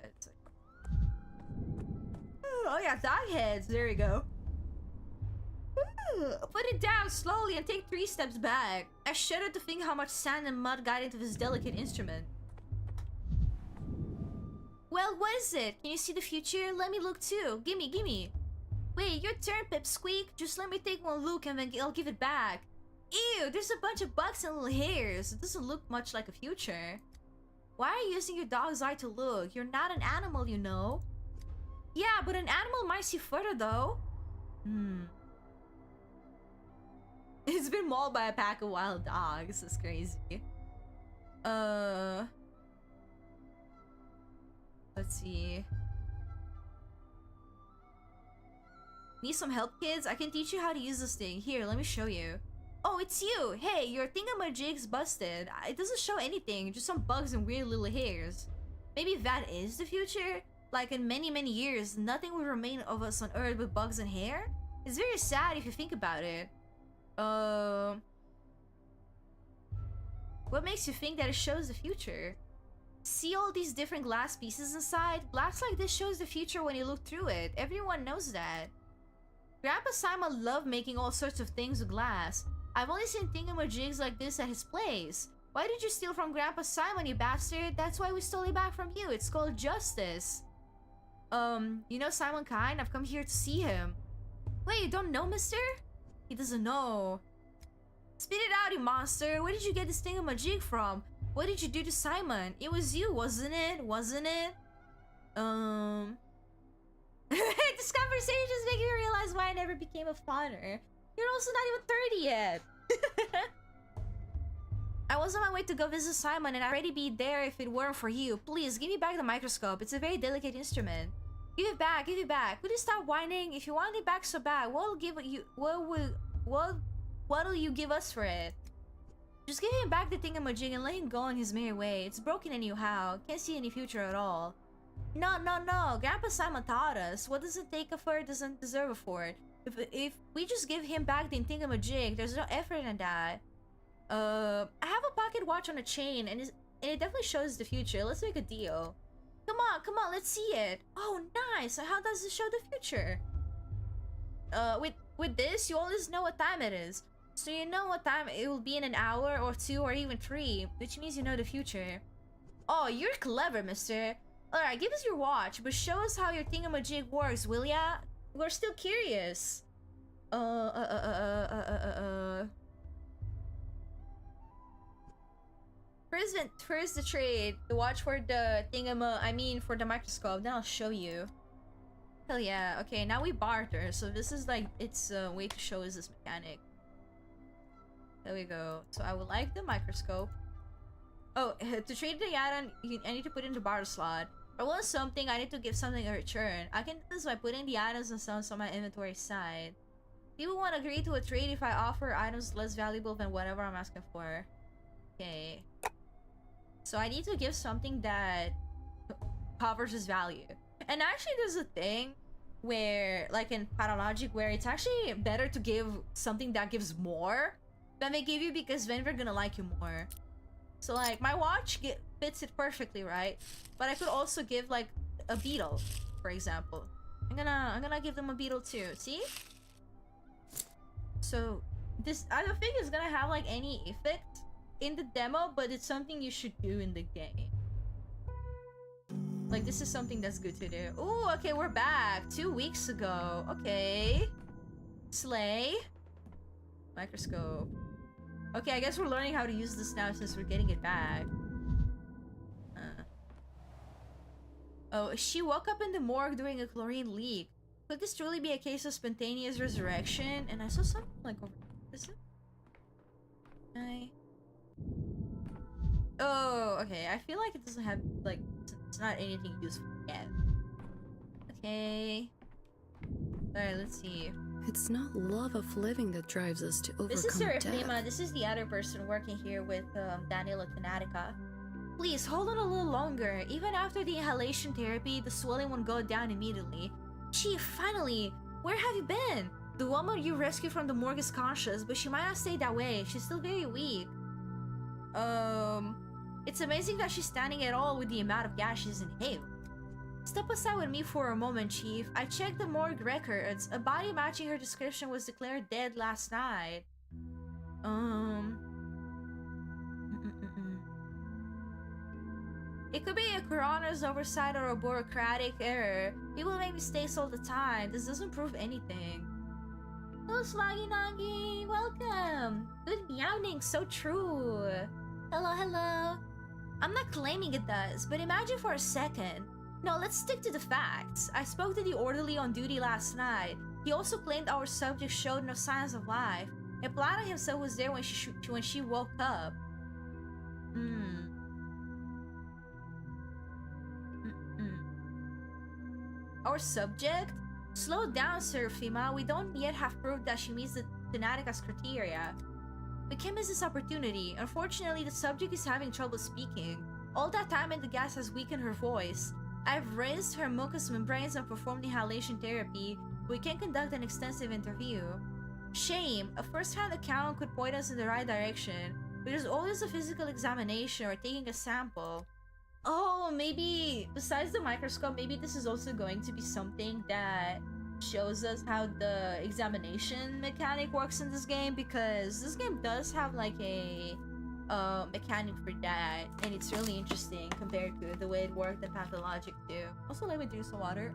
it's like... Oh, yeah, dog heads. There we go. Put it down slowly and take 3 steps back. I shudder to think how much sand and mud got into this delicate instrument. Well, what is it? Can you see the future? Let me look too. Gimme. Wait, your turn, Pipsqueak. Just let me take one look and then I'll give it back. Ew, there's a bunch of bugs and little hairs. It doesn't look much like a future. Why are you using your dog's eye to look? You're not an animal, you know. Yeah, but an animal might see further though. It's been mauled by a pack of wild dogs. That's crazy. Let's see. Need some help, kids? I can teach you how to use this thing. Here, let me show you. Oh, it's you! Hey, your thingamajig's busted. It doesn't show anything, just some bugs and weird little hairs. Maybe that is the future? Like in many, many years, nothing will remain of us on Earth but bugs and hair? It's very sad if you think about it. What makes you think that it shows the future? See all these different glass pieces inside? Glass like this shows the future when you look through it. Everyone knows that. Grandpa Simon loved making all sorts of things with glass. I've only seen thingamajigs like this at his place. Why did you steal from Grandpa Simon, you bastard? That's why we stole it back from you. It's called justice. You know Simon Kind? I've come here to see him. Wait, you don't know, mister? He doesn't know. Spit it out, you monster. Where did you get this thingamajig from? What did you do to Simon? It was you, wasn't it? Wasn't it? This conversation is making me realize why I never became a father. You're also not even 30 yet. I was on my way to go visit Simon and I'd already be there if it weren't for you. Please, give me back the microscope. It's a very delicate instrument. Give it back, give it back. Will you stop whining? If you want it back so bad, what'll you give us for it? Just give him back the thingamajig and let him go on his merry way. It's broken anyhow. Can't see any future at all. No. Grandpa Simon taught us. What doesn't take a fur doesn't deserve a fort. If we just give him back the thingamajig, there's no effort in that. I have a pocket watch on a chain and it definitely shows the future. Let's make a deal. Come on, let's see it. Oh, nice. How does it show the future? With this, you always know what time it is. So you know what time it will be in an hour or 2 or even 3, which means you know the future. Oh, you're clever, mister. Alright, give us your watch, but show us how your thingamajig works, will ya? We're still curious. First the trade, the watch for the for the microscope, then I'll show you. Hell yeah. Okay, now we barter, so this is like, it's a way to show us this mechanic. There we go. So I would like the microscope. Oh, to trade the item, I need to put in the barter slot. If I want something, I need to give something a return. I can do this by putting the items themselves on my inventory side. People won't agree to a trade if I offer items less valuable than whatever I'm asking for. Okay. So I need to give something that covers his value. And actually there's a thing where, like in Pathologic, where it's actually better to give something that gives more than they give you, because then they're gonna like you more. So like my watch fits it perfectly, right? But I could also give like a beetle, for example. I'm gonna give them a beetle too. See? So this, I don't think it's gonna have like any effect in the demo, but it's something you should do in the game. Like, this is something that's good to do. Ooh, okay, we're back. 2 weeks ago. Okay. Slay. Microscope. Okay, I guess we're learning how to use this now since we're getting it back. Oh, she woke up in the morgue during a chlorine leak. Could this truly be a case of spontaneous resurrection? And I saw something like over... Is it? Oh, okay. I feel like it doesn't have, like, it's not anything useful yet. Okay. Alright, let's see. It's not love of living that drives us to overcome This is death. Serafima. This is the other person working here with Daniel Tanatica. Please, hold on a little longer. Even after the inhalation therapy, the swelling won't go down immediately. Chief, finally! Where have you been? The woman you rescued from the morgue is conscious, but she might not stay that way. She's still very weak. It's amazing that she's standing at all with the amount of gas she's inhaled. Step aside with me for a moment, Chief. I checked the morgue records. A body matching her description was declared dead last night. It could be a coroner's oversight or a bureaucratic error. People make mistakes all the time. This doesn't prove anything. Hello, Sloggy Noggy. Welcome. Good meowing. So true. Hello, hello. I'm not claiming it does, but imagine for a second. No, let's stick to the facts. I spoke to the orderly on duty last night. He also claimed our subject showed no signs of life. And Plata himself was there when she woke up. Our subject? Slow down, Serafima. We don't yet have proof that she meets the Tenatica's criteria. We can't miss this opportunity. Unfortunately, the subject is having trouble speaking. All that time and the gas has weakened her voice. I've raised her mucous membranes and performed inhalation therapy. We can conduct an extensive interview. Shame. A first-hand account could point us in the right direction, but there's always a physical examination or taking a sample. Oh, maybe besides the microscope, maybe this is also going to be something that shows us how the examination mechanic works in this game, because this game does have like a mechanic for that, and it's really interesting compared to the way it worked in Pathologic too. Also, let me drink some water.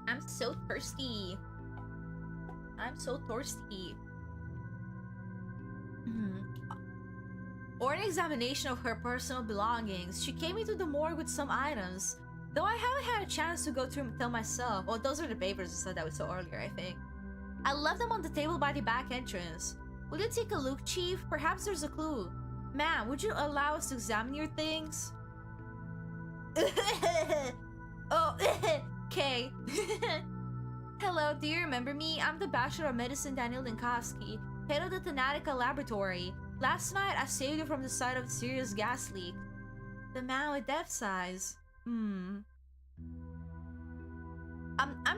I'm so thirsty. I'm so thirsty. Or an examination of her personal belongings. She came into the morgue with some items, though I haven't had a chance to go through them myself. Oh, those are the papers that we saw earlier, I think. I left them on the table by the back entrance. Will you take a look, Chief? Perhaps there's a clue. Ma'am, would you allow us to examine your things? Oh, okay. Hello, do you remember me? I'm the Bachelor of Medicine Daniel Dankovsky, head of the Tenatica Laboratory. Last night, I saved you from the site of a serious gas leak. The man with death size. I'm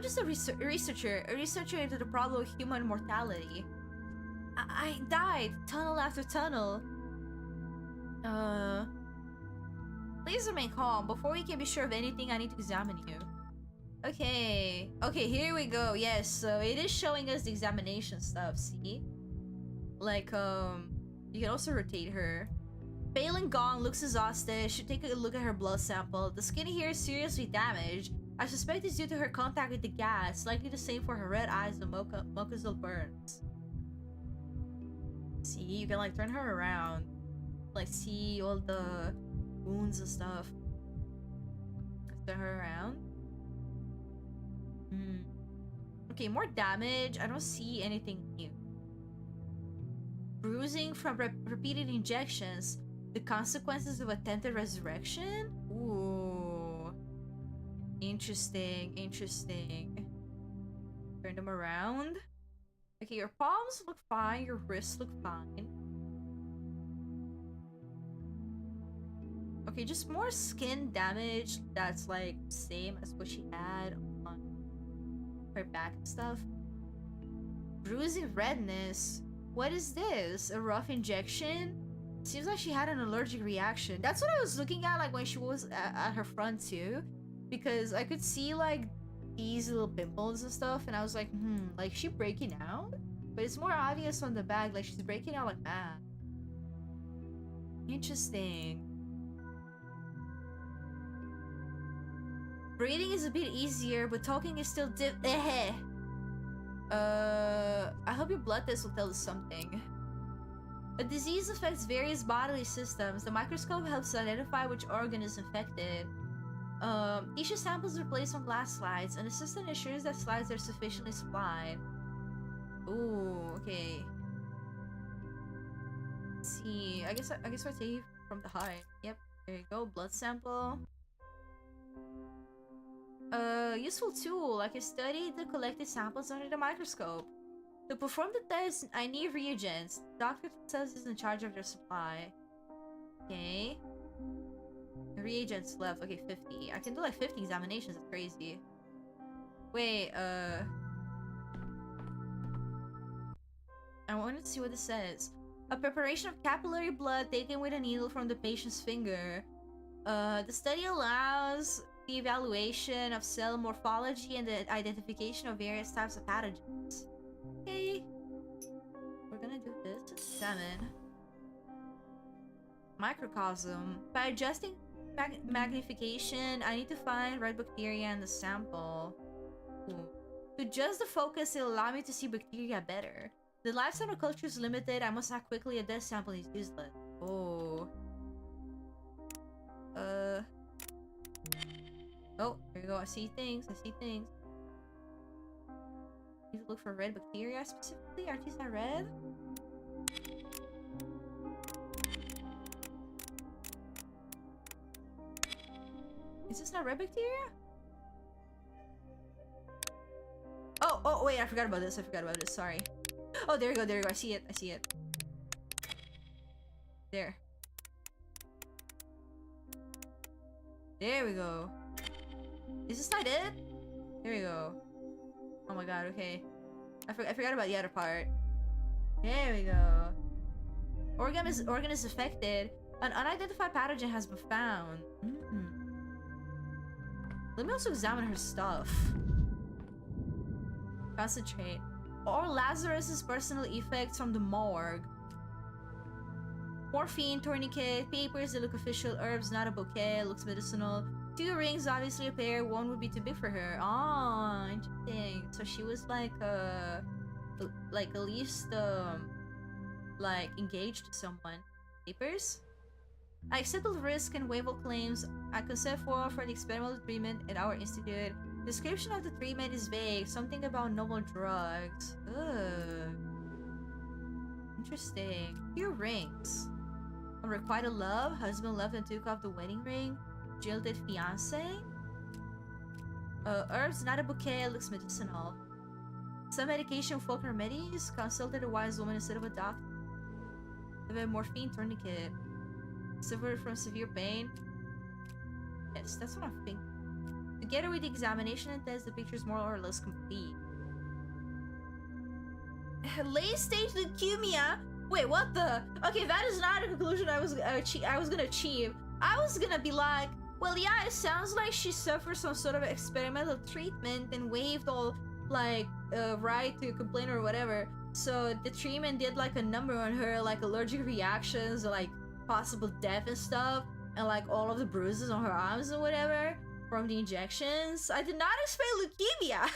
just a researcher into the problem of human mortality. I died, tunnel after tunnel. Please remain calm. Before we can be sure of anything, I need to examine you. Okay, here we go. Yes, so it is showing us the examination stuff, see? Like, you can also rotate her. Pale and gone, looks exhausted. Should take a look at her blood sample. The skin here is seriously damaged. I suspect it's due to her contact with the gas. Likely the same for her red eyes and mucosal burns. See, you can like turn her around. Like see all the wounds and stuff. Turn her around. Okay, more damage. I don't see anything new. Bruising from repeated injections. The consequences of attempted resurrection? Ooh. Interesting. Turn them around. Okay, your palms look fine, your wrists look fine. Okay, just more skin damage that's like same as what she had on her back and stuff. Bruising redness. What is this? A rough injection? Seems like she had an allergic reaction. That's what I was looking at, like when she was at her front too, because I could see like these little pimples and stuff, and I was like, like she breaking out? But it's more obvious on the back, like she's breaking out like that. Interesting. Breathing is a bit easier, but talking is still I hope your blood test will tell us something. A disease affects various bodily systems. The microscope helps identify which organ is infected. Tissue samples are placed on glass slides. An assistant ensures that slides are sufficiently supplied. Ooh, okay. Let's see. I guess I'll take it from the heart. Yep, there you go. Blood sample. Useful tool. I can study the collected samples under the microscope. To perform the test, I need reagents. Doctor says is in charge of their supply. Okay. Reagents left. Okay, 50. I can do like 50 examinations. That's crazy. Wait, I wanted to see what this says. A preparation of capillary blood taken with a needle from the patient's finger. The study allows the evaluation of cell morphology and the identification of various types of pathogens. Okay. We're gonna do this. Examine. Microcosm. By adjusting magnification, I need to find red bacteria in the sample. Ooh. To adjust the focus, it'll allow me to see bacteria better. The lifetime of culture is limited. I must act quickly. A dead sample is useless. Oh. Oh, there you go. I see things. I see things. Need to look for red bacteria specifically. Aren't these not red? Is this not red bacteria? Oh, wait. I forgot about this. Sorry. Oh, there you go. There you go. I see it. I see it. There. There we go. Is this not it? There we go. Oh my god, okay. I forgot about the other part. There we go. Organ is affected. An unidentified pathogen has been found. Let me also examine her stuff. Concentrate. Or Lazarus's personal effects from the morgue. Morphine, tourniquet, papers that look official, herbs, not a bouquet, looks medicinal. 2 rings, obviously a pair, one would be too big for her. Oh, interesting. So she was like at least like engaged to someone. Papers? I accept the risk and waive all claims. I consent for the experimental treatment at our institute. Description of the treatment is vague. Something about novel drugs. Ugh. Interesting. 2 rings. Unrequited love. Husband left and took off the wedding ring. Jilted fiance. Herbs, not a bouquet. Looks medicinal. Some medication, folk remedies. Consulted a wise woman instead of a doctor. Morphine, tourniquet. Suffered from severe pain. Yes, that's what I'm thinking. Together with the examination and test, the picture is more or less complete. Late stage leukemia. Wait, what the? Okay, that is not a conclusion I was gonna achieve. I was gonna be like, well, yeah, it sounds like she suffered some sort of experimental treatment and waived all like right to complain or whatever. So the treatment did like a number on her, like allergic reactions, or, like possible death and stuff, and like all of the bruises on her arms and whatever from the injections. I did not expect leukemia.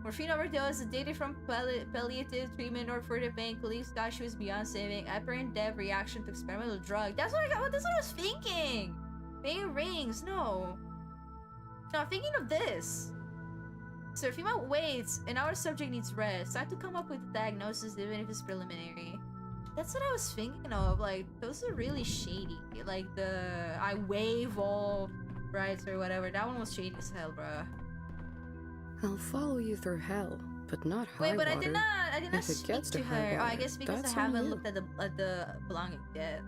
Morphine overdose, dated from palliative treatment or further pain. Colleagues thought she was beyond saving. Apparent death reaction to experimental drug. That's what I got. That's what I was thinking. Banging rings. No, I'm thinking of this. Sir, female waits, and our subject needs rest. Time to come up with a diagnosis, even if it's preliminary. That's what I was thinking of. Like, those are really shady. Like the I waive all rights or whatever. That one was shady as hell, bruh. I'll follow you through hell, but not high Wait, but water. I did not If it speak gets to to her. high Oh, I water, guess because that's I on haven't you. looked at the belongings yet.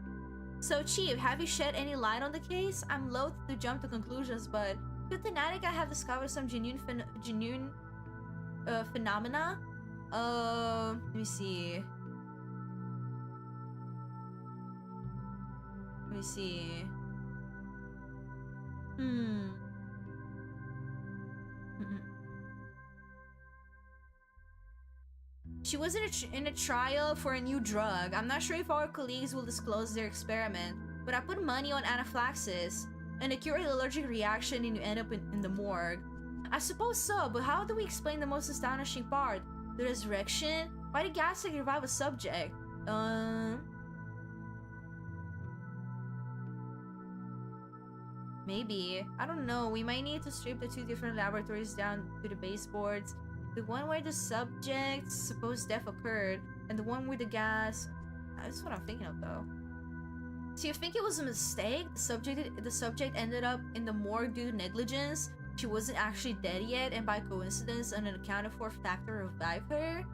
So, Chief, have you shed any light on the case? I'm loath to jump to conclusions, but could the Natica have discovered some genuine phenomena? Let me see. Let me see. She was in a trial for a new drug. I'm not sure if our colleagues will disclose their experiment, but I put money on anaphylaxis, an acute allergic reaction, and you end up in the morgue. I suppose so, but how do we explain the most astonishing part? The resurrection? Why did Gaslight revive a subject? Maybe. I don't know. We might need to strip the two different laboratories down to the baseboards. The one where the subject's supposed death occurred, and the one with the gas. That's what I'm thinking of, though. So you think it was a mistake? The subject ended up in the morgue due to negligence? She wasn't actually dead yet, and by coincidence, an unaccounted for factor revived her?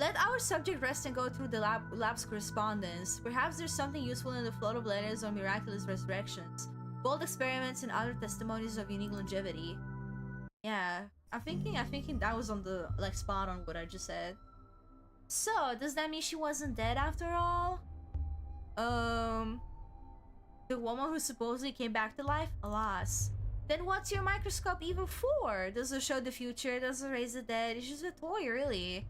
Let our subject rest and go through the lab's correspondence. Perhaps there's something useful in the flood of letters on miraculous resurrections, bold experiments, and other testimonies of unique longevity. Yeah, I'm thinking that was on the spot on what I just said. So, does that mean she wasn't dead after all? The woman who supposedly came back to life? Alas. Then what's your microscope even for? Does it show the future? Does it raise the dead? It's just a toy, really.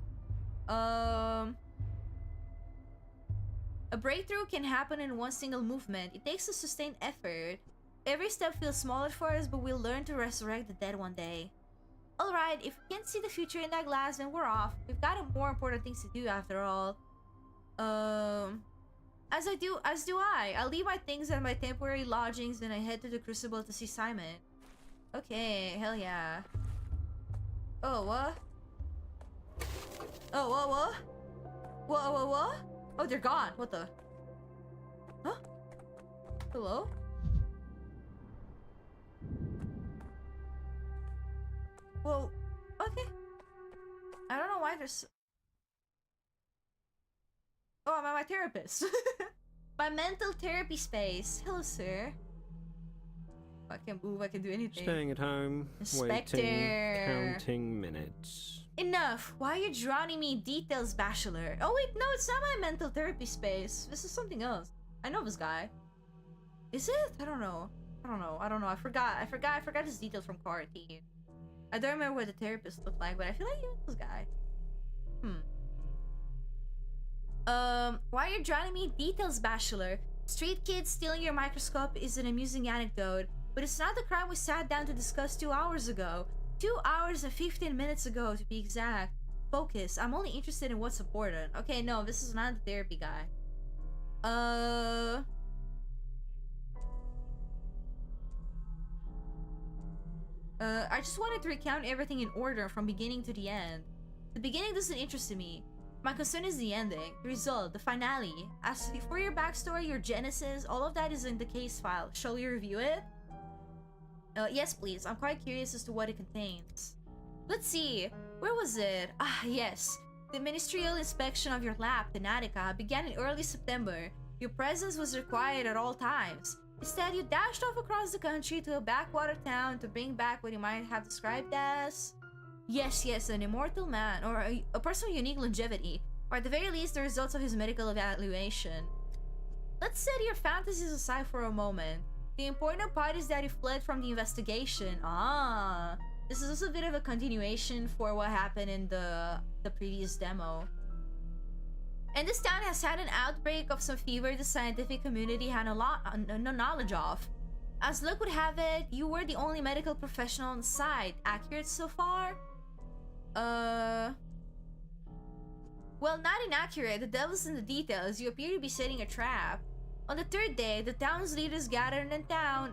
A breakthrough can happen in one single movement. It takes a sustained effort. Every step feels small at first, but we'll learn to resurrect the dead one day. Alright, if we can't see the future in that glass, then we're off. We've got more important things to do after all. As do I. I'll leave my things at my temporary lodgings, then I head to the Crucible to see Simon. Okay, hell yeah. Oh, what? Oh, what? What? Oh, they're gone. What the? Huh? Hello? Whoa. Okay. I don't know why there's... Oh, I'm at my therapist. My mental therapy space. Hello, sir. I can move, I can do anything. Staying at home, Inspector. waiting, counting minutes. Enough! Why are you drowning me in details, bachelor? Oh wait, no, it's not my mental therapy space. This is something else. I know this guy. Is it? I don't know. I forgot his details from quarantine. I don't remember what the therapist looked like, but I feel like he was this guy. Why are you drowning me in details, bachelor? Street kids stealing your microscope is an amusing anecdote, but it's not the crime we sat down to discuss 2 hours ago. 2 hours and 15 minutes ago, to be exact. Focus. I'm only interested in what's important. Okay, no, this is not the therapy guy. I just wanted to recount everything in order from beginning to the end. The beginning doesn't interest me. My concern is the ending, the result, the finale. As for your backstory, your genesis, all of that is in the case file. Shall we review it? Yes, please. I'm quite curious as to what it contains. Let's see. Where was it? Ah, yes. The ministerial inspection of your lab, the Natica, began in early September. Your presence was required at all times. Instead, you dashed off across the country to a backwater town to bring back what you might have described as... Yes, an immortal man, or a person with unique longevity, or at the very least, the results of his medical evaluation. Let's set your fantasies aside for a moment. The important part is that he fled from the investigation. Ah, this is also a bit of a continuation for what happened in the previous demo. And this town has had an outbreak of some fever the scientific community had no knowledge of. As luck would have it, you were the only medical professional on site. Accurate so far? Well, not inaccurate. The devil's in the details. You appear to be setting a trap. On the third day, the town's leaders gathered in town,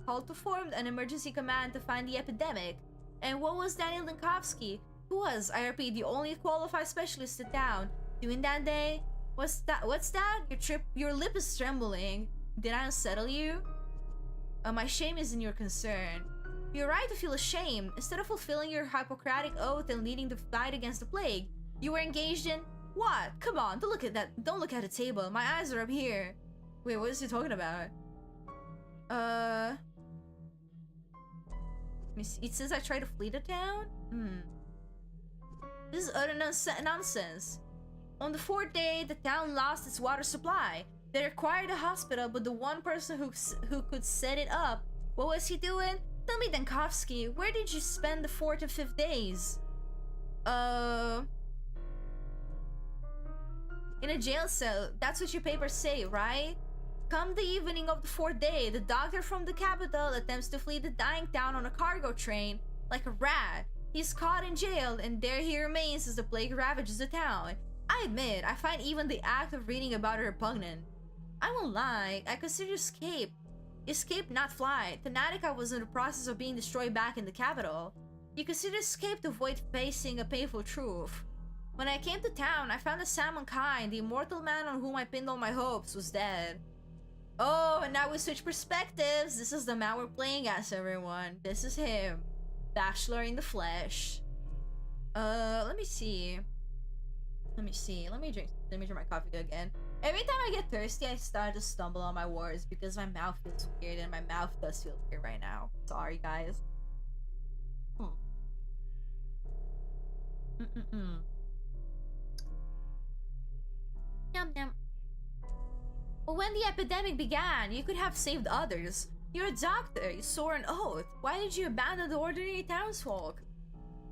called to form an emergency command to find the epidemic. And what was Daniel Dankovsky, who was, I repeat, the only qualified specialist in town, doing that day? What's that? Your lip is trembling. Did I unsettle you? My shame isn't your concern. You're right to feel ashamed. Instead of fulfilling your Hippocratic oath and leading the fight against the plague, you were engaged in what? Come on, don't look at that. Don't look at the table. My eyes are up here. Wait, what is he talking about? Let me see. It says I tried to flee the town? This is utter nonsense. On the 4th day, the town lost its water supply. They required a hospital, but the one person who could set it up, what was he doing? Tell me, Dankovsky, where did you spend the 4th and 5th days? In a jail cell. That's what your papers say, right? Come the evening of the 4th day, the doctor from the capital attempts to flee the dying town on a cargo train like a rat. He's caught and jailed, and there he remains as the plague ravages the town. I admit, I find even the act of reading about it repugnant. I won't lie, I consider escape. Escape, not flight. Fanatica was in the process of being destroyed back in the capital. You consider escape to avoid facing a painful truth. When I came to town, I found that Salmonkind, the immortal man on whom I pinned all my hopes, was dead. Oh, and now we switch perspectives. This is the man we're playing as, everyone. This is him. Bachelor in the flesh. Let me see. Let me drink my coffee again. Every time I get thirsty, I start to stumble on my words because my mouth feels weird, and my mouth does feel weird right now. Sorry, guys. Yum yum. Well, when the epidemic began, you could have saved others. You're a doctor, you swore an oath. Why did you abandon the ordinary townsfolk?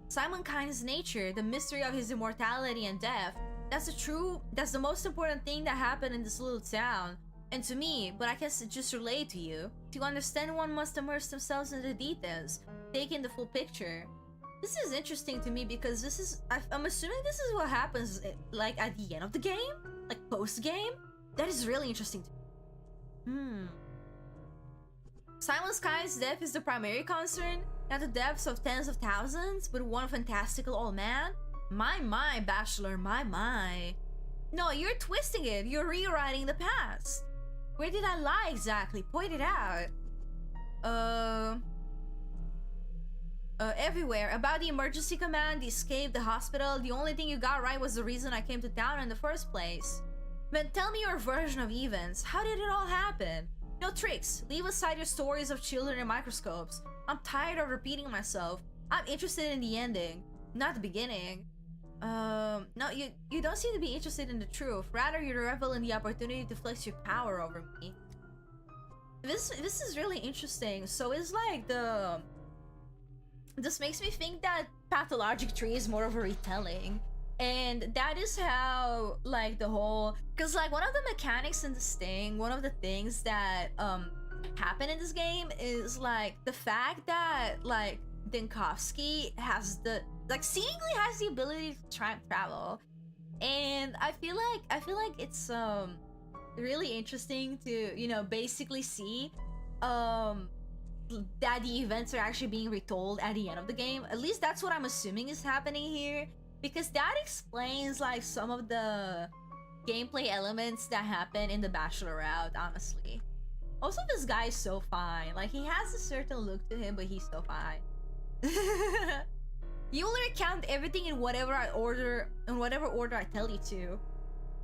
Simonkind nature, the mystery of his immortality and death, that's the most important thing that happened in this little town. And to me, but I can just relate to you. To understand, one must immerse themselves in the details, taking the full picture. This is interesting to me because this is, I'm assuming this is what happens like at the end of the game? Like post-game? That is really interesting to me. Silent Sky's death is the primary concern, not the deaths of tens of thousands, but one fantastical old man? My, Bachelor, my. No, you're twisting it. You're rewriting the past. Where did I lie exactly? Point it out. Everywhere. About the emergency command, the escape, the hospital. The only thing you got right was the reason I came to town in the first place. But tell me your version of events. How did it all happen? No tricks. Leave aside your stories of children and microscopes. I'm tired of repeating myself. I'm interested in the ending, not the beginning. No, you don't seem to be interested in the truth. Rather, you revel in the opportunity to flex your power over me. This is really interesting. So it's like this makes me think that Pathologic Tree is more of a retelling. And that is how, like, the whole... Because, like, one of the mechanics in this thing, one of the things that, happen in this game is, like, the fact that, like, Dankovsky has the... Like, seemingly has the ability to time travel. And I feel like it's, really interesting to, you know, basically see, that the events are actually being retold at the end of the game. At least that's what I'm assuming is happening here. Because that explains, like, some of the gameplay elements that happen in the Bachelor route, honestly. Also, this guy is so fine. Like, he has a certain look to him, but he's so fine. You will recount everything in whatever order I tell you to.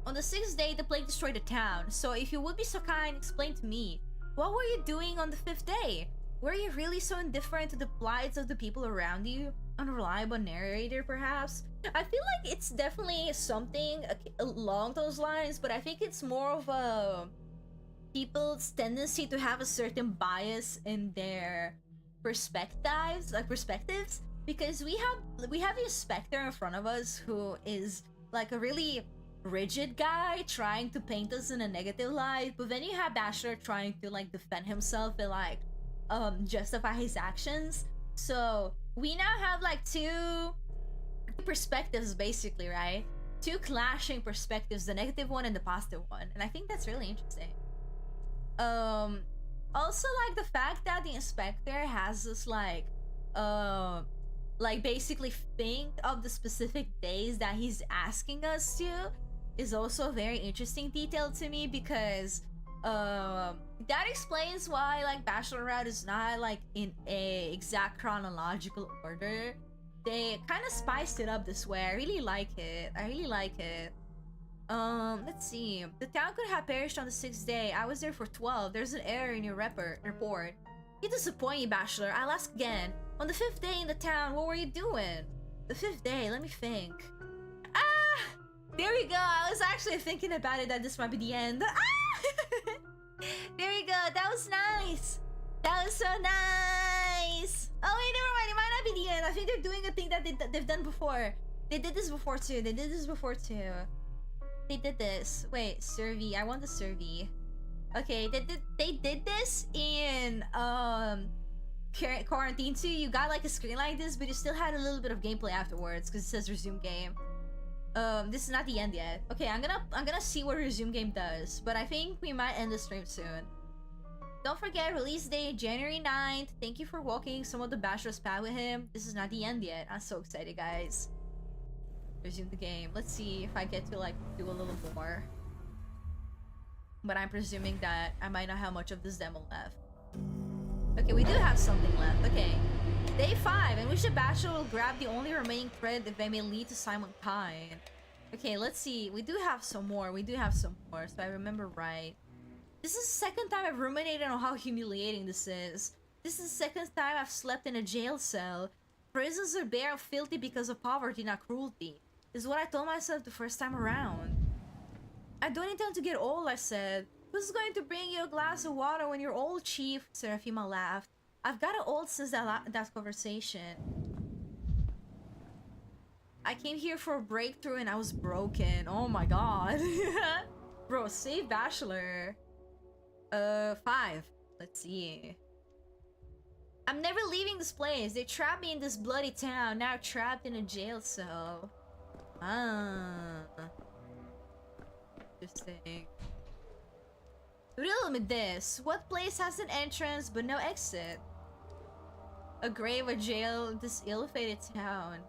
On the 6th day, the plague destroyed the town. So if you would be so kind, explain to me. What were you doing on the 5th day? Were you really so indifferent to the plights of the people around you? Unreliable narrator, perhaps? I feel like it's definitely something along those lines, but I think it's more of a people's tendency to have a certain bias in their perspectives, because we have the Spectre in front of us who is like a really rigid guy trying to paint us in a negative light, but then you have Bachelor trying to like defend himself and like justify his actions. So we now have like two perspectives basically, right? Two clashing perspectives, the negative one and the positive one, and I think that's really interesting. Also like the fact that the Inspector has this like basically think of the specific days that he's asking us to is also a very interesting detail to me, because That explains why like Bachelorette is not like in a exact chronological order. They kind of spiced it up this way. I really like it. I really like it. Let's see. The town could have perished on the 6th day. I was there for 12. There's an error in your report. You disappoint me, Bachelor. I'll ask again. On the 5th day in the town, what were you doing? The 5th day, let me think. Ah! There we go. I was actually thinking about it that this might be the end. Ah! There we go. That was nice. That was so nice. Oh wait, never mind. It might not be the end. I think they're doing a thing that they've done before. They did this before too. They did this. Wait, survey. I want the survey. Okay, they did this in quarantine too. You got like a screen like this, but you still had a little bit of gameplay afterwards because it says resume game. This is not the end yet. Okay, I'm gonna see what resume game does, but I think we might end the stream soon. Don't forget, release date January 9th. Thank you for walking some of the Bachelor's path with him. This is not the end yet. I'm so excited, guys. Resume the game. Let's see if I get to like do a little more. But I'm presuming that I might not have much of this demo left. Okay, we do have something left. Okay. Day 5, in which the Bachelor will grab the only remaining thread that may lead to Simon Pine. Okay, let's see. We do have some more. So I remember right. This is the second time I've ruminated on how humiliating this is. This is the second time I've slept in a jail cell. Prisons are bare and filthy because of poverty, not cruelty. Is what I told myself the first time around. I don't intend to get old, I said. Who's going to bring you a glass of water when you're old, Chief? Serafima laughed. I've gotten old since that conversation. I came here for a breakthrough and I was broken. Oh my god. Bro, save Bachelor. 5. Let's see. I'm never leaving this place. They trapped me in this bloody town. Now trapped in a jail cell. Interesting. Riddle me this. What place has an entrance but no exit? A grave, a jail, this ill-fated town.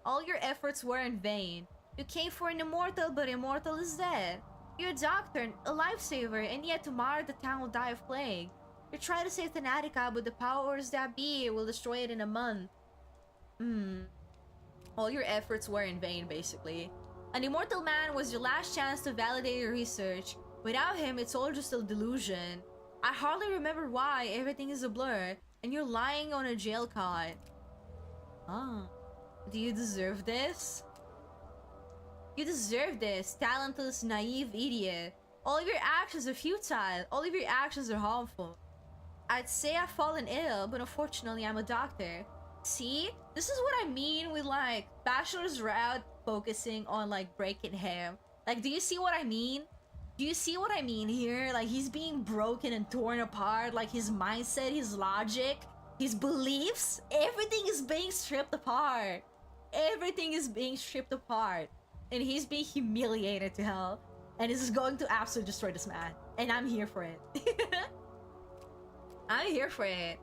All your efforts were in vain. You came for an immortal, but immortal is dead. You're a doctor, a lifesaver, and yet tomorrow the town will die of plague. You try to save Thanatica, but the powers that be will destroy it in a month. All your efforts were in vain, basically. An immortal man was your last chance to validate your research. Without him, it's all just a delusion. I hardly remember why. Everything is a blur, and you're lying on a jail cot. Do you deserve this? You deserve this, talentless, naive idiot. All of your actions are futile. All of your actions are harmful. I'd say I've fallen ill, but unfortunately I'm a doctor. See? This is what I mean with like Bachelor's route focusing on like breaking him. Like, do you see what I mean? Do you see what I mean here? Like, he's being broken and torn apart. Like, his mindset, his logic, his beliefs, everything is being stripped apart. Everything is being stripped apart. And he's being humiliated to hell. And this is going to absolutely destroy this man. And I'm here for it. I'm here for it.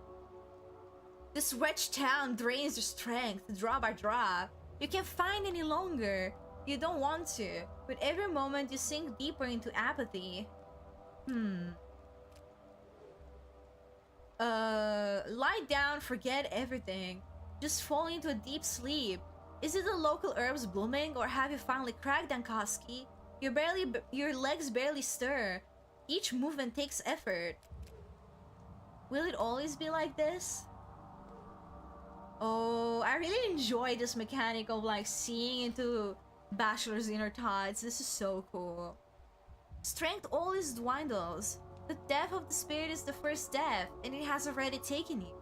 This wretched town drains your strength, drop by drop. You can't find any longer. You don't want to. But every moment you sink deeper into apathy. Lie down, forget everything. Just fall into a deep sleep. Is it the local herbs blooming, or have you finally cracked, dankovsky? Your legs barely stir. Each movement takes effort. Will it always be like this? Oh, I really enjoy this mechanic of like seeing into Bachelor's inner thoughts. This is so cool. Strength always dwindles. The death of the spirit is the first death, and it has already taken you.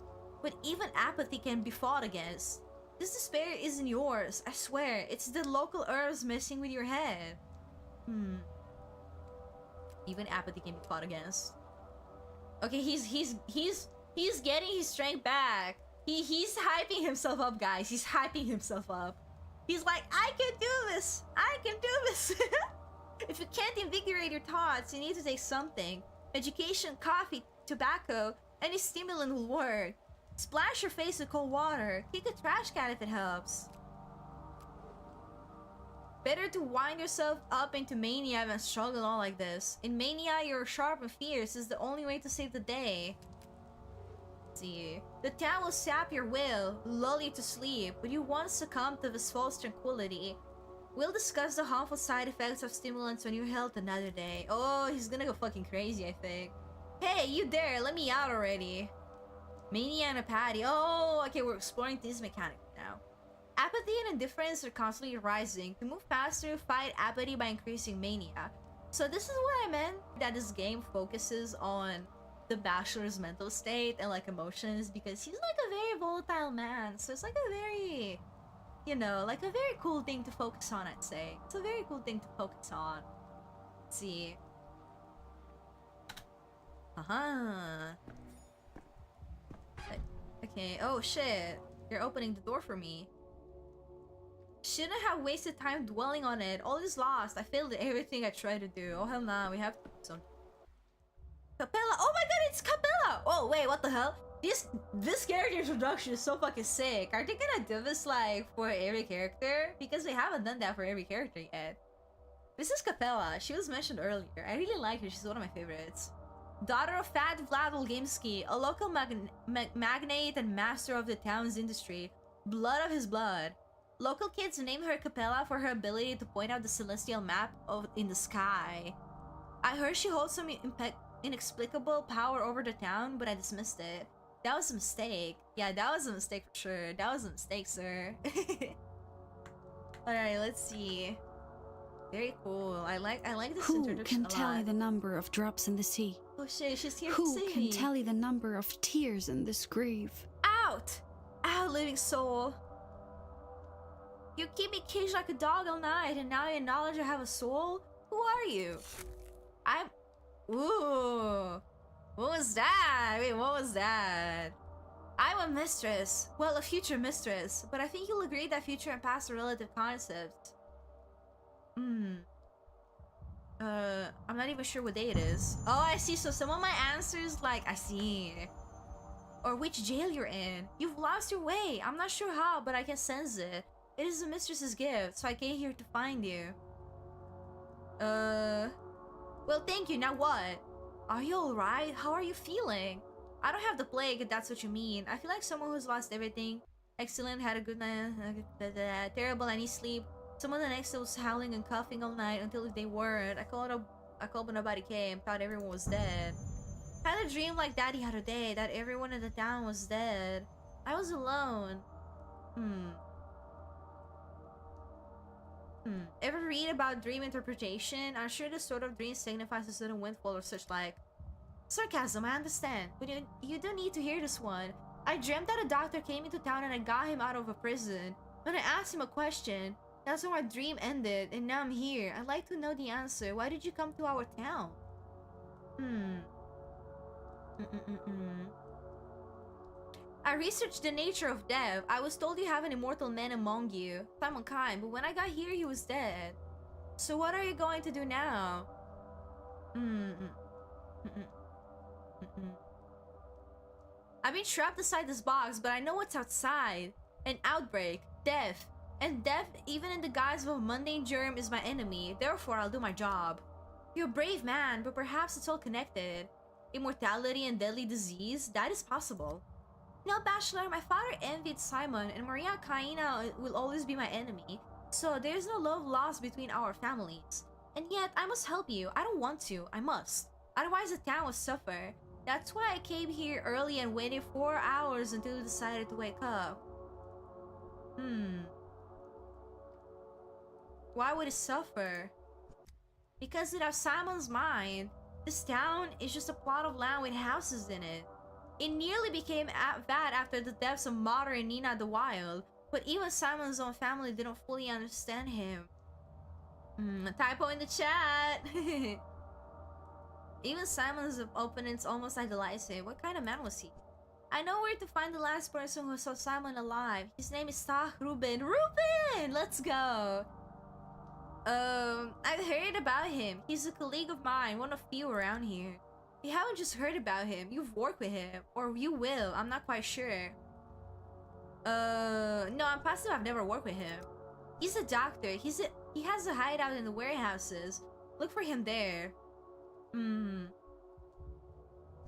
But even apathy can be fought against. This despair isn't yours, I swear. It's the local herbs messing with your head. Even apathy can be fought against. Okay, he's getting his strength back. He's hyping himself up, guys. He's hyping himself up. He's like, I can do this. I can do this. If you can't invigorate your thoughts, you need to take something. Education, coffee, tobacco, any stimulant will work. Splash your face with cold water. Kick a trash can if it helps. Better to wind yourself up into mania than struggle on like this. In mania, you're sharp and fierce is the only way to save the day. Let's see. The town will sap your will, lull you to sleep, but you won't succumb to this false tranquility. We'll discuss the harmful side effects of stimulants on your health another day. Oh, he's gonna go fucking crazy, I think. Hey, you there, let me out already. Mania and apathy. Oh, okay, we're exploring these mechanics now. Apathy and indifference are constantly rising. To move faster, fight apathy by increasing mania. So this is what I meant, that this game focuses on the bachelor's mental state and like emotions, because he's like a very volatile man. So it's like a very, you know, like a very cool thing to focus on, I'd say. It's a very cool thing to focus on. Let's see. Okay, oh shit. You're opening the door for me. Shouldn't have wasted time dwelling on it. All is lost. I failed at everything I tried to do. Oh hell nah, we have to do something. Capella! Oh my god, it's Capella! Oh wait, what the hell? This character introduction is so fucking sick. Are they gonna do this like for every character? Because they haven't done that for every character yet. This is Capella. She was mentioned earlier. I really like her. She's one of my favorites. Daughter of Fat Vlad Olgimsky, a local magnate and master of the town's industry. Blood of his blood. Local kids named her Capella for her ability to point out the celestial map in the sky. I heard she holds some inexplicable power over the town, but I dismissed it. That was a mistake. Yeah, that was a mistake for sure. That was a mistake, sir. Alright, let's see. Very cool. I like this introduction a lot. Who can tally the number of drops in the sea? Oh shit, she's here to Who save can me. tally the number of tears in this grave? Out! Out, living soul! You keep me caged like a dog all night, and now you acknowledge I have a soul? Who are you? Ooh. What was that? Wait, what was that? I'm a mistress. Well, a future mistress. But I think you'll agree that future and past are relative concepts. I'm not even sure what day it is. Oh, I see. So some of my answers, like, I see. Or which jail you're in. You've lost your way. I'm not sure how, but I can sense it. It is the mistress's gift, so I came here to find you. Well, thank you. Now what? Are you alright? How are you feeling? I don't have the plague, if that's what you mean. I feel like someone who's lost everything. Excellent, had a good night. Terrible, I need sleep. Someone the next day was howling and coughing all night until if they weren't. I called but nobody came. Thought everyone was dead. Had a dream like that the other day, that everyone in the town was dead. I was alone. Ever read about dream interpretation? I'm sure this sort of dream signifies a sudden windfall or such like. Sarcasm, I understand, but you don't need to hear this one. I dreamt that a doctor came into town and I got him out of a prison. When I asked him a question, that's when my dream ended, and now I'm here. I'd like to know the answer. Why did you come to our town? I researched the nature of death. I was told you have an immortal man among you, Simonkind, but when I got here, he was dead. So what are you going to do now? I've been trapped inside this box, but I know what's outside. An outbreak, death. And death, even in the guise of a mundane germ, is my enemy. Therefore, I'll do my job. You're a brave man, but perhaps it's all connected. Immortality and deadly disease, that is possible. No, Bachelor, my father envied Simon, and Maria Kaina will always be my enemy. So there's no love lost between our families. And yet, I must help you. I don't want to. I must. Otherwise, the town will suffer. That's why I came here early and waited 4 hours until you decided to wake up. Why would it suffer? Because without Simon's mind, this town is just a plot of land with houses in it. It nearly became bad after the deaths of Mater and Nina the Wild, but even Simon's own family didn't fully understand him. Typo in the chat! Even Simon's opponents almost idolized him. What kind of man was he? I know where to find the last person who saw Simon alive. His name is Tah Ruben. Ruben! Let's go! I've heard about him. He's a colleague of mine, one of few around here. You haven't just heard about him, you've worked with him. Or you will, I'm not quite sure. No, I'm positive I've never worked with him. He's a doctor. He has a hideout in the warehouses. Look for him there.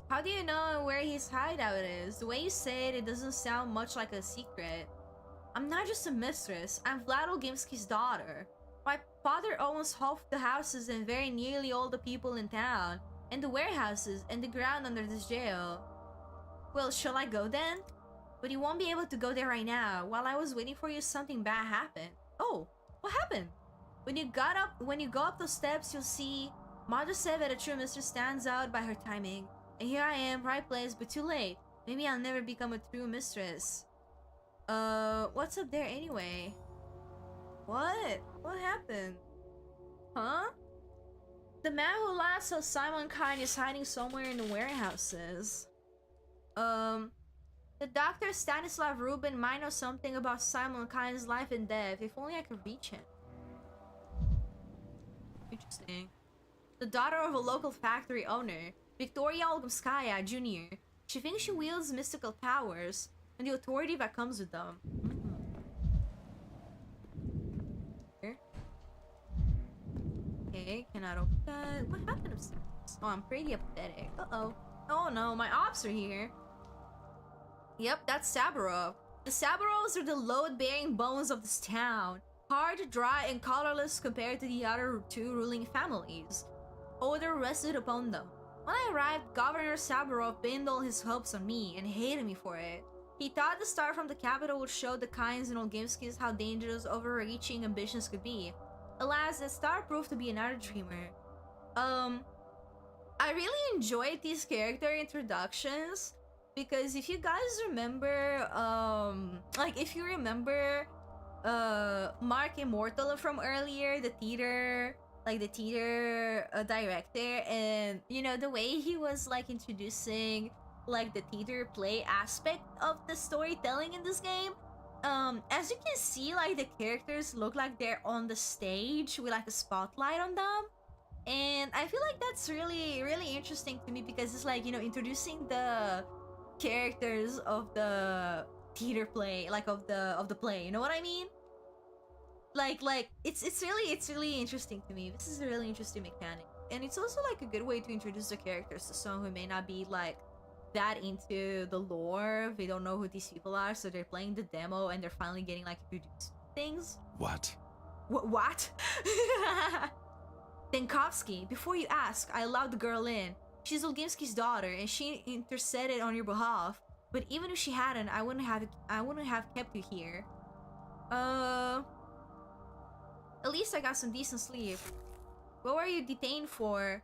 How do you know where his hideout is? The way you say it doesn't sound much like a secret. I'm not just a mistress. I'm Vlad Olgimsky's daughter. My father owns half the houses and very nearly all the people in town, and the warehouses, and the ground under this jail. Well, shall I go then? But you won't be able to go there right now. While I was waiting for you, something bad happened. Oh, what happened? When you go up those steps, you'll see Mother said that a true mistress stands out by her timing. And here I am, right place, but too late. Maybe I'll never become a true mistress. What's up there anyway? What? What happened? Huh? The man who last saw Simon Kine is hiding somewhere in the warehouses. The doctor Stanislav Rubin might know something about Simon Kine's life and death. If only I could reach him. Interesting. The daughter of a local factory owner, Victoria Olgomskaya Jr. She thinks she wields mystical powers and the authority that comes with them. Here. Okay, cannot open that. What happened upstairs? Oh, I'm pretty apathetic. Uh-oh. Oh no, my ops are here. Yep, that's Saburov. The Saburovs are the load-bearing bones of this town. Hard, dry, and colorless compared to the other two ruling families. Odor rested upon them. When I arrived, Governor Saburov pinned all his hopes on me and hated me for it. He thought the star from the capital would show the Kynes and Olgimskys how dangerous overreaching ambitions could be. Alas, that star proved to be another dreamer. I really enjoyed these character introductions because if you guys remember, if you remember, Mark Immortal from earlier, the theater director, and you know the way he was like introducing like the theater play aspect of the storytelling in this game. As you can see, like the characters look like they're on the stage with like a spotlight on them, and I feel like that's really interesting to me because it's like, you know, introducing the characters of the theater play, like of the play, you know what I mean? Like it's really interesting to me. This is a really interesting mechanic, and it's also like a good way to introduce the characters to someone who may not be like that into the lore. They don't know who these people are, so they're playing the demo and they're finally getting like introduced to things. What? What? Dankovsky, before you ask, I allowed the girl in. She's Olgimsky's daughter, and she interceded on your behalf. But even if she hadn't, I wouldn't have kept you here. At least I got some decent sleep. What were you detained for?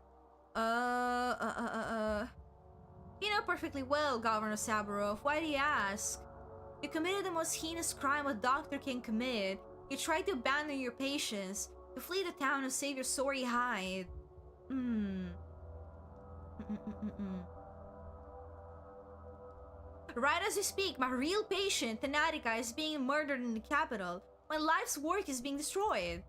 You know perfectly well, Governor Saburov. Why do you ask? You committed the most heinous crime a doctor can commit. You tried to abandon your patients, to flee the town and save your sorry hide. Right as we speak, my real patient, Tanatica, is being murdered in the capital. My life's work is being destroyed.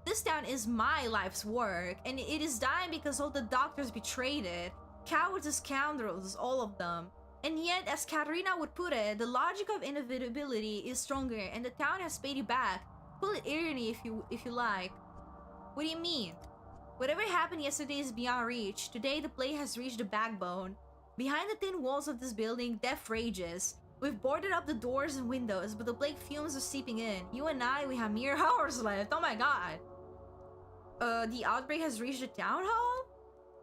This town is my life's work, and it is dying because all the doctors betrayed it. Cowards and scoundrels, all of them. And yet, as Katerina would put it, the logic of inevitability is stronger, and the town has paid you back. Call it irony if you like. What do you mean? Whatever happened yesterday is beyond reach. Today, the plague has reached the backbone. Behind the thin walls of this building, death rages. We've boarded up the doors and windows, but the plague fumes are seeping in. You and I, we have mere hours left. Oh my god. The outbreak has reached the town hall?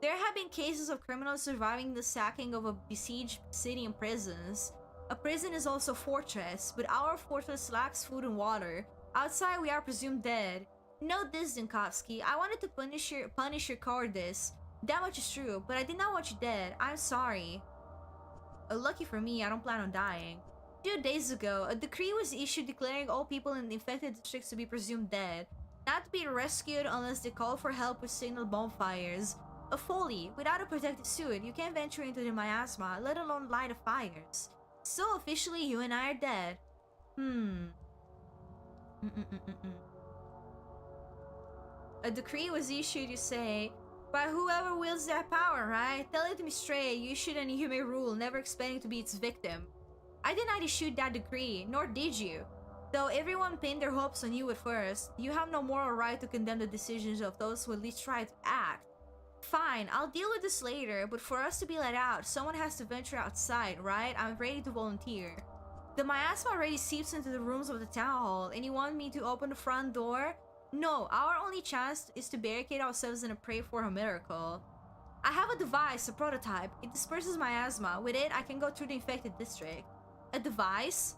There have been cases of criminals surviving the sacking of a besieged city and prisons. A prison is also a fortress, but our fortress lacks food and water. Outside, we are presumed dead. Note this, Dankovsky. I wanted to punish your cowardice. That much is true, but I did not want you dead. I'm sorry. Lucky for me, I don't plan on dying. 2 days ago, a decree was issued declaring all people in the infected districts to be presumed dead, not to be rescued unless they call for help with signal bonfires. A folly. Without a protective suit, you can't venture into the miasma, let alone light the fires. So officially, you and I are dead. A decree was issued, you say, by whoever wields that power, right? Tell it to me straight. You issued an inhumane rule, never expecting to be its victim. I did not issue that decree, nor did you. Though everyone pinned their hopes on you at first, you have no moral right to condemn the decisions of those who at least try to act. Fine, I'll deal with this later, but for us to be let out, someone has to venture outside, right? I'm ready to volunteer. The miasma already seeps into the rooms of the town hall, and you want me to open the front door? No, our only chance is to barricade ourselves and pray for a miracle. I have a device, a prototype. It disperses miasma. With it, I can go through the infected district. A device?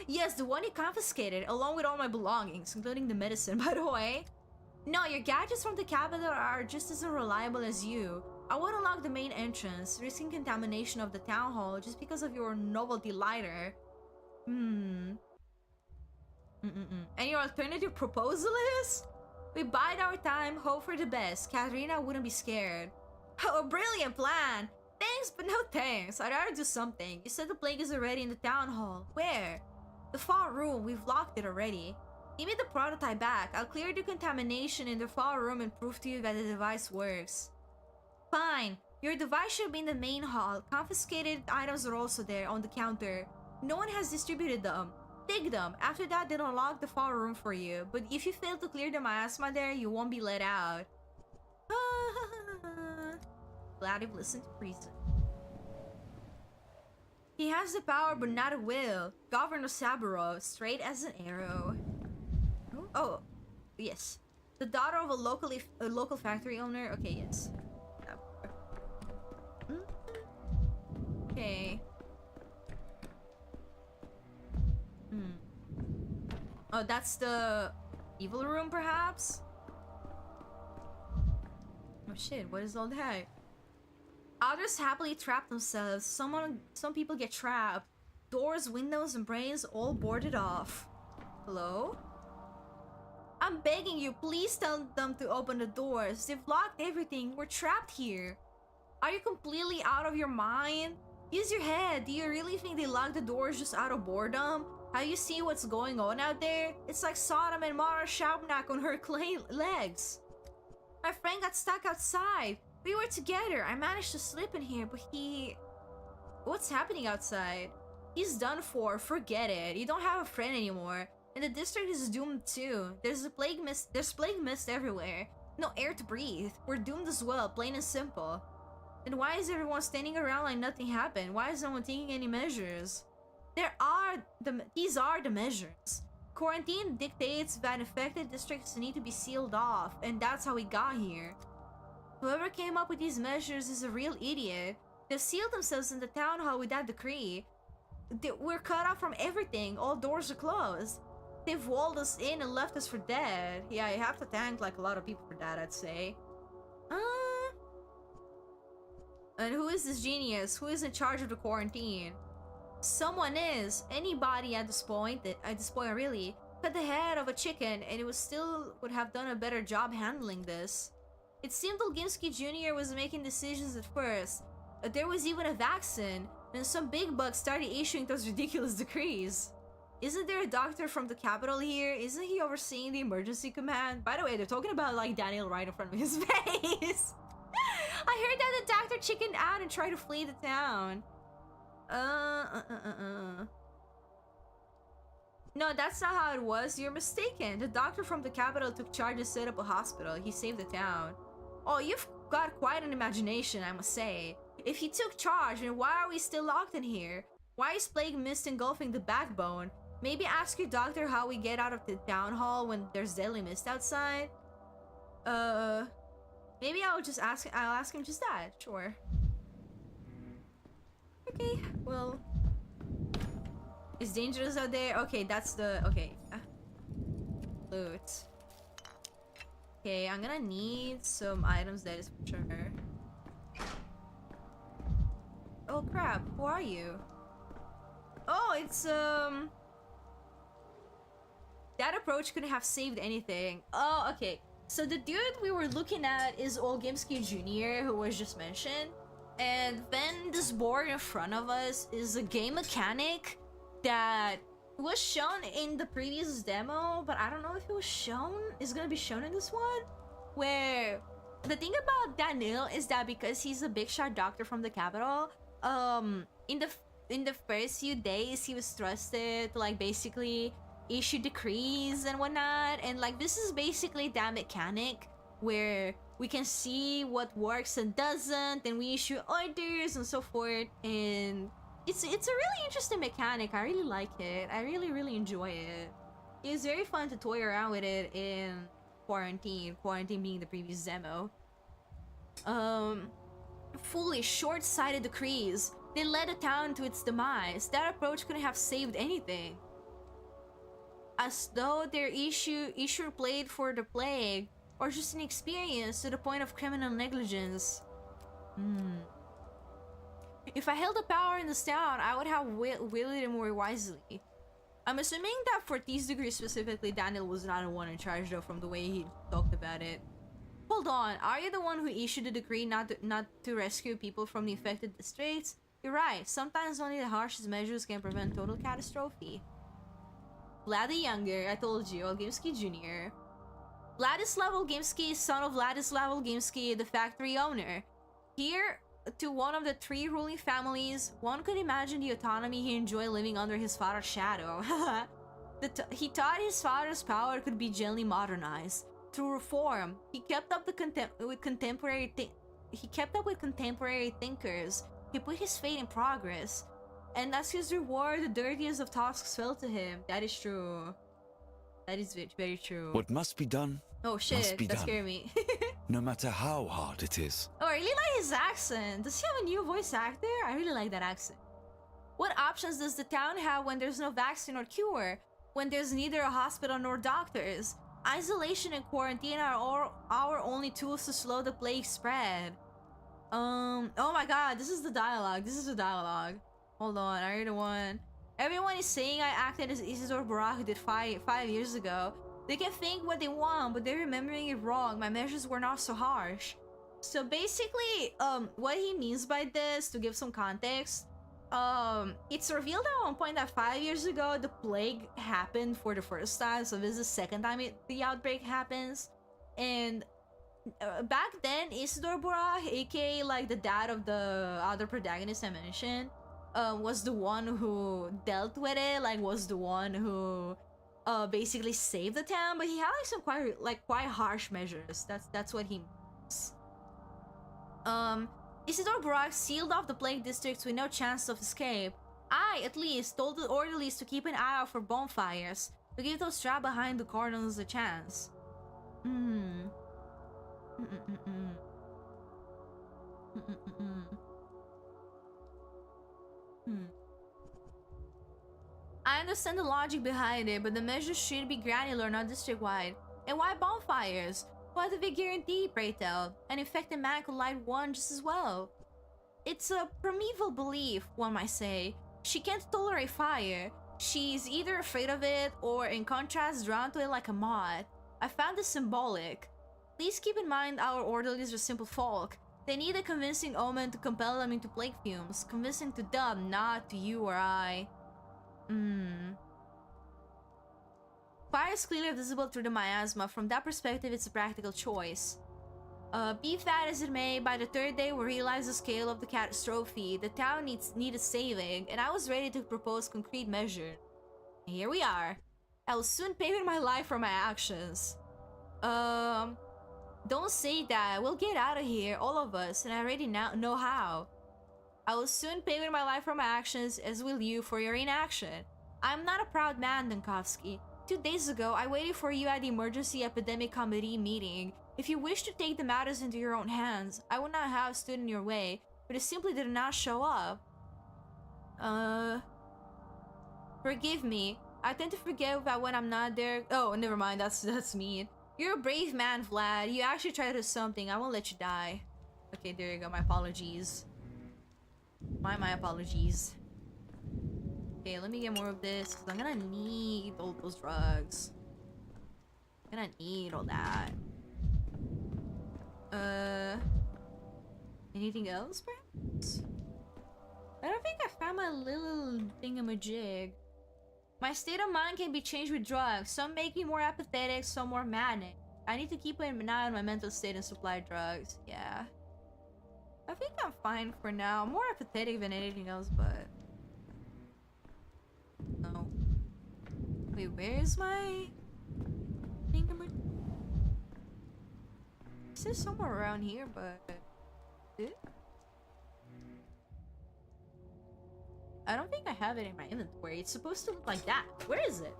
Yes, the one you confiscated, along with all my belongings, including the medicine, by the way. No, your gadgets from the capital are just as unreliable as you. I won't unlock the main entrance, risking contamination of the town hall just because of your novelty lighter. And your alternative proposal is? We bide our time, hope for the best. Katrina wouldn't be scared. Oh, a brilliant plan! Thanks, but no thanks. I'd rather do something. You said the plague is already in the town hall. Where? The far room. We've locked it already. Give me the prototype back. I'll clear the contamination in the far room and prove to you that the device works. Fine. Your device should be in the main hall. Confiscated items are also there on the counter. No one has distributed them. Take them. After that, they'll unlock the far room for you. But if you fail to clear the miasma there, you won't be let out. Glad you've listened to reason. He has the power but not a will. Governor Saburo, straight as an arrow. Oh, yes. The daughter of a local factory owner. Okay, yes. Okay. Oh, that's the evil room, perhaps? Oh shit, what is all that? Others happily trap themselves. Some people get trapped. Doors, windows, and brains all boarded off. Hello? I'm begging you, please tell them to open the doors. They've locked everything. We're trapped here. Are you completely out of your mind? Use your head. Do you really think they locked the doors just out of boredom? Have you seen what's going on out there? It's like Sodom and Mara Shabnak on her clay legs. My friend got stuck outside. We were together. I managed to slip in here, but he... What's happening outside? He's done for. Forget it. You don't have a friend anymore. And the district is doomed too. There's plague mist everywhere. No air to breathe. We're doomed as well, plain and simple. Then why is everyone standing around like nothing happened? Why is no one taking any measures? These are the measures. Quarantine dictates that infected districts need to be sealed off, and that's how we got here. Whoever came up with these measures is a real idiot. They've sealed themselves in the town hall with that decree. We're cut off from everything. All doors are closed. They've walled us in and left us for dead. Yeah, you have to thank like a lot of people for that, I'd say. And who is this genius? Who is in charge of the quarantine? Someone is. Anybody at this point really. Cut the head of a chicken and it would have done a better job handling this. It seemed Olginsky Jr. was making decisions at first. There was even a vaccine. Then some big bugs started issuing those ridiculous decrees. Isn't there a doctor from the capital here? Isn't he overseeing the emergency command? By the way, they're talking about like Daniel right in front of his face. I heard that the doctor chickened out and tried to flee the town. No, that's not how it was. You're mistaken. The doctor from the capital took charge and set up a hospital. He saved the town. Oh, you've got quite an imagination, I must say. If he took charge, then why are we still locked in here? Why is plague mist engulfing the backbone? Maybe ask your doctor how we get out of the town hall when there's deadly mist outside. Maybe I'll ask him just that. Sure. Okay, well, it's dangerous out there. Okay, that's the loot. Okay, I'm gonna need some items, that is for sure. Oh crap, who are you? Oh, it's that approach couldn't have saved anything. Oh, okay. So the dude we were looking at is Olginsky Jr., who was just mentioned. And then this board in front of us is a game mechanic that was shown in the previous demo, but I don't know if it was shown. It's gonna be shown in this one. Where the thing about Daniel is that because he's a big shot doctor from the capital, in the first few days he was trusted to like basically issue decrees and whatnot. And like this is basically that mechanic where we can see what works and doesn't, and we issue orders and so forth. And it's a really interesting mechanic. I really like it. I really enjoy it. It's very fun to toy around with it in quarantine. Quarantine being the previous demo. Foolish, short-sighted decrees. They led the town to its demise. That approach couldn't have saved anything. As though their issue played for the plague, or just an experience to the point of criminal negligence. If I held the power in this town, I would have wielded it more wisely. I'm assuming that for these degrees specifically, Daniel was not the one in charge though, from the way he talked about it. Hold on, are you the one who issued the decree not to rescue people from the affected districts? You're right, sometimes only the harshest measures can prevent total catastrophe. Vlad the Younger, I told you, Olgimsky Jr. Vladislav Olgimsky is son of Vladislav Olgimsky, the factory owner. Here to one of the 3 ruling families, one could imagine the autonomy he enjoyed living under his father's shadow. He thought his father's power could be gently modernized. Through reform, he kept up with contemporary thinkers. He put his faith in progress. And as his reward, the dirtiest of tasks fell to him. That is true. That is very true. What must be done, oh shit, that scared me. no matter how hard it is. Oh, I really like his accent. Does he have a new voice actor? I really like that accent. What options does the town have when there's no vaccine or cure? When there's neither a hospital nor doctors? Isolation and quarantine are our only tools to slow the plague spread. Oh my god, this is the dialogue. Hold on, I read the one. Everyone is saying I acted as Isidore Barak did five years ago. They can think what they want, but they're remembering it wrong. My measures were not so harsh. So basically, what he means by this, to give some context, it's revealed at one point that 5 years ago, the plague happened for the first time. So this is the second time the outbreak happens. And back then, Isidore Barak, aka like the dad of the other protagonist I mentioned, was the one who dealt with it, like was the one who basically saved the town, but he had like some quite harsh measures. That's what he means. Isidore Barak sealed off the plague districts with no chance of escape. I, at least, told the orderlies to keep an eye out for bonfires, to give those trapped behind the cordons a chance. I understand the logic behind it, but the measures should be granular, not district-wide. And why bonfires? What do they guarantee, pray tell? An infected man could light one just as well. It's a primeval belief, one might say. She can't tolerate fire. She's either afraid of it, or in contrast, drawn to it like a moth. I found this symbolic. Please keep in mind our orderlies are simple folk. They need a convincing omen to compel them into plague fumes. Convincing to them, not to you or I. Fire is clearly visible through the miasma. From that perspective, it's a practical choice. Be that as it may, by the 3rd day we realized the scale of the catastrophe. The town needed saving, and I was ready to propose concrete measures. And here we are. I will soon pay with my life for my actions. Don't say that. We'll get out of here, all of us, and I already know how. I will soon pay with my life for my actions, as will you for your inaction. I'm not a proud man, Dankovsky. 2 days ago, I waited for you at the Emergency Epidemic Committee meeting. If you wish to take the matters into your own hands, I would not have stood in your way, but you simply did not show up. Forgive me. I tend to forget that when I'm not there. Oh, never mind. That's mean. You're a brave man, Vlad. You actually tried to do something. I won't let you die. Okay, there you go. My apologies. My apologies. Okay, let me get more of this, because I'm gonna need all those drugs. I'm gonna need all that. Anything else, perhaps? I don't think I found my little thingamajig. My state of mind can be changed with drugs. Some make me more apathetic, some more manic. I need to keep an eye on my mental state and supply drugs. Yeah. I think I'm fine for now. I'm more apathetic than anything else, but... No. Wait, where's my thing number? It says somewhere around here, but I don't think I have it in my inventory. It's supposed to look like that. Where is it?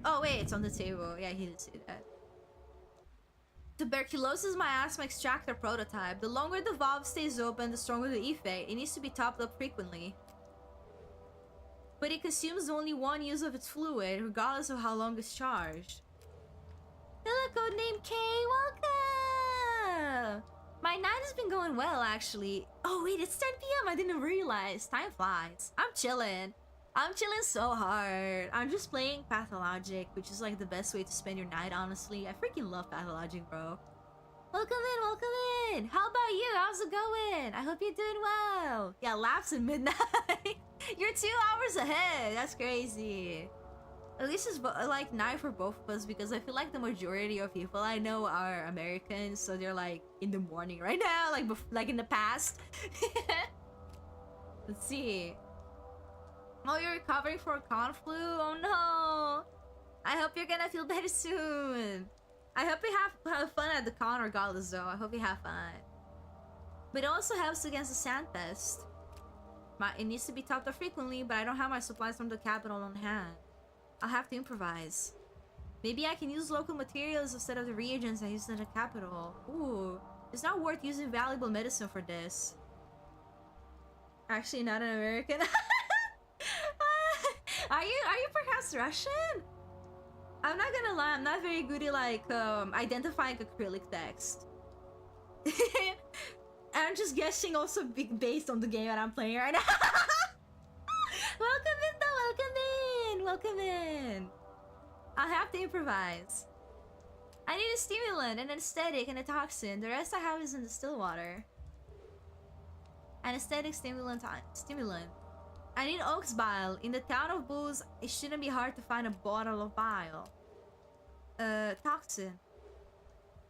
Oh wait, it's on the table. Yeah, he did say that. Tuberculosis miasma extractor prototype. The longer the valve stays open, the stronger the effect. It needs to be topped up frequently. But it consumes only 1 use of its fluid, regardless of how long it's charged. Hello, codename K. Welcome! My night has been going well, actually. Oh wait, it's 10 p.m. I didn't realize. Time flies. I'm chilling. I'm chilling so hard. I'm just playing Pathologic, which is like the best way to spend your night, honestly. I freaking love Pathologic, bro. Welcome in, welcome in. How about you? How's it going? I hope you're doing well. Yeah, laps at midnight. You're 2 hours ahead. That's crazy. At least it's like night for both of us, because I feel like the majority of people I know are Americans, so they're like in the morning right now, like in the past. Let's see. Oh, you're recovering from con flu? Oh no! I hope you're gonna feel better soon. I hope you have fun at the con regardless though. I hope you have fun. But it also helps against the sand pest. It needs to be topped up frequently, but I don't have my supplies from the capital on hand. I'll have to improvise. Maybe I can use local materials instead of the reagents I used in the capital. Ooh, it's not worth using valuable medicine for this. Actually, not an American. Are you perhaps Russian? I'm not gonna lie, I'm not very good at like identifying acrylic text. I'm just guessing also based on the game that I'm playing right now. Welcome in though, welcome in. I'll have to improvise. I need a stimulant, an anesthetic, and a toxin. The rest I have is in the still water. Anesthetic, stimulant. I need oak's bile. In the town of booze, it shouldn't be hard to find a bottle of bile. Toxin.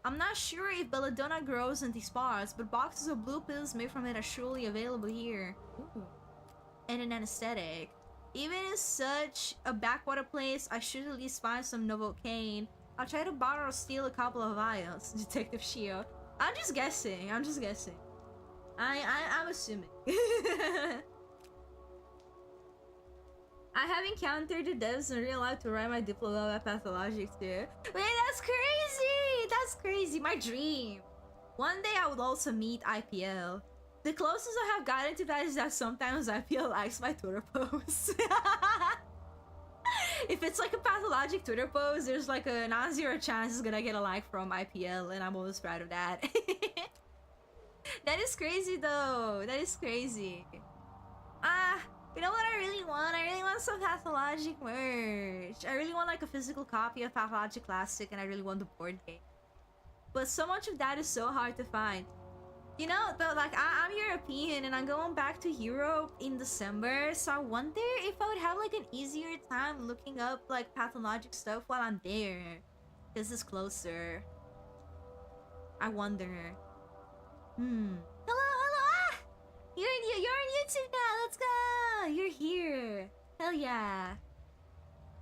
I'm not sure if belladonna grows in these parts, but boxes of blue pills made from it are surely available here. Ooh. And an anesthetic. Even in such a backwater place, I should at least find some Novocaine. I'll try to borrow or steal a couple of vials. Detective Shio. I'm just guessing. I'm assuming. I have encountered the devs in real life to write my diploma at Pathologic too. Wait, that's crazy! That's crazy, my dream. One day I would also meet IPL. The closest I have gotten to that is that sometimes IPL likes my Twitter posts. If it's like a Pathologic Twitter post, there's like a non-zero chance it's gonna get a like from IPL, and I'm always proud of that. That is crazy though. That is crazy. You know what I really want? I really want some Pathologic merch. I really want like a physical copy of Pathologic Classic, and I really want the board game. But so much of that is so hard to find. You know, though, like I'm European and I'm going back to Europe in December, so I wonder if I would have like an easier time looking up like Pathologic stuff while I'm there. This is closer. I wonder. Hello. You're on YouTube now. Let's go. You're here. Hell yeah.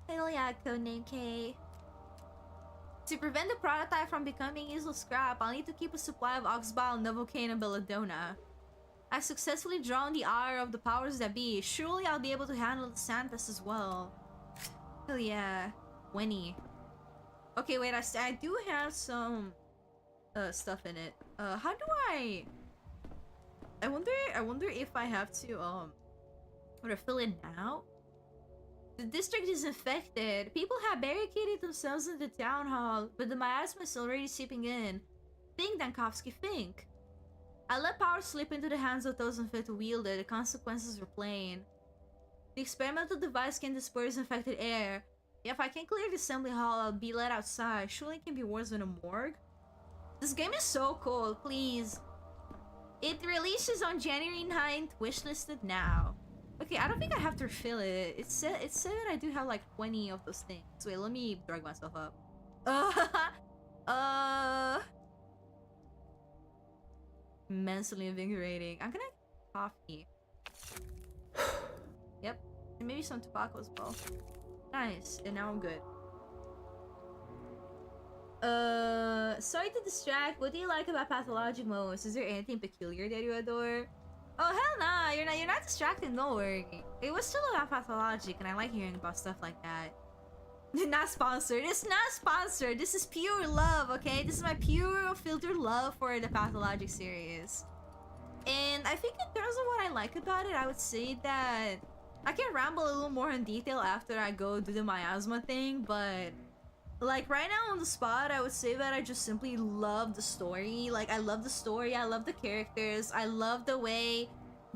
Hell yeah, codename K. To prevent the prototype from becoming useless scrap, I'll need to keep a supply of oxbile, novocaine, and belladonna. I've successfully drawn the ire of the powers that be. Surely I'll be able to handle the sandpest as well. Hell yeah. Winnie. Okay, wait, I do have some stuff in it. How do I wonder if I have to refill it now? The district is infected. People have barricaded themselves in the town hall, but the miasma is already seeping in. Think, dankovsky, think. I let power slip into the hands of those unfit to wield it. The consequences are plain. The experimental device can disperse infected air. If I can clear the assembly hall, I'll be let outside. Surely it can be worse than a morgue. This game is so cool, please. It releases on January 9th, wishlisted now. Okay, I don't think I have to refill it. It said that I do have like 20 of those things. Wait, let me drag myself up. Immensely invigorating. I'm gonna get coffee. Yep. And maybe some tobacco as well. Nice. And now I'm good. Sorry to distract. What do you like about Pathologic most? Is there anything peculiar that you adore? Oh hell nah, you're not distracted, don't worry. It was still about Pathologic and I like hearing about stuff like that. Not sponsored. It's not sponsored. This is pure love, okay? This is my pure unfiltered love for the Pathologic series. And I think in terms of what I like about it, I would say that I can ramble a little more in detail after I go do the miasma thing, but like right now on the spot, I would say that I just simply love the story. Like I love the story, I love the characters, I love the way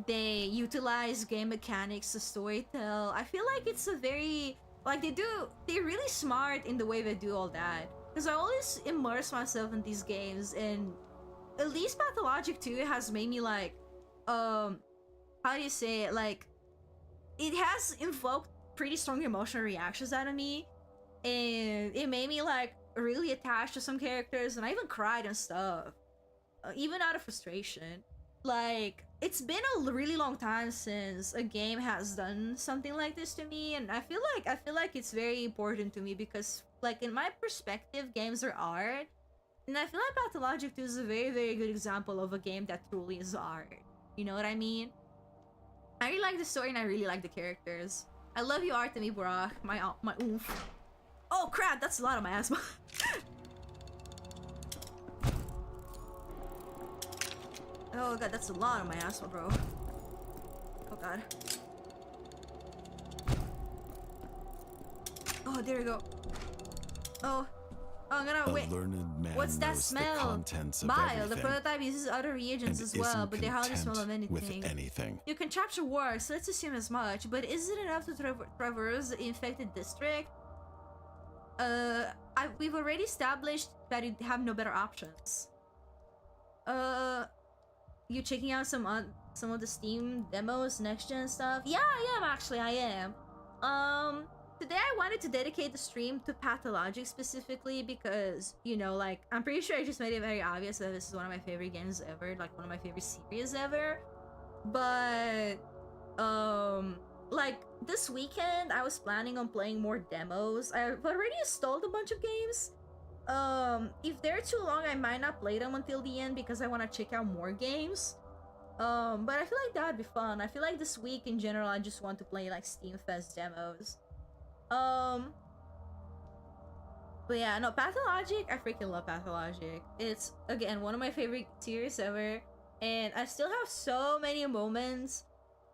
they utilize game mechanics to storytell. I feel like it's a very like they're really smart in the way they do all that. Because I always immerse myself in these games, and at least Pathologic 2 has made me like how do you say it, like it has invoked pretty strong emotional reactions out of me, and it made me like really attached to some characters, and I even cried and stuff, even out of frustration. Like it's been a really long time since a game has done something like this to me, and I feel like it's very important to me because like in my perspective, games are art, and I feel like Pathologic 2 is a very, very good example of a game that truly is art. You know what I mean? I really like the story and I really like the characters. I love you, Artemi Brock. My oomph. Oh crap, that's a lot of my asthma. Oh god, that's a lot of my asthma, bro. Oh god. Oh, there we go. Oh, I'm gonna wait. What's that smell? Bile. The prototype uses other reagents as well, but they hardly smell of anything. You can capture works, so let's assume as much. But is it enough to traverse the infected district? We've already established that you have no better options. You checking out some of the Steam demos, next gen stuff? Yeah, I am actually. I am. Today I wanted to dedicate the stream to Pathologic specifically because, you know, like, I'm pretty sure I just made it very obvious that this is one of my favorite games ever, like one of my favorite series ever. But, like, this weekend I was planning on playing more demos. I've already installed a bunch of games. If they're too long, I might not play them until the end because I want to check out more games. But I feel like that'd be fun. I feel like this week in general, I just want to play, like, Steam Fest demos. But yeah, no, Pathologic, I freaking love Pathologic. It's, again, one of my favorite series ever, and I still have so many moments,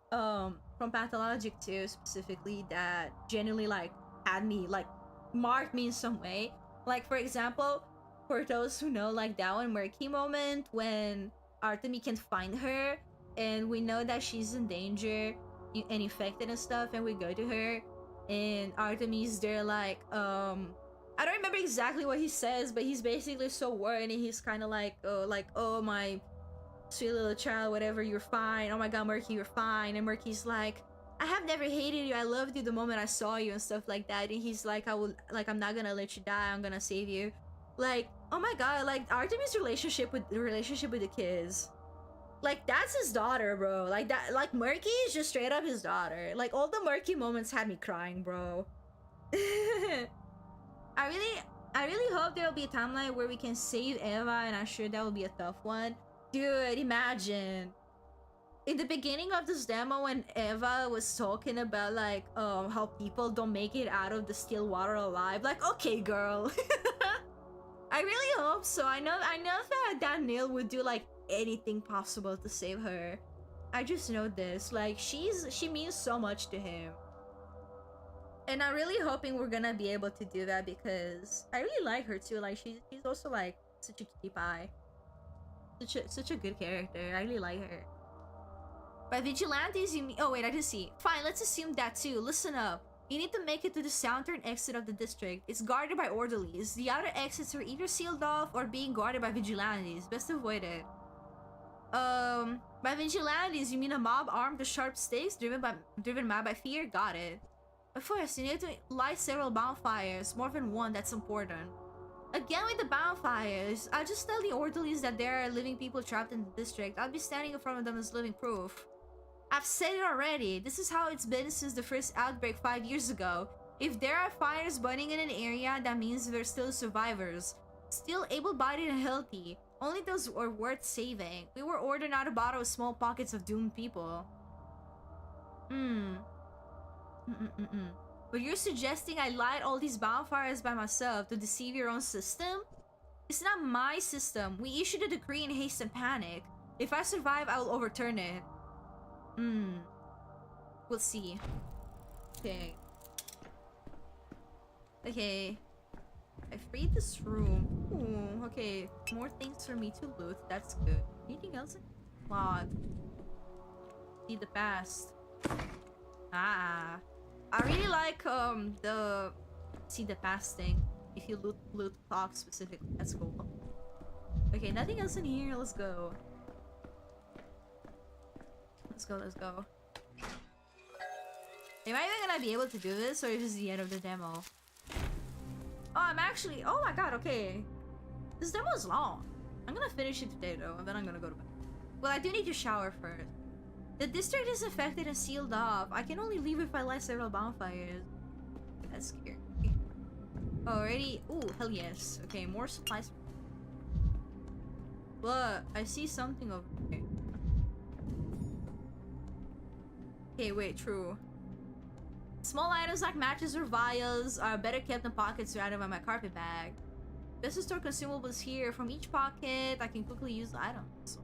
from Pathologic 2 specifically that genuinely, like, had me, like, marked me in some way. Like, for example, for those who know, like, that one murky moment when Artemi can find her, and we know that she's in danger and infected and stuff, and we go to her, and Artemis there like I don't remember exactly what he says, but he's basically so worried and he's kind of like oh my sweet little child, whatever, you're fine, oh my god Murky, you're fine. And Murky's like, I have never hated you, I loved you the moment I saw you and stuff like that. And he's like, I'm not gonna let you die, I'm gonna save you. Like, oh my god, like Artemis' relationship with the kids, like, that's his daughter, bro. Like, that, like, Murky is just straight up his daughter. Like, all the Murky moments had me crying, bro. I really hope there'll be a timeline where we can save Eva, and I'm sure that will be a tough one. Dude, imagine. In the beginning of this demo, when Eva was talking about, like, how people don't make it out of the still water alive, like, okay, girl. I really hope so. I know that Daniel would do, like, anything possible to save her. I just know this, like, she means so much to him, and I'm really hoping we're gonna be able to do that because I really like her too. Like, she's also like such a cutie pie, such a good character. I really like her. By vigilantes you mean, oh wait, I didn't see. Fine, let's assume that too. Listen up. You need to make it to the southern exit of the district. It's guarded by orderlies. The other exits are either sealed off or being guarded by vigilantes. Best avoid it. By vigilantes, you mean a mob armed with sharp stakes, driven mad by fear? Got it. But first, you need to light several bonfires, more than one, that's important. Again with the bonfires, I'll just tell the orderlies that there are living people trapped in the district. I'll be standing in front of them as living proof. I've said it already. This is how it's been since the first outbreak 5 years ago. If there are fires burning in an area, that means there's still survivors. Still able-bodied and healthy. Only those are worth saving. We were ordered not to bother with small pockets of doomed people. But you're suggesting I light all these bonfires by myself to deceive your own system? It's not my system. We issued a decree in haste and panic. If I survive, I will overturn it. We'll see. Okay. Okay. I freed this room. Ooh, okay. More things for me to loot. That's good. Anything else? Log. See the past. Ah. I really like the see the past thing. If you loot clock specifically, that's cool. Okay, nothing else in here. Let's go. Let's go. Let's go. Am I even gonna be able to do this, or is this the end of the demo? Oh, I'm actually. Oh my god. Okay, this demo is long. I'm gonna finish it today though, and then I'm gonna go to bed. Well, I do need to shower first. The district is affected and sealed off. I can only leave if I light several bonfires. That's scary. Already. Ooh, hell yes. Okay, more supplies. But I see something over here. Okay, wait, true. Small items like matches or vials are better kept in pockets rather than my carpet bag. Best to store consumables here. From each pocket, I can quickly use the items.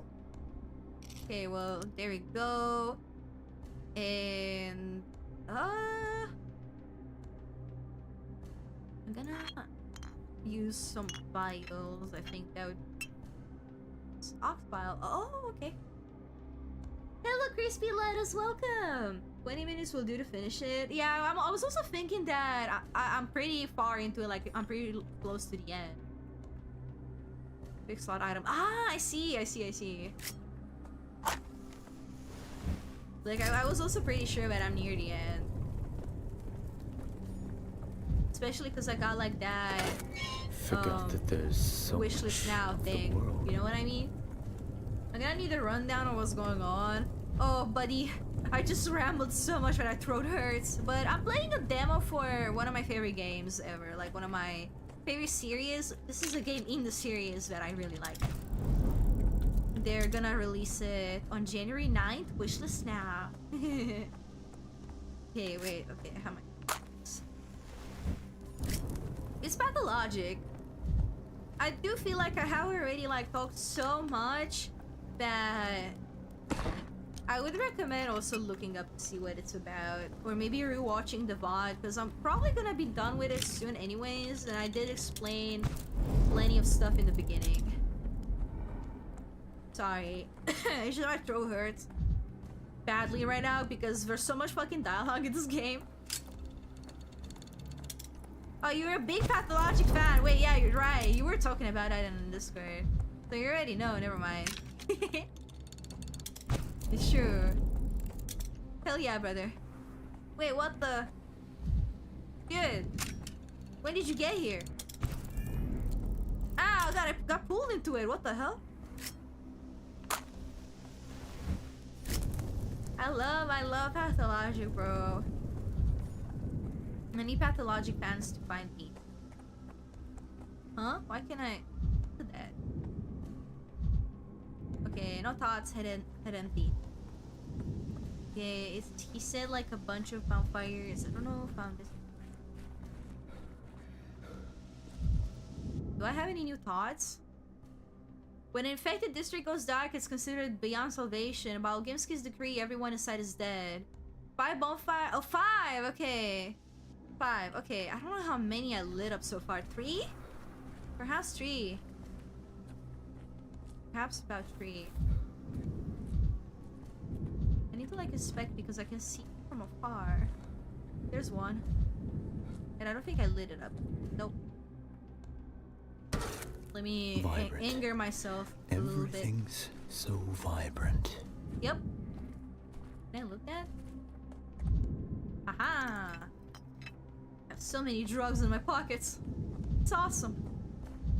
Okay, well, there we go. And I'm gonna use some vials. I think that would ox vial. Oh, okay. Hello, crispy lettuce. Welcome. 20 minutes will do to finish it. Yeah, I was also thinking that I'm pretty far into it. Like, I'm pretty close to the end. Big slot item. Ah, I see. Like, I was also pretty sure that I'm near the end. Especially because I got like that Forgot that there's so wishlist much now of the thing. world. You know what I mean? I'm gonna need a rundown of what's going on. Oh, buddy, I just rambled so much that my throat hurts. But I'm playing a demo for one of my favorite games ever. Like, one of my favorite series. This is a game in the series that I really like. They're gonna release it on January 9th. Wishlist now. Okay, wait. Okay, how many? It's Pathologic. I do feel like I have already like talked so much that I would recommend also looking up to see what it's about, or maybe rewatching the VOD, because I'm probably gonna be done with it soon anyways, and I did explain plenty of stuff in the beginning. Sorry. It's just my throat hurts badly right now because there's so much fucking dialogue in this game. Oh, you're a big Pathologic fan. Wait, yeah, you're right. You were talking about that in Discord. So you already know, never mind. It's true. Hell yeah, brother. Wait, what the? Good. When did you get here? Ow, God, I got pulled into it. What the hell? I love Pathologic, bro. I need Pathologic fans to find me. Huh? Why can't I do that? Okay, no thoughts, head empty. Okay, he said like a bunch of bonfires. I don't know if I'm just... Do I have any new thoughts? When an infected district goes dark, it's considered beyond salvation. By Gimski's decree, everyone inside is dead. 5 bonfire. Oh, 5! Okay. 5. Okay, I don't know how many I lit up so far. 3? Perhaps 3. Perhaps about 3. I need to like inspect because I can see from afar. There's one. And I don't think I lit it up. Nope. Let me anger myself a little bit. Everything's so vibrant. Yep. Can I look at? Aha! I have so many drugs in my pockets. It's awesome.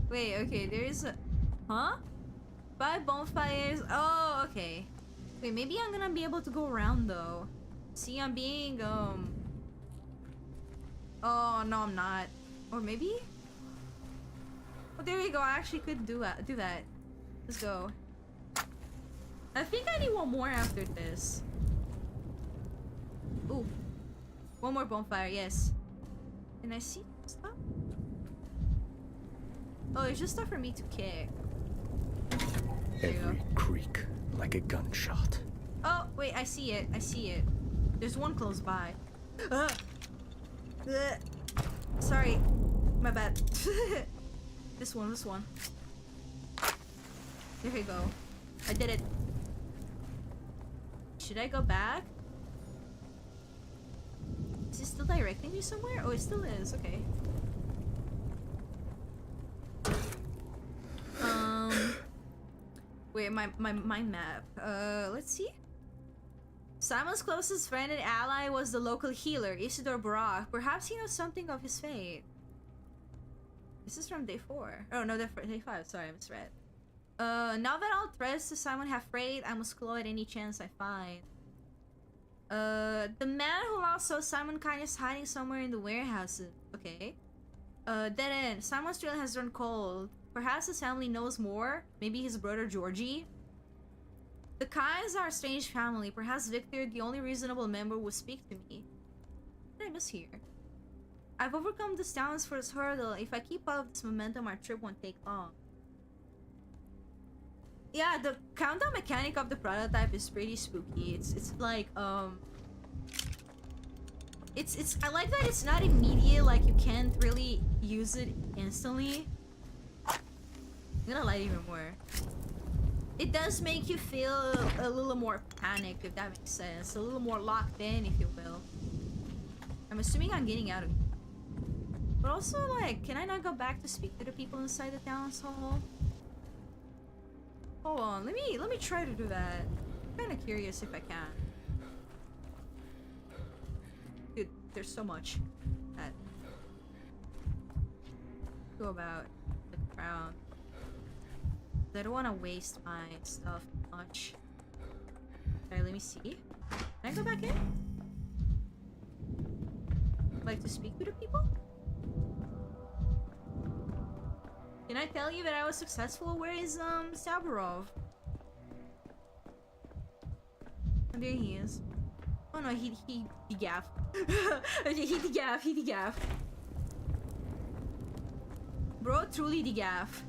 Wait, okay, there is a... Huh? 5 bonfires. Oh, okay. Wait, maybe I'm gonna be able to go around though. See, I'm being oh no, I'm not. Or maybe? Oh, there you go. I actually could do that. Let's go. I think I need one more after this. Ooh. One more bonfire, yes. Can I see stuff? Oh, it's just stuff for me to kick. There you go. Every creak like a gunshot. Oh, wait, I see it. There's one close by. Ugh. Sorry. My bad. This one. There you go. I did it. Should I go back? Is it still directing me somewhere? Oh, it still is. Okay. Wait, my mind map. Let's see. Simon's closest friend and ally was the local healer, Isidore Barak. Perhaps he knows something of his fate. This is from day 4. Oh, no, day 5. Sorry, I misread. Now that all threads to Simon have frayed, I must claw at any chance I find. The man who last saw Simon kind is hiding somewhere in the warehouses. Okay. Dead end. Simon's trail has run cold. Perhaps his family knows more. Maybe his brother Georgie. The Kais are a strange family. Perhaps Victor, the only reasonable member, will speak to me. What did I miss here? I've overcome the town's first hurdle. If I keep up this momentum, our trip won't take long. Yeah, the countdown mechanic of the prototype is pretty spooky. It's like it's I like that it's not immediate, like you can't really use it instantly. I'm gonna light even more. It does make you feel a little more panicked, if that makes sense. A little more locked in, if you will. I'm assuming I'm getting out of. But also, like, can I not go back to speak to the people inside the town hall? Hold on, let me try to do that. I'm kind of curious if I can. Dude, there's so much that go about the ground. I don't want to waste my stuff much. Alright, let me see. Can I go back in? Like to speak to the people? Can I tell you that I was successful? Where is Saburov? Oh, there he is. Oh no, he gaffed. he degaff. Bro, truly degaff.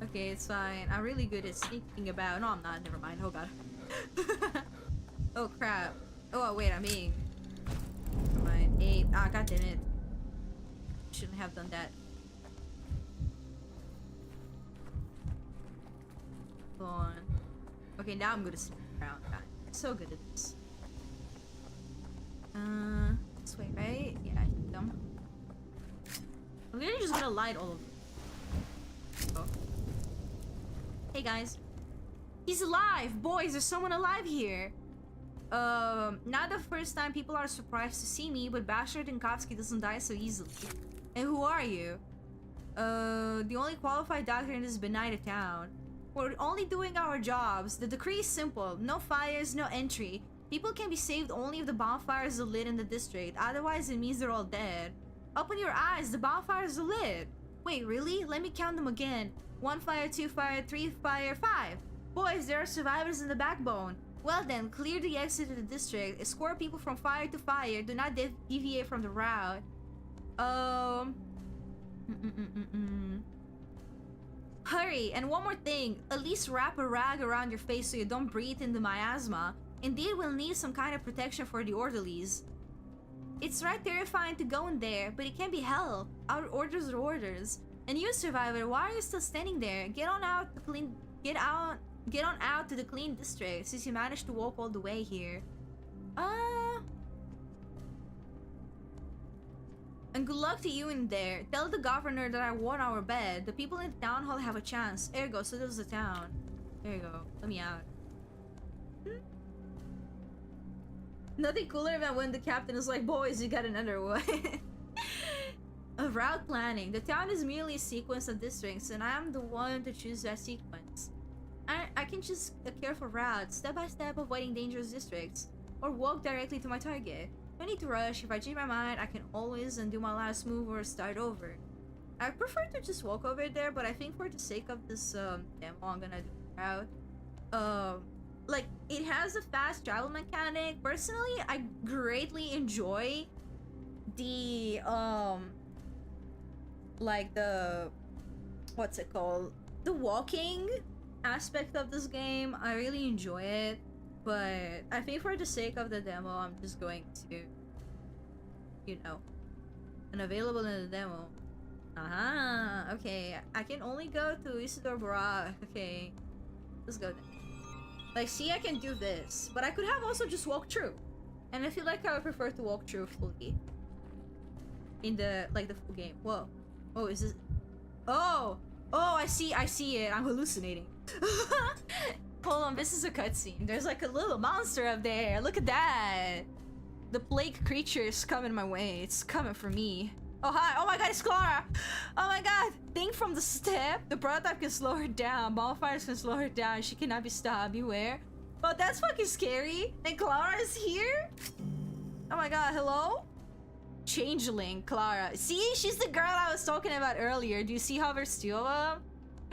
Okay, it's fine. I'm really good at sneaking about. No, I'm not. Never mind. Oh god. Oh crap. Oh wait, I'm being. Never mind. 8. Ah, god damn it. Shouldn't have done that. Hold on. Okay, now I'm gonna sneak around. God, I'm so good at this. This way, right? Yeah, I hit them. I'm literally just gonna light all of them. Oh. Hey guys. He's alive! Boys, there's someone alive here! Not the first time people are surprised to see me, but Bachelor Dankovsky doesn't die so easily. And who are you? The only qualified doctor in this benighted town. We're only doing our jobs. The decree is simple. No fires, no entry. People can be saved only if the bonfires are lit in the district. Otherwise, it means they're all dead. Open your eyes, the bonfires are lit. Wait, really? Let me count them again. 1 fire, 2 fire, 3 fire, 5. Boys, there are survivors in the backbone. Well then, clear the exit to the district. Escort people from fire to fire. Do not deviate from the route. Hurry, and one more thing. At least wrap a rag around your face so you don't breathe in the miasma. Indeed, we'll need some kind of protection for the orderlies. It's right terrifying to go in there, but it can be hell. Our orders are orders. And you, survivor, why are you still standing there? Get on out to the clean district, since you managed to walk all the way here. And good luck to you in there. Tell the governor that I won our bed. The people in the town hall have a chance. Ergo, so does the town. There you go. Let me out. Nothing cooler than when the captain is like, boys, you got another one. Of route planning. The town is merely a sequence of districts, and I am the one to choose that sequence. I can choose a careful route, step by step avoiding dangerous districts, or walk directly to my target. No need to rush. If I change my mind, I can always undo my last move or start over. I prefer to just walk over there, but I think for the sake of this demo, I'm gonna do the route. Like, it has a fast travel mechanic. Personally, I greatly enjoy the like the, what's it called, the walking aspect of this game. I really enjoy it, but I think for the sake of the demo, I'm just going to, you know, unavailable in the demo. Okay, I can only go to Isidore Barak. Okay, let's go then. Like, see, I can do this, but I could have also just walked through, and I feel like I would prefer to walk through fully in the, like, the full game. Whoa. Oh, is this? Oh, I see it. I'm hallucinating. Hold on, this is a cutscene. There's like a little monster up there. Look at that. The plague creature is coming my way. It's coming for me. Oh, hi. Oh my god, it's Clara. Oh my god. Think from the step. The prototype can slow her down. Bonfires can slow her down. She cannot be stopped. Beware. Oh, that's fucking scary. And Clara is here? Oh my god, hello? Changeling, Clara. See? She's the girl I was talking about earlier. Do you see how there's two of them?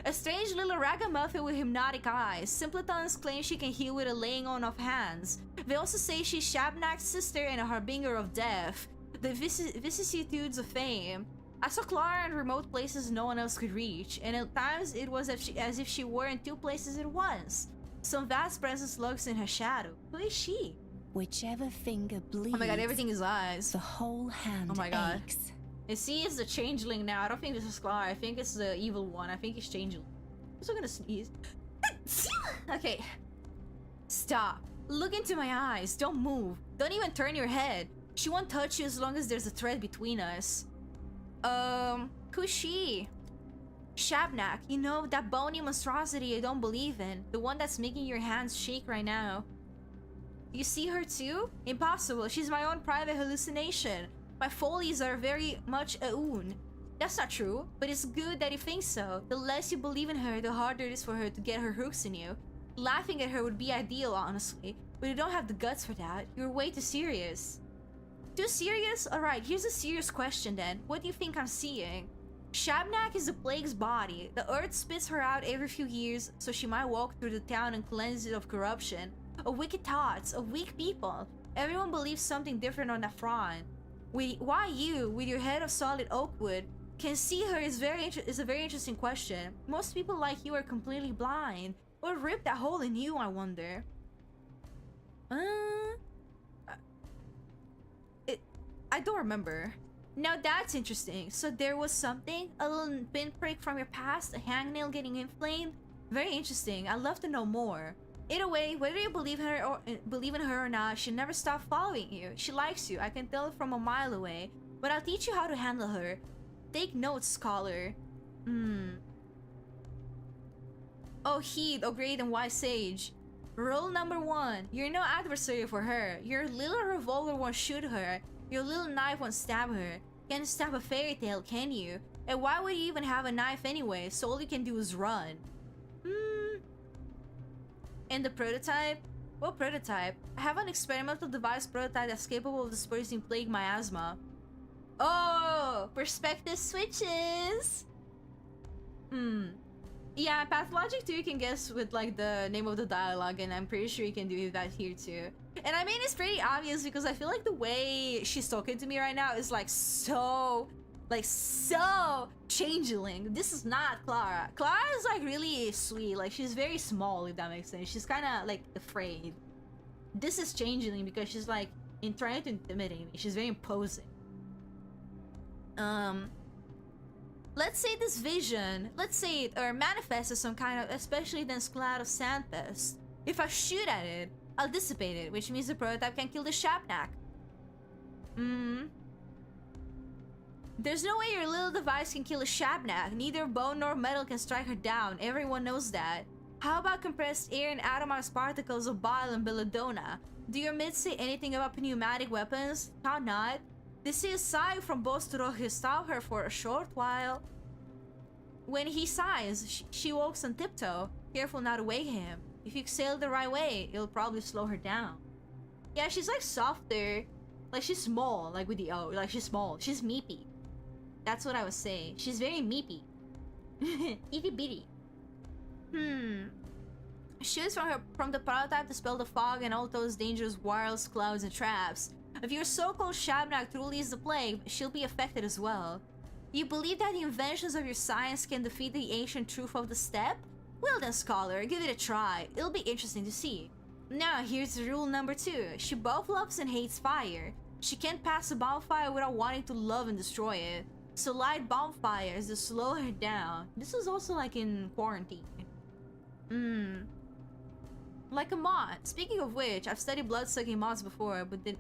A strange little ragamuffin with hypnotic eyes. Simpletons claim she can heal with a laying on of hands. They also say she's Shabnak's sister and a harbinger of death. The vicissitudes of fame. I saw Clara in remote places no one else could reach, and at times it was as if she were in two places at once. Some vast presence lurks in her shadow. Who is she? Whichever finger bleeds. Oh my god, everything is eyes. The whole hand oh my god. aches. And see, it's the changeling now. I don't think this is Clara. I think it's the evil one. I think it's changeling. I'm still gonna sneeze. Okay. Stop. Look into my eyes. Don't move. Don't even turn your head. She won't touch you as long as there's a thread between us. Who's she? Shabnak, you know, that bony monstrosity I don't believe in. The one that's making your hands shake right now. You see her too? Impossible. She's my own private hallucination. My follies are very much a oon. That's not true, but it's good that you think so. The less you believe in her, the harder it is for her to get her hooks in you. Laughing at her would be ideal, honestly, but you don't have the guts for that. You're way too serious. Too serious? Alright, here's a serious question then. What do you think I'm seeing? Shabnak is the plague's body. The earth spits her out every few years, so she might walk through the town and cleanse it of corruption, of wicked thoughts, of weak people. Everyone believes something different on that front. Why you, with your head of solid oak wood, can see her is a very interesting question. Most people like you are completely blind. What ripped that hole in you, I wonder? I don't remember. Now that's interesting. So there was something, a little pinprick from your past, a hangnail getting inflamed. Very interesting. I'd love to know more. Either way, whether you believe in her or not, she never stopped following you. She likes you. I can tell it from a mile away. But I'll teach you how to handle her. Take notes, scholar. Oh, heed, oh great and wise sage. Rule number 1. You're no adversary for her. Your little revolver won't shoot her. Your little knife won't stab her. Can't stab a fairy tale, can you? And why would you even have a knife anyway? So all you can do is run. And the prototype? What prototype? I have an experimental device prototype that's capable of dispersing plague miasma. Oh! Perspective switches! Yeah, Pathologic 2 you can guess with like the name of the dialogue, and I'm pretty sure you can do that here too. And I mean, it's pretty obvious because I feel like the way she's talking to me right now is like so changeling. This is not Clara. Clara is like really sweet. Like she's very small, if that makes sense. She's kind of like afraid. This is changeling because she's like trying to intimidate me. She's very imposing. Let's say this vision, let's say it or manifests as some kind of especially dense cloud of sandpest. If I shoot at it, I'll dissipate it, which means the prototype can kill the Shabnak. There's no way your little device can kill a Shabnak. Neither bone nor metal can strike her down. Everyone knows that. How about compressed air and atomized particles of bile and belladonna? Do your myths say anything about pneumatic weapons? How not? They say a sigh from Bostorog has stopped her for a short while. When he sighs, she walks on tiptoe, careful not to wake him. If you sail the right way, it'll probably slow her down. Yeah, she's like softer. Like she's small, like with the O. Like she's small. She's meepy. That's what I was saying. She's very meepy. Itty bitty. Shoots from the prototype to spell the fog and all those dangerous wireless clouds and traps. If your so-called Shabnak truly is the plague, she'll be affected as well. You believe that the inventions of your science can defeat the ancient truth of the steppe? Well then, scholar, give it a try. It'll be interesting to see. Now, here's rule number 2. She both loves and hates fire. She can't pass a bonfire without wanting to love and destroy it. So light bonfires to slow her down. This is also like in quarantine. Like a mod. Speaking of which, I've studied blood-sucking mods before, but then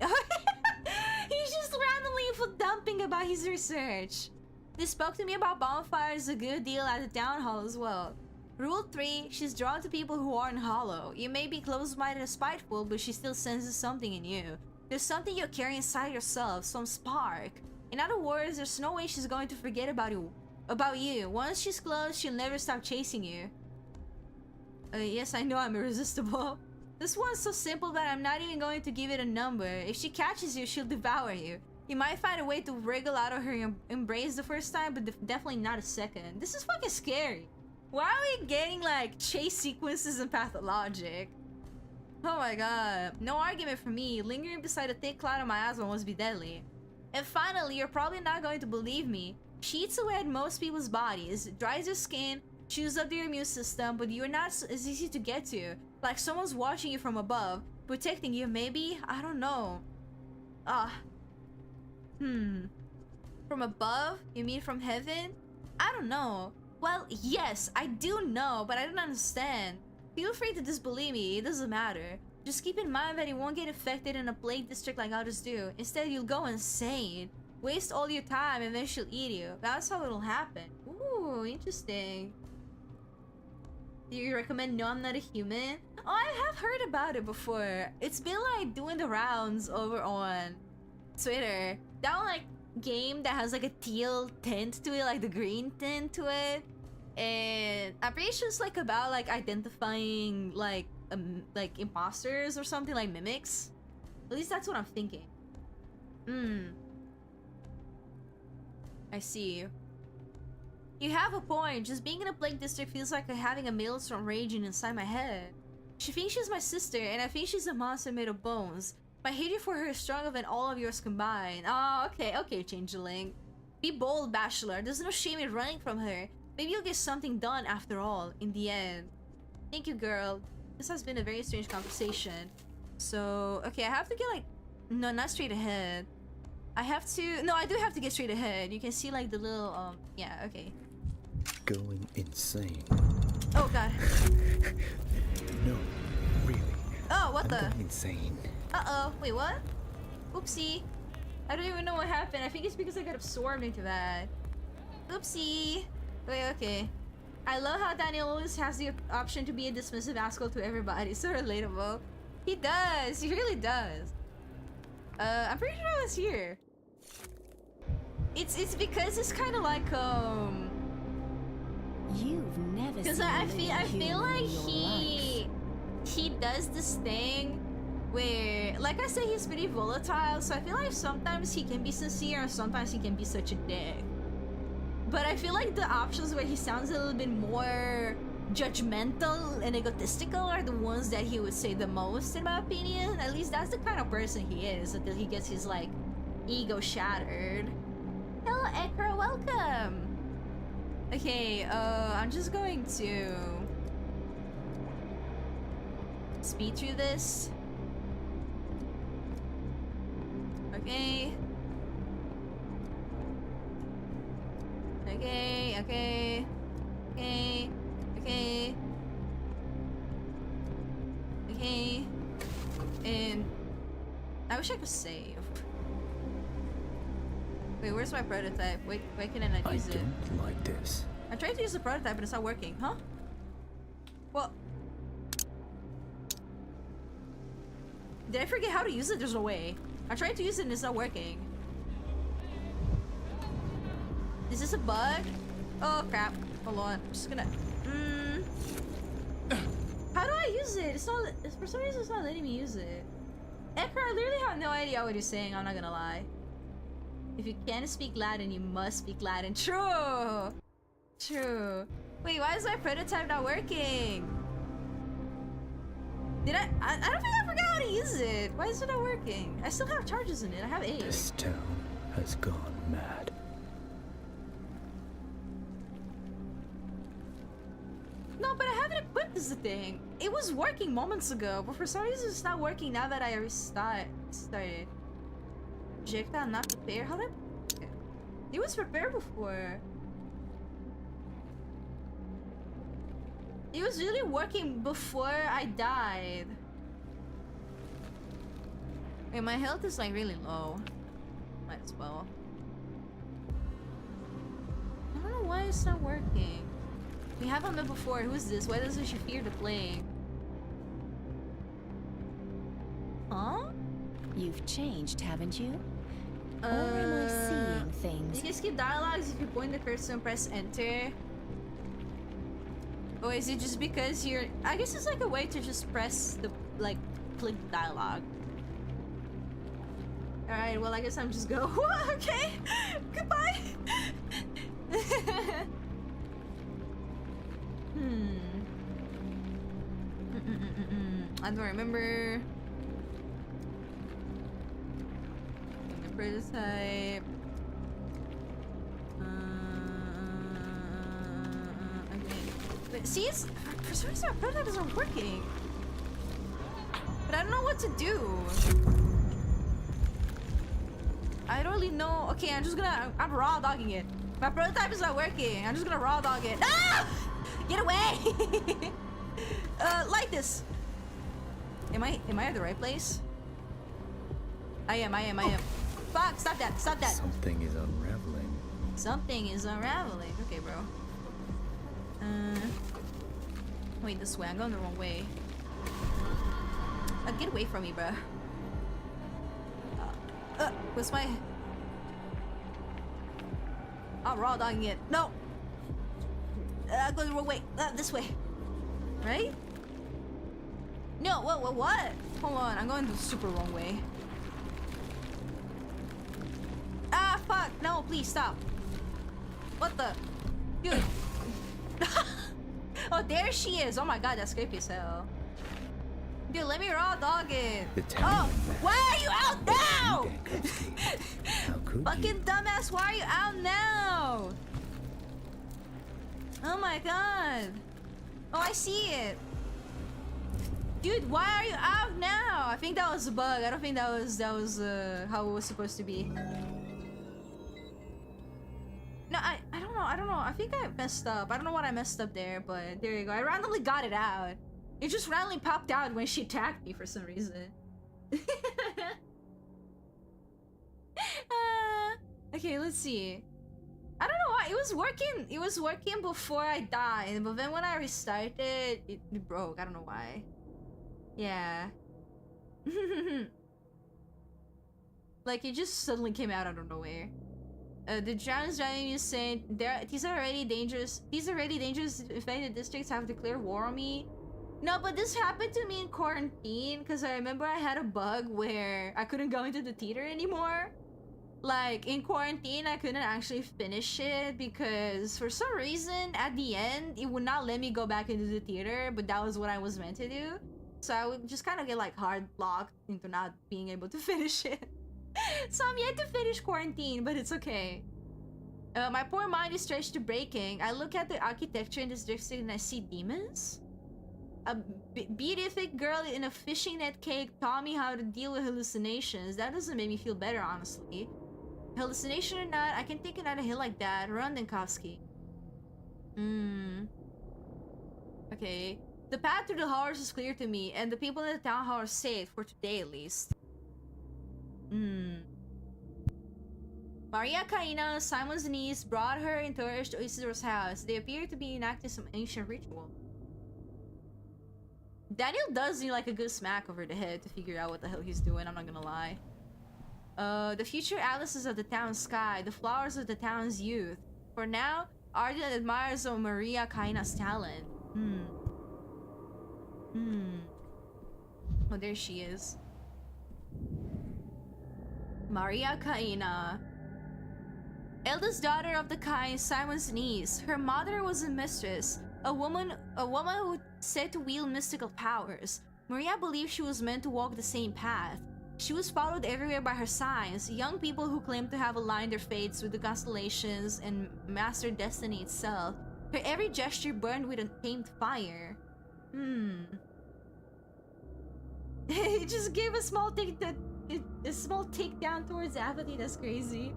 he's just randomly dumping about his research. They spoke to me about bonfires a good deal at the town hall as well. Rule 3, she's drawn to people who aren't hollow. You may be close-minded and spiteful, but she still senses something in you. There's something you're carrying inside yourself, some spark. In other words, there's no way she's going to forget about you. Once she's close, she'll never stop chasing you. Yes, I know I'm irresistible. This one's so simple that I'm not even going to give it a number. If she catches you, she'll devour you. You might find a way to wriggle out of her embrace the first time, but definitely not a second. This is fucking scary. Why are we getting like chase sequences in Pathologic? Oh my god. No argument for me. Lingering beside a thick cloud on my asthma must be deadly. And finally, you're probably not going to believe me. She eats away at most people's bodies, dries your skin, chews up your immune system, but you're not as easy to get to. Like someone's watching you from above, protecting you maybe? I don't know. From above? You mean from heaven? I don't know. Well, yes, I do know, but I don't understand. Feel free to disbelieve me, it doesn't matter. Just keep in mind that you won't get infected in a plague district like others do. Instead, you'll go insane. Waste all your time and then she'll eat you. That's how it'll happen. Ooh, interesting. Do you recommend No, I'm Not a Human? Oh, I have heard about it before. It's been like doing the rounds over on Twitter. That one, like game that has like a teal tint to it, like the green tint to it. And I'm pretty sure it's like about like identifying like imposters or something, like mimics. At least that's what I'm thinking. I see. You have a point. Just being in a plague district feels like having a maelstrom raging inside my head. She thinks she's my sister, and I think she's a monster made of bones. My hatred for her is stronger than all of yours combined. Oh, okay, changeling. Be bold, bachelor. There's no shame in running from her. Maybe you'll get something done after all, in the end. Thank you, girl. This has been a very strange conversation. So, okay, I have to get like... No, not straight ahead. I have to... No, I do have to get straight ahead. You can see like the little, yeah, okay. Going insane. Oh, God. No, really. Oh, what I'm the? going insane. Uh-oh. Wait, what? Oopsie. I don't even know what happened. I think it's because I got absorbed into that. Oopsie. Wait, okay. I love how Daniel always has the option to be a dismissive asshole to everybody. So relatable. He does. He really does. I'm pretty sure I was here. It's because it's kind of like You've never because seen I a feel like human in your life. he does this thing where, like I said, he's pretty volatile. So I feel like sometimes he can be sincere and sometimes he can be such a dick. But I feel like the options where he sounds a little bit more judgmental and egotistical are the ones that he would say the most, in my opinion. At least that's the kind of person he is until he gets his like ego shattered. Hello, Ekra, welcome. Okay, I'm just going to speed through this. Okay. Okay. And I wish I could save. Wait, where's my prototype? Wait, why can I not use it? I don't like this. I tried to use the prototype, but it's not working. Huh? Well, did I forget how to use it? There's no way. I tried to use it and it's not working. Is this a bug? Oh crap. Hold on. I'm just gonna... How do I use it? It's not. For some reason, it's not letting me use it. Ekra, I literally have no idea what you're saying. I'm not gonna lie. If you can't speak Latin, you must speak Latin. True. True. Wait, why is my prototype not working? Did I don't think I forgot how to use it. Why is it not working? I still have charges in it. I have 8. This town has gone mad. No, but I haven't equipped this thing. It was working moments ago, but for some reason it's not working now that I started. Projectile not prepared? How did I... It was prepared before. It was really working before I died. Wait, my health is like really low. Might as well. I don't know why it's not working. We haven't met before. Who is this? Why doesn't she fear to play? Huh? You've changed, haven't you? Or am I seeing things? You can skip dialogues if you point the cursor and press enter. Or is it just because you're... I guess it's like a way to just press the... like, click dialogue. Alright, well I guess I'm just go. Okay! Goodbye! I don't remember. The prototype. Okay. But see, it's for some reason our prototype isn't working. But I don't know what to do. I don't really know. Okay, I'm raw dogging it. My prototype is not working. I'm just gonna raw dog it. Ah! Get away! Like this. Am I at the right place? I am. Fuck, stop that. Something is unraveling. Something is unraveling. Okay, bro. Wait, this way. I'm going the wrong way. Get away from me, bro. What's my... I'm raw dogging it. No! Go the wrong way. This way. Right? No, what? Hold on, I'm going the super wrong way. Ah, fuck! No, please stop. What the? Dude. Oh, there she is. Oh my god, that's creepy as hell. Dude, let me raw dog it. Oh, why are you out now? How could Fucking you? dumbass, why are you out now? Oh my god. Oh, I see it. Dude, why are you out now? I think that was a bug. I don't think that was how it was supposed to be. No, I don't know. I think I messed up. I don't know what I messed up there, but there you go. I randomly got it out. It just randomly popped out when she attacked me for some reason. Okay, let's see. I don't know why. It was working before I died, but then when I restarted, it broke. I don't know why. Yeah. Like, it just suddenly came out of nowhere. The drowned driving is saying, these are already dangerous. These are already dangerous if any districts have declared war on me. No, but this happened to me in quarantine, because I remember I had a bug where I couldn't go into the theater anymore. Like, in quarantine, I couldn't actually finish it because for some reason, at the end, it would not let me go back into the theater, but that was what I was meant to do. So I would just kind of get, like, hard locked into not being able to finish it. So I'm yet to finish quarantine, but it's okay. My poor mind is stretched to breaking. I look at the architecture in this district and I see demons. A beatific girl in a fishing net cake taught me how to deal with hallucinations. That doesn't make me feel better, honestly. Hallucination or not, I can take another hit like that. Run, dankovsky. Okay. The path to the horrors is clear to me, and the people in the town hall are safe, for today at least. Maria Kaina, Simon's niece, brought her and tourist to Isidore's house. They appear to be enacting some ancient ritual. Daniel does need like a good smack over the head to figure out what the hell he's doing, I'm not gonna lie. The future Alices of the town's sky, the flowers of the town's youth. For now, ardent admirers of Maria Kaina's talent. Oh, there she is. Maria Kaina. Eldest daughter of the kind, Simon's niece. Her mother was a mistress, a woman who said to wield mystical powers. Maria believed she was meant to walk the same path. She was followed everywhere by her signs, young people who claimed to have aligned their fates with the constellations and mastered destiny itself. Her every gesture burned with untamed fire. It just gave a small takedown towards apathy. That's crazy.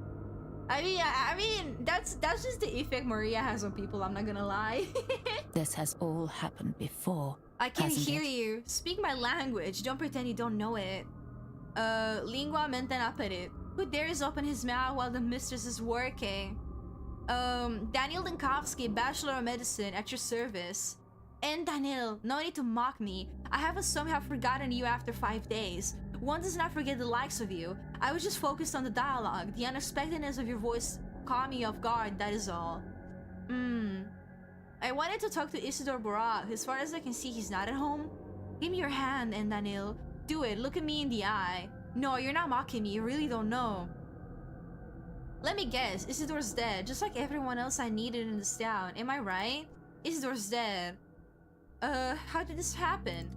I mean, that's just the effect Maria has on people. I'm not gonna lie. This has all happened before. I can hasn't hear it? you. Speak my language. Don't pretend you don't know it. Lingua mente napere. Who dares open his mouth while the mistress is working? Daniel Dankovsky, bachelor of medicine, at your service. And Daniel, no need to mock me. I haven't somehow forgotten you after 5 days. One does not forget the likes of you. I was just focused on the dialogue. The unexpectedness of your voice caught me off guard, that is all. I wanted to talk to Isidore Barak. As far as I can see, he's not at home. Give me your hand, and Daniel. Do it, look at me in the eye. No, you're not mocking me, you really don't know. Let me guess, Isidore's dead, just like everyone else I needed in this town. Am I right? Isidore's dead. How did this happen?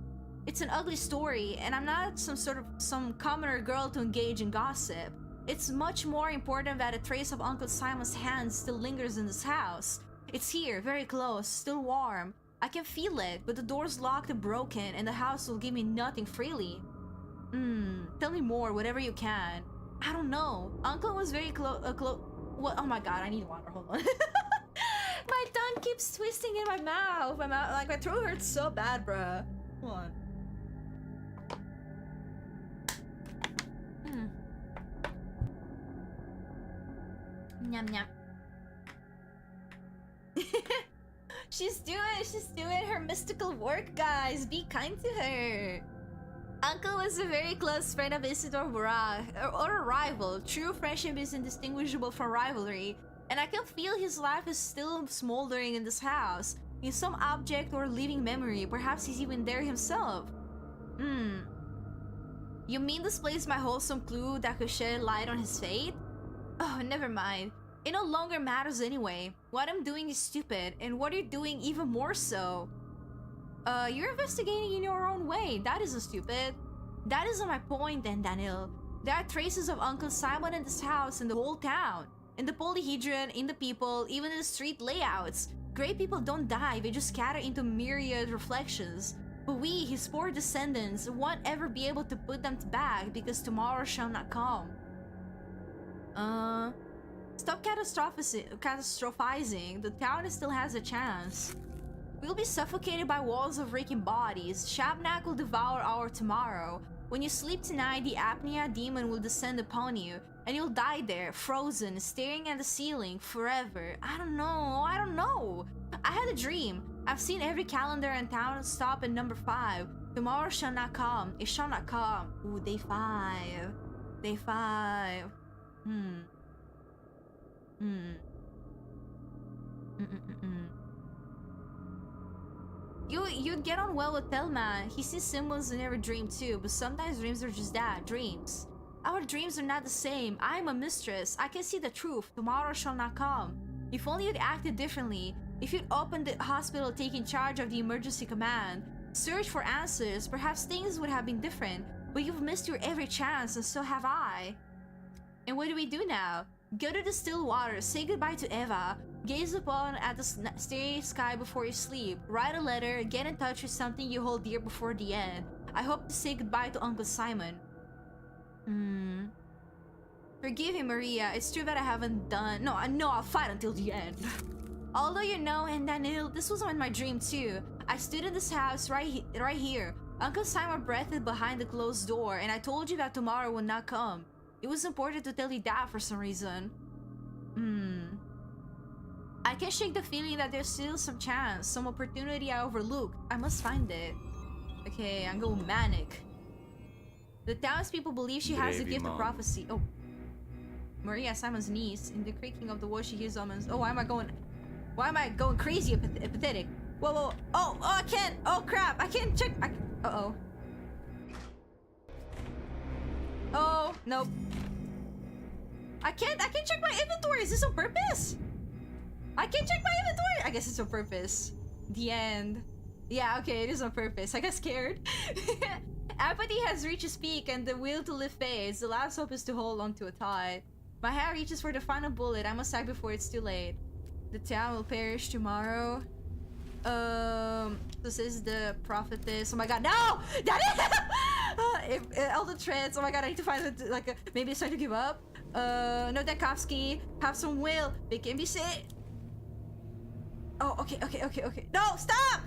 It's an ugly story, and I'm not some commoner girl to engage in gossip. It's much more important that a trace of Uncle Simon's hand still lingers in this house. It's here, very close, still warm. I can feel it, but the door's locked and broken, and the house will give me nothing freely. Tell me more, whatever you can. I don't know. Uncle was very close. What? Oh my god, I need water. Hold on. My tongue keeps twisting in my mouth. Like my throat hurts so bad, bruh. Hold on. Nyam nyam. She's doing her mystical work, guys. Be kind to her. Uncle was a very close friend of Isidore Barak, or a rival. True friendship is indistinguishable from rivalry, and I can feel his life is still smoldering in this house. In some object or living memory, perhaps he's even there himself. You mean this place my wholesome clue that could shed light on his fate? Oh, never mind. It no longer matters anyway. What I'm doing is stupid, and what you're doing even more so. You're investigating in your own way. That isn't stupid. That isn't my point then, Daniel. There are traces of Uncle Simon in this house and the whole town. In the polyhedron, in the people, even in the street layouts. Great people don't die, they just scatter into myriad reflections. But we, his poor descendants, won't ever be able to put them back because tomorrow shall not come. Stop catastrophizing. The town still has a chance. We'll be suffocated by walls of reeking bodies. Shabnak will devour our tomorrow. When you sleep tonight, the apnea demon will descend upon you, and you'll die there, frozen, staring at the ceiling, forever. I don't know. I had a dream. I've seen every calendar in town stop at number 5. Tomorrow shall not come. It shall not come. Ooh, day 5. Day 5. You'd get on well with Thelma. He sees symbols in every dream too, but sometimes dreams are just that, dreams. Our dreams are not the same. I am a mistress. I can see the truth. Tomorrow shall not come. If only you'd acted differently. If you'd opened the hospital, taken charge of the emergency command, searched for answers, perhaps things would have been different. But you've missed your every chance, and so have I. And what do we do now? Go to the still water, say goodbye to Eva, gaze upon at the starry sky before you sleep, write a letter, get in touch with something you hold dear before the end. I hope to say goodbye to Uncle Simon. Forgive him, Maria. It's true that I haven't done... No, I'll fight until the end. Although you know, and Daniel, this was in my dream too. I stood in this house right here. Uncle Simon breathed behind the closed door, and I told you that tomorrow would not come. It was important to tell you that for some reason. I can shake the feeling that there's still some chance, some opportunity I overlooked. I must find it. Okay, I'm going manic. The townspeople believe she has the gift of prophecy. Oh. Maria, Simon's niece. In the creaking of the wall, she hears omens. Oh, why am I going crazy, pathetic? Whoa, whoa. Oh, I can't. Oh, crap. I can't check. Uh-oh. Oh, nope. I can't check my inventory. Is this on purpose? I can't check my inventory. I guess it's on purpose. The end. Yeah, okay, it is on purpose. I got scared. Apathy has reached its peak and the will to live fades. The last hope is to hold on to a tie. My hand reaches for the final bullet. I must act before it's too late. The town will perish tomorrow. This is the prophetess. Oh my god, no! Elder Trends. Oh my god, I need to find it. Like, maybe it's time to give up. No, dankovsky. Have some will. They can be saved. Oh, okay. No, stop!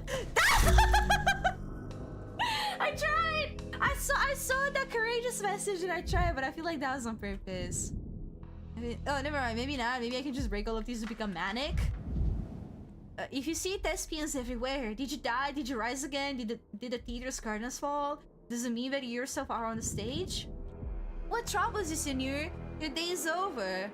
I tried! I saw that courageous message and I tried, but I feel like that was on purpose. Oh, never mind. Maybe not. Maybe I can just break all of these to become manic. If you see thespians everywhere, did you die? Did you rise again? Did the theater's curtains fall? Does it mean that you yourself are on the stage? What troubles you, senor? Your day is over.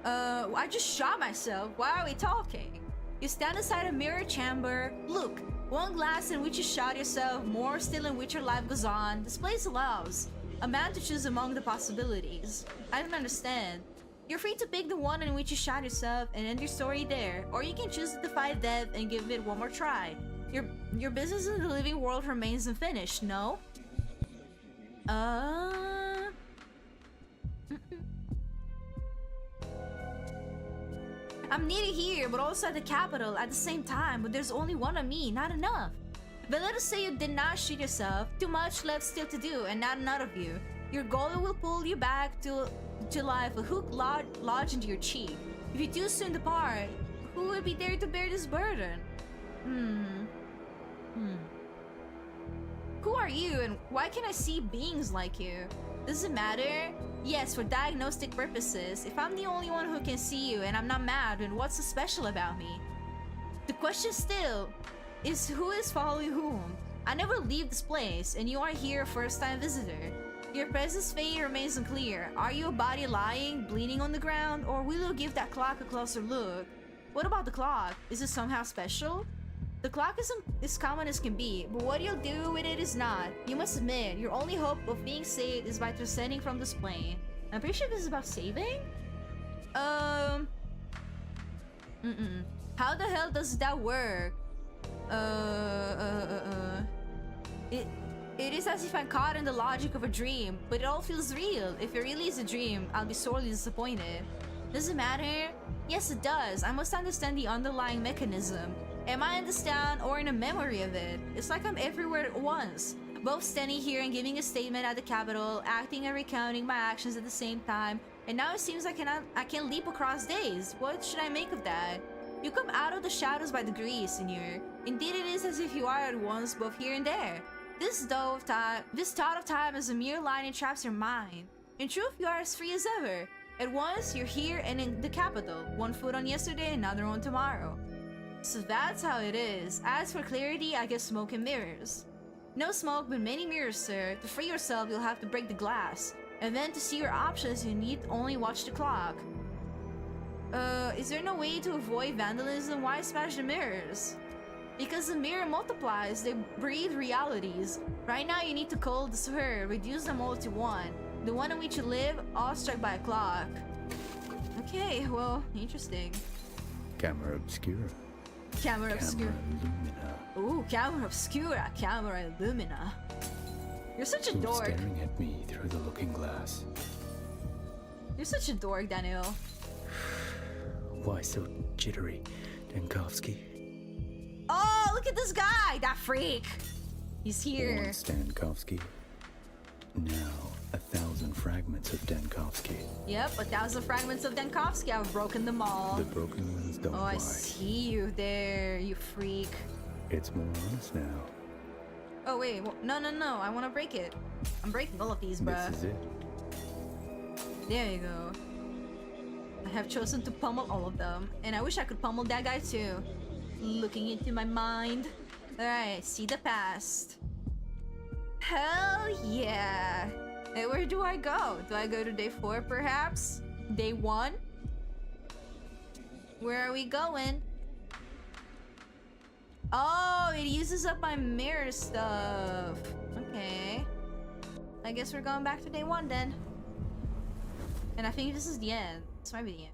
I just shot myself. Why are we talking? You stand inside a mirror chamber. Look, one glass in which you shot yourself, more still in which your life goes on. This place allows a man to choose among the possibilities. I don't understand. You're free to pick the one in which you shot yourself and end your story there, or you can choose to defy death and give it one more try. Your business in the living world remains unfinished, no? I'm nearly here, but also at the capital at the same time, but there's only one of me, not enough. But let us say you did not shoot yourself, too much left still to do, and not enough of you. Your goal will pull you back to life, a hook lodged into your cheek. If you too soon depart, who will be there to bear this burden? Who are you, and why can I see beings like you? Does it matter? Yes, for diagnostic purposes. If I'm the only one who can see you and I'm not mad, then what's so special about me? The question still is who is following whom? I never leave this place, and you are here a first-time visitor. Your presence fate remains unclear. Are you a body lying, bleeding on the ground, or will you give that clock a closer look? What about the clock? Is it somehow special? The clock is as common as can be, but what you'll do with it is not. You must admit, your only hope of being saved is by transcending from this plane. I'm pretty sure this is about saving? How the hell does that work? It is as if I'm caught in the logic of a dream, but it all feels real. If it really is a dream, I'll be sorely disappointed. Does it matter? Yes, it does. I must understand the underlying mechanism. Am I in this town or in a memory of it? It's like I'm everywhere at once. Both standing here and giving a statement at the capital, acting and recounting my actions at the same time, and now it seems I can leap across days. What should I make of that? You come out of the shadows by degrees, senor. Indeed it is as if you are at once both here and there. This thought of time as a mere line entraps your mind. In truth, you are as free as ever. At once, you're here and in the capital. One foot on yesterday, another on tomorrow. So that's how it is. As for clarity, I guess smoke and mirrors. No smoke, but many mirrors, sir. To free yourself, you'll have to break the glass. And then to see your options, you need only watch the clock. Is there no way to avoid vandalism? Why smash the mirrors? Because the mirror multiplies, they breed realities. Right now you need to cull the sphere, reduce them all to one. The one in which you live, all struck by a clock. Okay, well, interesting. Camera obscura. Camera obscura. Lumina. Ooh, camera obscura, camera illumina. You're such a Who's dork. staring at me through the looking glass? You're such a dork, Daniel. Why so jittery, dankovsky? Oh, look at this guy! That freak! He's here. Once dankovsky. Now 1,000 fragments of dankovsky. Yep, 1,000 fragments of dankovsky. I've broken them all. The broken ones don't Oh, I lie. see you there, you freak. It's more honest now. Oh, wait. No. I want to break it. I'm breaking all of these, bruh. This is it. There you go. I have chosen to pummel all of them. And I wish I could pummel that guy too. Looking into my mind. Alright, see the past. Hell yeah. Hey, where do I go? Do I go to day 4 perhaps? Day 1? Where are we going? Oh, it uses up my mirror stuff. Okay. I guess we're going back to day 1 then. And I think this is the end. This might be the end.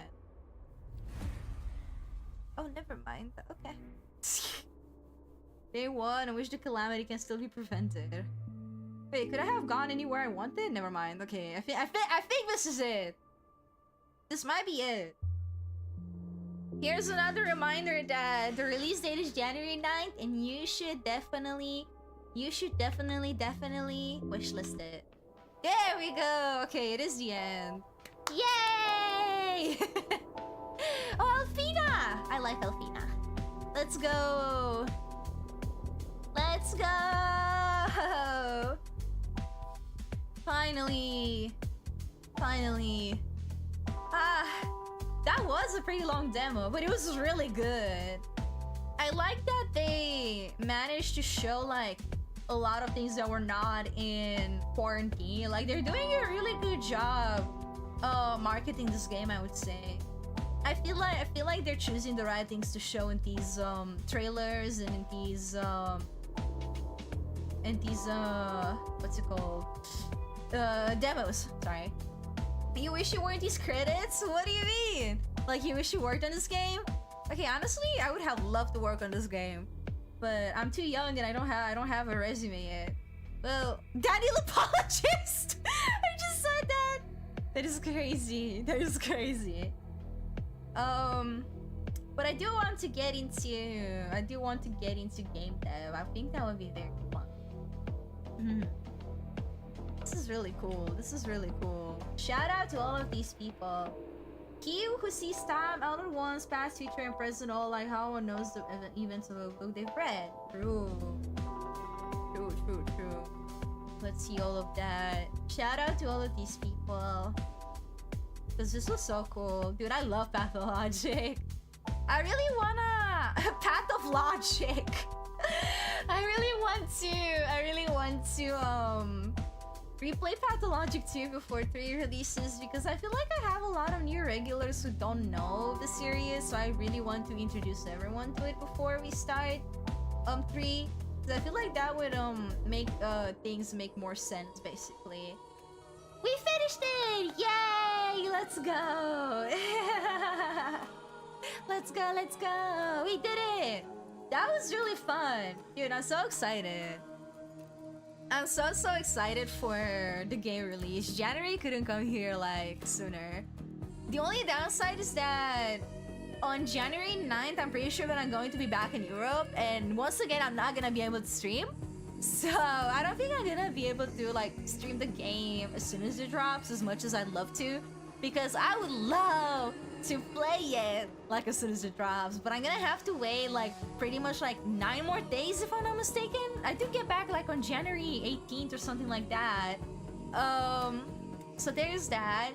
Oh, never mind. Okay. Day 1, I wish the calamity can still be prevented. Wait, could I have gone anywhere I wanted? Never mind. Okay, I think this is it. This might be it. Here's another reminder that the release date is January 9th, and you should definitely wishlist it. There we go. Okay, it is the end. Yay! Oh, Elfina! I like Elfina. Let's go. Let's go. Finally. That was a pretty long demo, but it was really good. I like that they managed to show like a lot of things that were not in quarantine. Like they're doing a really good job marketing this game, I would say. I feel like they're choosing the right things to show in these trailers and in these what's it called? Demos, sorry. You wish you weren't these credits? What do you mean? Like you wish you worked on this game? Okay, honestly, I would have loved to work on this game, but I'm too young and I don't have a resume yet. Well, Daniel apologist. I just said that. That is crazy. That is crazy. But I do want to get into game dev. I think that would be very fun. This is really cool. This is really cool. Shout out to all of these people. He who sees time, elder ones, past, future, and present, all like how one knows the events of a book they've read. True. Let's see all of that. Shout out to all of these people. Because this was so cool. Dude, I love Pathologic. I really wanna... Pathologic. I really want to replay Pathologic 2 before 3 releases, because I feel like I have a lot of new regulars who don't know the series, so I really want to introduce everyone to it before we start 3. Because I feel like that would make things make more sense, basically. We finished it! Yay! Let's go! Let's go! We did it! That was really fun! Dude, I'm so excited. I'm so excited for the game release. January couldn't come here like sooner. The only downside is that on January 9th, I'm pretty sure that I'm going to be back in Europe, and once again, I'm not gonna be able to stream. So I don't think I'm gonna be able to like stream the game as soon as it drops as much as I'd love to, because I would love to play it like as soon as it drops, but I'm gonna have to wait like pretty much like 9 more days if I'm not mistaken. I do get back like on January 18th or something like that. So there's that.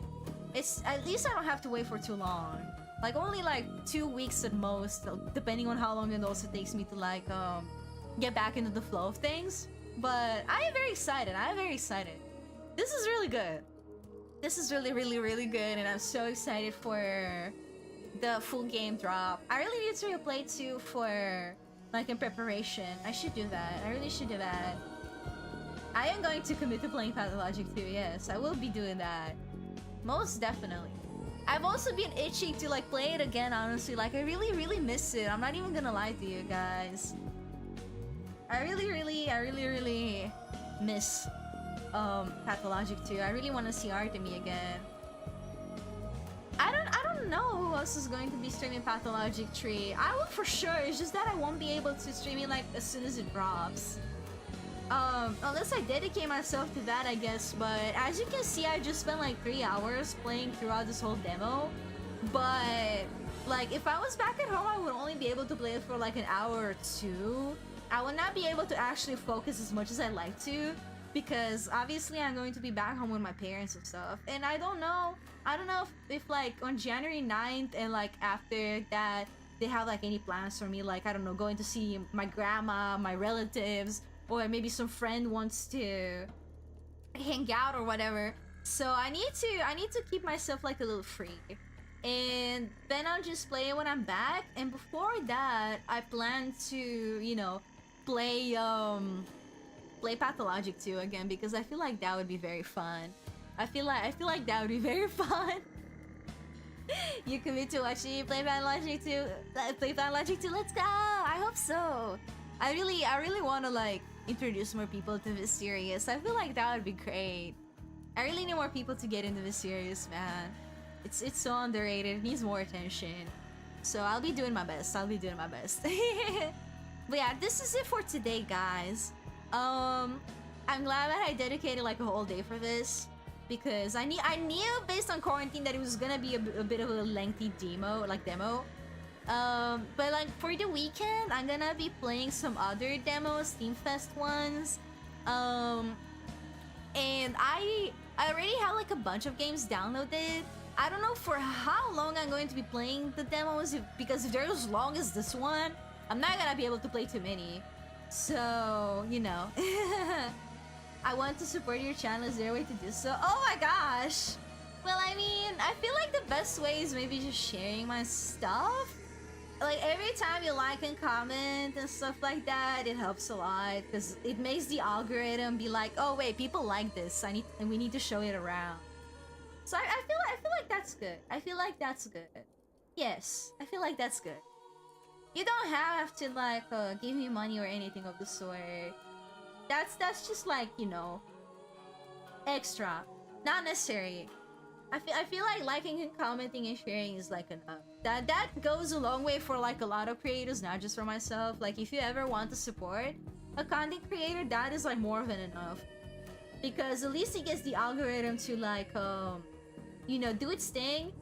It's at least I don't have to wait for too long, like only like 2 weeks at most, depending on how long it also takes me to like get back into the flow of things. But I am very excited. This is really good. This is really good, and I'm so excited for the full game drop. I really need to replay 2 for like in preparation. I should do that. I really should do that. I am going to commit to playing Pathologic 2, yes. I will be doing that. Most definitely. I've also been itching to like play it again, honestly. Like I really miss it. I'm not even gonna lie to you guys. I really miss Pathologic 2. I really want to see Artemy again. I don't know who else is going to be streaming Pathologic 3. I will for sure. It's just that I won't be able to stream it like as soon as it drops. Unless I dedicate myself to that, I guess. But as you can see, I just spent like 3 hours playing throughout this whole demo. But like if I was back at home, I would only be able to play it for like an hour or 2. I would not be able to actually focus as much as I'd like to, because obviously I'm going to be back home with my parents and stuff. And I don't know if like on January 9th and like after that they have like any plans for me, like I don't know, going to see my grandma, my relatives, or maybe some friend wants to hang out or whatever. So I need to keep myself like a little free. And then I'll just play it when I'm back. And before that, I plan to, you know, play Pathologic 2 again, because I feel like that would be very fun. I feel like that would be very fun. You commit to watching me play Pathologic 2? Play Pathologic 2, let's go! I hope so. I really want to like introduce more people to this series. I feel like that would be great. I really need more people to get into this series, man. It's so underrated. It needs more attention. So I'll be doing my best. But yeah, this is it for today, guys. I'm glad that I dedicated like a whole day for this, because I knew based on quarantine that it was gonna be a bit of a lengthy demo. But like for the weekend, I'm gonna be playing some other demos, Steam Fest ones. And I already have like a bunch of games downloaded. I don't know for how long I'm going to be playing the demos, because if they're as long as this one, I'm not gonna be able to play too many. So, you know. I want to support your channel. Is there a way to do so? Oh my gosh! Well, I mean, I feel like the best way is maybe just sharing my stuff. Like, every time you like and comment and stuff like that, it helps a lot, because it makes the algorithm be like, oh wait, people like this. And we need to show it around. So I feel like that's good. I feel like that's good. Yes, I feel like that's good. You don't have to like give me money or anything of the sort. That's just like, you know, extra, not necessary. I feel like liking and commenting and sharing is like enough. That goes a long way for like a lot of creators, not just for myself. Like if you ever want to support a content creator, that is like more than enough, because at least it gets the algorithm to like you know, do its thing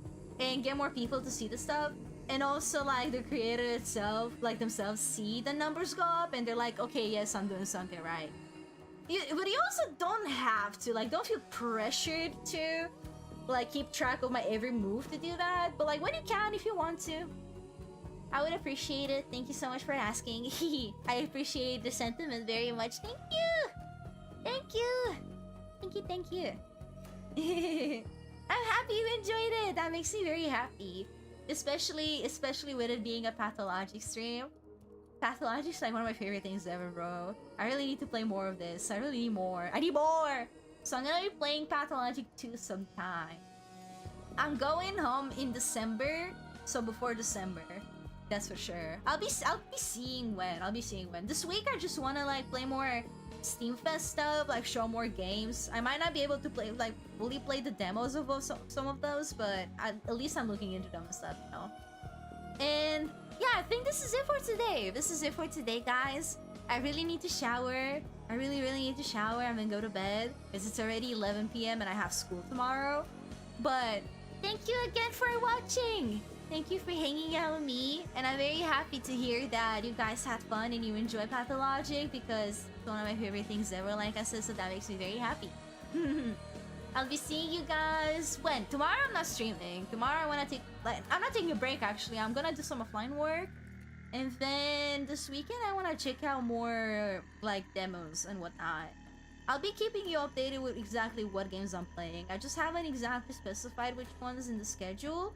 and get more people to see the stuff. And also like the creator itself, like themselves, see the numbers go up and they're like, okay, yes, I'm doing something right. But you also don't have to, like, don't feel pressured to like keep track of my every move to do that. But like when you can, if you want to, I would appreciate it. Thank you so much for asking. I appreciate the sentiment very much. Thank you. Thank you. Thank you. Thank you. I'm happy you enjoyed it. That makes me very happy. Especially with it being a Pathologic stream. Pathologic's like one of my favorite things ever, bro. I really need to play more of this. I really need more. I need more! So I'm gonna be playing Pathologic 2 sometime. I'm going home in December, so before December. That's for sure. I'll be seeing when. This week I just wanna like play more Steam Fest stuff, like show more games. I might not be able to play like fully play the demos of some of those, but at least I'm looking into them and stuff, you know. And yeah, I think this is it for today. Guys. I really need to shower. I really need to shower. I'm gonna go to bed because it's already 11 p.m. and I have school tomorrow. But thank you again for watching. Thank you for hanging out with me, and I'm very happy to hear that you guys had fun and you enjoy Pathologic, because it's one of my favorite things ever, like I said, so that makes me very happy. I'll be seeing you guys when? Tomorrow I'm not streaming. Tomorrow I'm not taking a break actually. I'm gonna do some offline work. And then this weekend I wanna check out more like demos and whatnot. I'll be keeping you updated with exactly what games I'm playing. I just haven't exactly specified which ones in the schedule,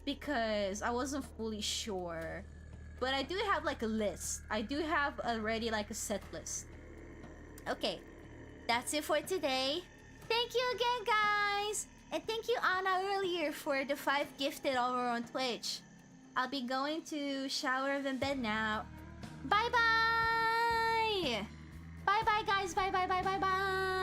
because I wasn't fully sure. But I do have like a list. I do have already like a set list. Okay, that's it for today. Thank you again, guys! And thank you, Anna, earlier for the 5 gifted over on Twitch. I'll be going to shower and bed now. Bye-bye! Bye-bye, guys. Bye-bye.